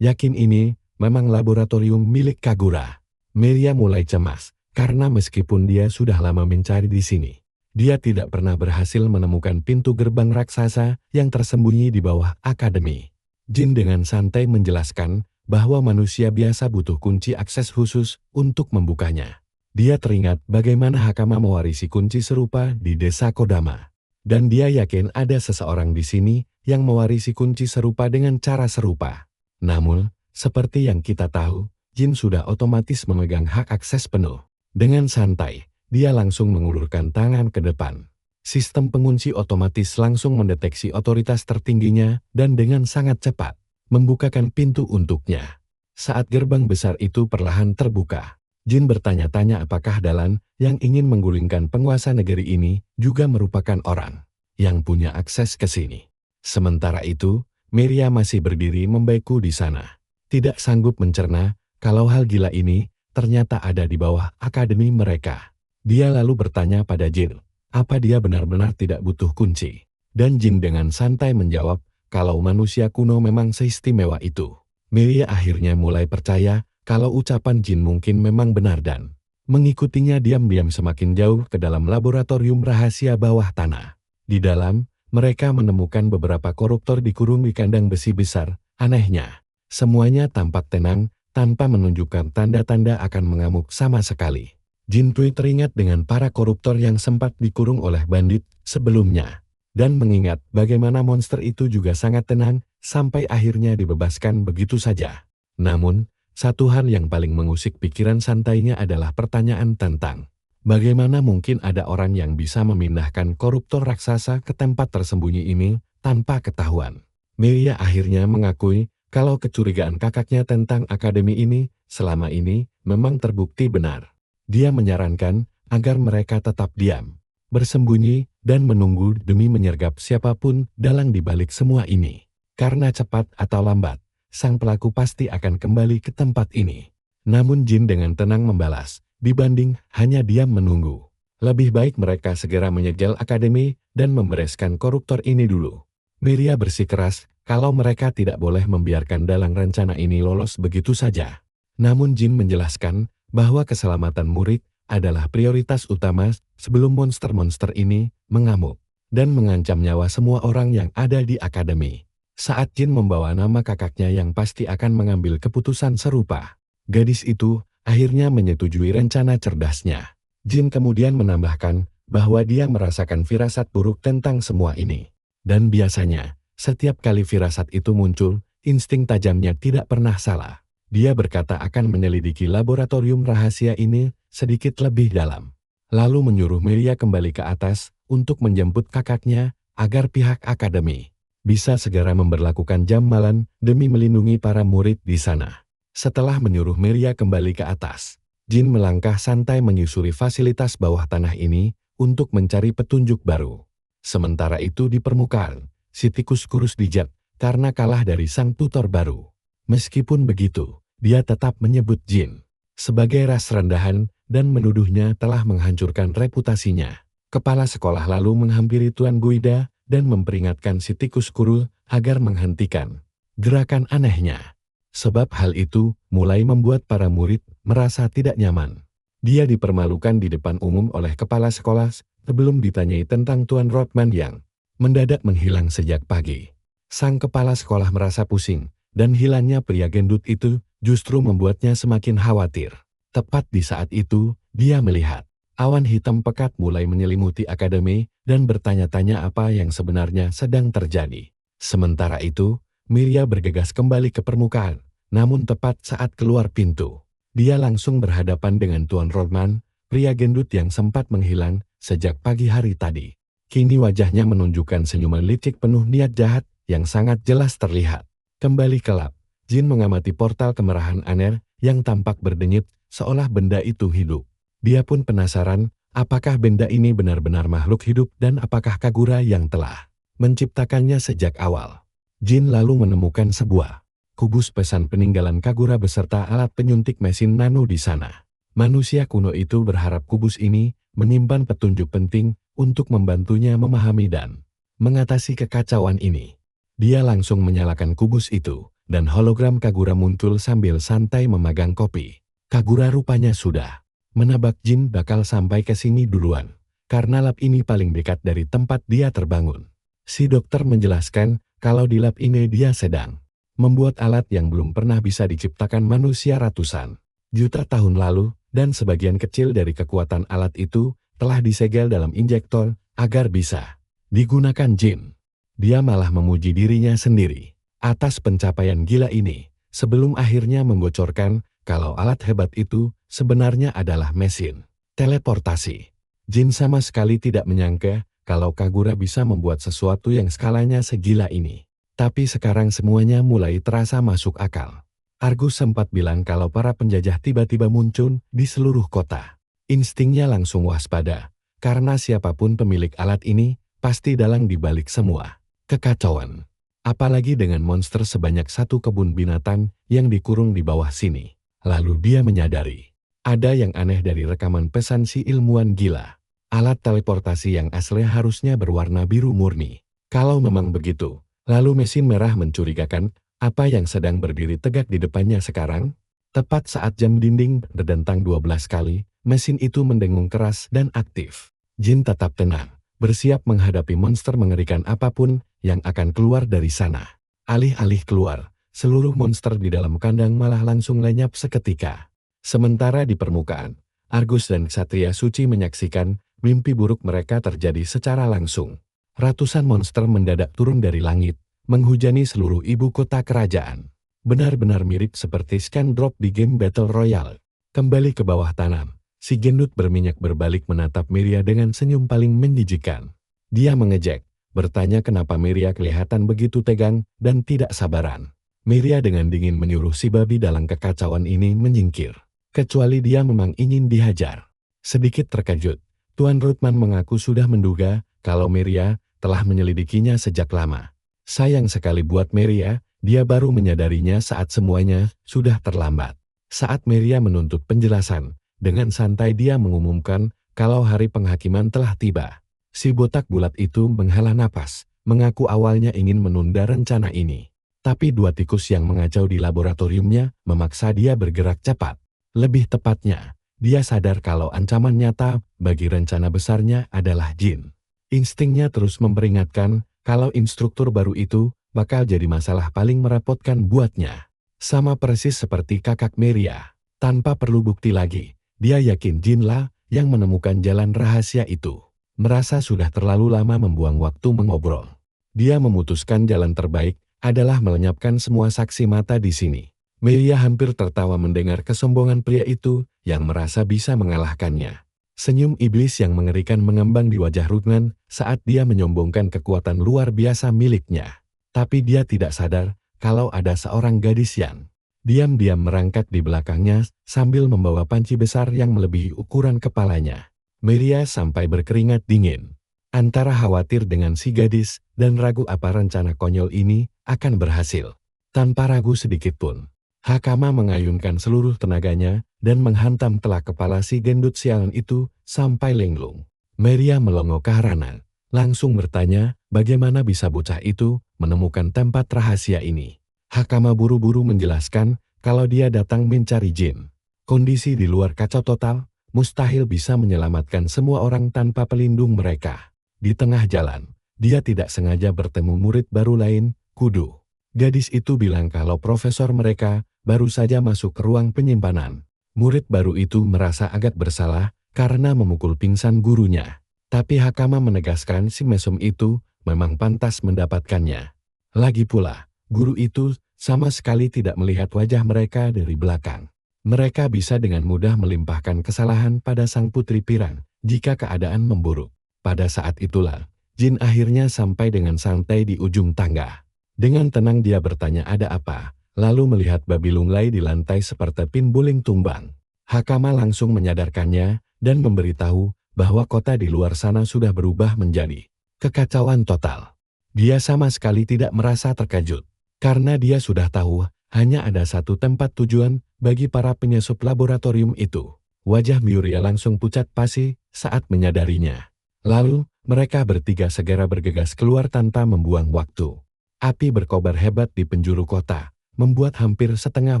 yakin ini memang laboratorium milik Kagura. Miriam mulai cemas, karena meskipun dia sudah lama mencari di sini, dia tidak pernah berhasil menemukan pintu gerbang raksasa yang tersembunyi di bawah akademi. Jin dengan santai menjelaskan bahwa manusia biasa butuh kunci akses khusus untuk membukanya. Dia teringat bagaimana Hakama mewarisi kunci serupa di desa Kodama. Dan dia yakin ada seseorang di sini yang mewarisi kunci serupa dengan cara serupa. Namun, seperti yang kita tahu, Jin sudah otomatis memegang hak akses penuh. Dengan santai, dia langsung mengulurkan tangan ke depan. Sistem pengunci otomatis langsung mendeteksi otoritas tertingginya dan dengan sangat cepat membukakan pintu untuknya. Saat gerbang besar itu perlahan terbuka, Jin bertanya-tanya apakah Dalan yang ingin menggulingkan penguasa negeri ini juga merupakan orang yang punya akses ke sini. Sementara itu, Miriam masih berdiri membaiku di sana. Tidak sanggup mencerna kalau hal gila ini ternyata ada di bawah akademi mereka. Dia lalu bertanya pada Jin, apa dia benar-benar tidak butuh kunci? Dan Jin dengan santai menjawab, kalau manusia kuno memang seistimewa itu. Miriam akhirnya mulai percaya kalau ucapan Jin mungkin memang benar dan mengikutinya diam-diam semakin jauh ke dalam laboratorium rahasia bawah tanah. Di dalam, mereka menemukan beberapa koruptor dikurung di kandang besi besar. Anehnya, semuanya tampak tenang, tanpa menunjukkan tanda-tanda akan mengamuk sama sekali. Jin Tui teringat dengan para koruptor yang sempat dikurung oleh bandit sebelumnya, dan mengingat bagaimana monster itu juga sangat tenang, sampai akhirnya dibebaskan begitu saja. Namun, satu hal yang paling mengusik pikiran santainya adalah pertanyaan tentang bagaimana mungkin ada orang yang bisa memindahkan koruptor raksasa ke tempat tersembunyi ini tanpa ketahuan. Miriam akhirnya mengakui kalau kecurigaan kakaknya tentang akademi ini selama ini memang terbukti benar. Dia menyarankan agar mereka tetap diam, bersembunyi, dan menunggu demi menyergap siapapun dalang di balik semua ini. Karena cepat atau lambat, sang pelaku pasti akan kembali ke tempat ini. Namun Jin dengan tenang membalas, dibanding hanya diam menunggu, lebih baik mereka segera menyegel akademi dan membereskan koruptor ini dulu. Miriam bersikeras kalau mereka tidak boleh membiarkan dalang rencana ini lolos begitu saja. Namun Jin menjelaskan bahwa keselamatan murid adalah prioritas utama sebelum monster-monster ini mengamuk dan mengancam nyawa semua orang yang ada di akademi. Saat Jin membawa nama kakaknya yang pasti akan mengambil keputusan serupa, gadis itu akhirnya menyetujui rencana cerdasnya. Jin kemudian menambahkan bahwa dia merasakan firasat buruk tentang semua ini. Dan biasanya, setiap kali firasat itu muncul, insting tajamnya tidak pernah salah. Dia berkata akan menyelidiki laboratorium rahasia ini sedikit lebih dalam. Lalu menyuruh Miriam kembali ke atas untuk menjemput kakaknya agar pihak akademi bisa segera memberlakukan jam malam demi melindungi para murid di sana. Setelah menyuruh Miriam kembali ke atas, Jin melangkah santai menyusuri fasilitas bawah tanah ini untuk mencari petunjuk baru. Sementara itu di permukaan, si tikus kurus dijat karena kalah dari sang tutor baru. Meskipun begitu, dia tetap menyebut Jin sebagai ras rendahan dan menuduhnya telah menghancurkan reputasinya. Kepala sekolah lalu menghampiri Tuan Guida dan memperingatkan si tikus kurus agar menghentikan gerakan anehnya. Sebab hal itu mulai membuat para murid merasa tidak nyaman. Dia dipermalukan di depan umum oleh kepala sekolah sebelum ditanyai tentang Tuan Rodman yang mendadak menghilang sejak pagi. Sang kepala sekolah merasa pusing dan hilangnya pria gendut itu justru membuatnya semakin khawatir. Tepat di saat itu, dia melihat awan hitam pekat mulai menyelimuti akademi dan bertanya-tanya apa yang sebenarnya sedang terjadi. Sementara itu, Miria bergegas kembali ke permukaan, namun tepat saat keluar pintu, dia langsung berhadapan dengan Tuan Rodman, pria gendut yang sempat menghilang sejak pagi hari tadi. Kini wajahnya menunjukkan senyuman licik penuh niat jahat yang sangat jelas terlihat. Kembali ke lab, Jin mengamati portal kemerahan Aner yang tampak berdenyut seolah benda itu hidup. Dia pun penasaran apakah benda ini benar-benar makhluk hidup dan apakah Kagura yang telah menciptakannya sejak awal. Jin lalu menemukan sebuah kubus pesan peninggalan Kagura beserta alat penyuntik mesin nano di sana. Manusia kuno itu berharap kubus ini menyimpan petunjuk penting untuk membantunya memahami dan mengatasi kekacauan ini. Dia langsung menyalakan kubus itu, dan hologram Kagura muncul sambil santai memegang kopi. Kagura rupanya sudah menebak Jin bakal sampai ke sini duluan, karena lab ini paling dekat dari tempat dia terbangun. Si dokter menjelaskan kalau di lab ini dia sedang membuat alat yang belum pernah bisa diciptakan manusia ratusan juta tahun lalu, dan sebagian kecil dari kekuatan alat itu telah disegel dalam injektor agar bisa digunakan Jin. Dia malah memuji dirinya sendiri atas pencapaian gila ini, sebelum akhirnya membocorkan kalau alat hebat itu sebenarnya adalah mesin teleportasi. Jin sama sekali tidak menyangka kalau Kagura bisa membuat sesuatu yang skalanya segila ini. Tapi sekarang semuanya mulai terasa masuk akal. Argus sempat bilang kalau para penjajah tiba-tiba muncul di seluruh kota. Instingnya langsung waspada, karena siapapun pemilik alat ini pasti dalang di balik semua kekacauan. Apalagi dengan monster sebanyak satu kebun binatang yang dikurung di bawah sini. Lalu dia menyadari, ada yang aneh dari rekaman pesan si ilmuwan gila. Alat teleportasi yang asli harusnya berwarna biru murni. Kalau memang begitu, lalu mesin merah mencurigakan apa yang sedang berdiri tegak di depannya sekarang. Tepat saat jam dinding berdentang 12 kali, mesin itu mendengung keras dan aktif. Jin tetap tenang, bersiap menghadapi monster mengerikan apapun yang akan keluar dari sana. Alih-alih keluar, seluruh monster di dalam kandang malah langsung lenyap seketika. Sementara di permukaan, Argus dan Ksatria Suci menyaksikan mimpi buruk mereka terjadi secara langsung. Ratusan monster mendadak turun dari langit, menghujani seluruh ibu kota kerajaan. Benar-benar mirip seperti scan drop di game Battle Royale. Kembali ke bawah tanam, si gendut berminyak berbalik menatap Miria dengan senyum paling menjijikan. Dia mengejek, bertanya kenapa Miria kelihatan begitu tegang dan tidak sabaran. Miria dengan dingin menyuruh si babi dalam kekacauan ini menyingkir. Kecuali dia memang ingin dihajar. Sedikit terkejut, Tuan Rodman mengaku sudah menduga kalau Miria telah menyelidikinya sejak lama. Sayang sekali buat Miria, dia baru menyadarinya saat semuanya sudah terlambat. Saat Miria menuntut penjelasan, dengan santai dia mengumumkan kalau hari penghakiman telah tiba. Si botak bulat itu menghela napas, mengaku awalnya ingin menunda rencana ini. Tapi dua tikus yang mengacau di laboratoriumnya memaksa dia bergerak cepat. Lebih tepatnya, dia sadar kalau ancaman nyata bagi rencana besarnya adalah Jin. Instingnya terus memperingatkan kalau instruktur baru itu bakal jadi masalah paling merepotkan buatnya. Sama persis seperti kakak Miria. Tanpa perlu bukti lagi, dia yakin Jinlah yang menemukan jalan rahasia itu. Merasa sudah terlalu lama membuang waktu mengobrol. Dia memutuskan jalan terbaik adalah melenyapkan semua saksi mata di sini. Miria hampir tertawa mendengar kesombongan pria itu yang merasa bisa mengalahkannya. Senyum iblis yang mengerikan mengembang di wajah Rodman saat dia menyombongkan kekuatan luar biasa miliknya. Tapi dia tidak sadar kalau ada seorang gadis yang diam-diam merangkak di belakangnya sambil membawa panci besar yang melebihi ukuran kepalanya. Miria sampai berkeringat dingin. Antara khawatir dengan si gadis dan ragu apa rencana konyol ini akan berhasil. Tanpa ragu sedikitpun, Hakama mengayunkan seluruh tenaganya dan menghantam telak kepala si gendut sialan itu sampai linglung. Miria melongo keheranan, langsung bertanya bagaimana bisa bocah itu menemukan tempat rahasia ini. Hakama buru-buru menjelaskan kalau dia datang mencari Jin. Kondisi di luar kacau total, mustahil bisa menyelamatkan semua orang tanpa pelindung mereka. Di tengah jalan, dia tidak sengaja bertemu murid baru lain, Kudu. Gadis itu bilang kalau profesor mereka baru saja masuk ke ruang penyimpanan. Murid baru itu merasa agak bersalah karena memukul pingsan gurunya. Tapi Hakama menegaskan si mesum itu memang pantas mendapatkannya. Lagi pula, guru itu sama sekali tidak melihat wajah mereka dari belakang. Mereka bisa dengan mudah melimpahkan kesalahan pada sang putri pirang jika keadaan memburuk. Pada saat itulah, Jin akhirnya sampai dengan santai di ujung tangga. Dengan tenang dia bertanya ada apa, lalu melihat babi lunglai di lantai seperti pinbuling tumbang. Hakama langsung menyadarkannya dan memberitahu bahwa kota di luar sana sudah berubah menjadi kekacauan total. Dia sama sekali tidak merasa terkejut, karena dia sudah tahu hanya ada satu tempat tujuan bagi para penyusup laboratorium itu. Wajah Miuria langsung pucat pasi saat menyadarinya. Lalu, mereka bertiga segera bergegas keluar tanpa membuang waktu. Api berkobar hebat di penjuru kota, membuat hampir setengah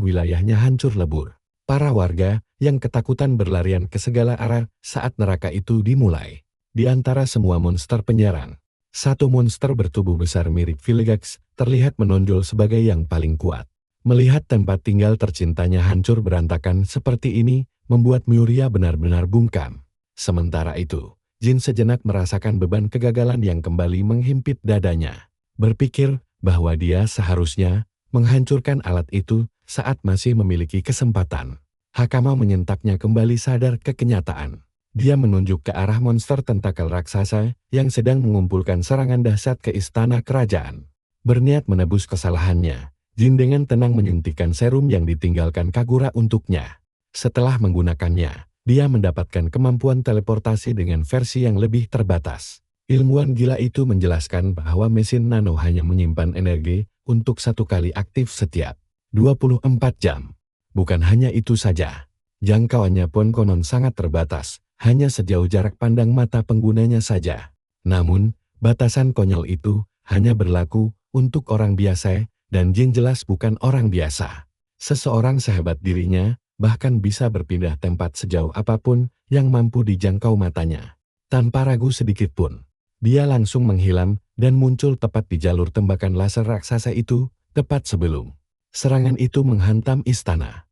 wilayahnya hancur lebur. Para warga yang ketakutan berlarian ke segala arah saat neraka itu dimulai. Di antara semua monster penyerang, satu monster bertubuh besar mirip Vilgax terlihat menonjol sebagai yang paling kuat. Melihat tempat tinggal tercintanya hancur berantakan seperti ini, membuat Miuria benar-benar bungkam. Sementara itu, Jin sejenak merasakan beban kegagalan yang kembali menghimpit dadanya. Berpikir bahwa dia seharusnya menghancurkan alat itu saat masih memiliki kesempatan. Hakama menyentaknya kembali sadar ke kenyataan. Dia menunjuk ke arah monster tentakel raksasa yang sedang mengumpulkan serangan dahsyat ke istana kerajaan. Berniat menebus kesalahannya, Jin dengan tenang menyuntikkan serum yang ditinggalkan Kagura untuknya. Setelah menggunakannya, dia mendapatkan kemampuan teleportasi dengan versi yang lebih terbatas. Ilmuwan gila itu menjelaskan bahwa mesin nano hanya menyimpan energi untuk satu kali aktif setiap 24 jam. Bukan hanya itu saja, jangkauannya pun konon sangat terbatas, hanya sejauh jarak pandang mata penggunanya saja. Namun, batasan konyol itu hanya berlaku untuk orang biasa, dan Jin jelas bukan orang biasa. Seseorang sehebat dirinya bahkan bisa berpindah tempat sejauh apapun yang mampu dijangkau matanya. Tanpa ragu sedikit pun, dia langsung menghilang dan muncul tepat di jalur tembakan laser raksasa itu, tepat sebelum serangan itu menghantam istana.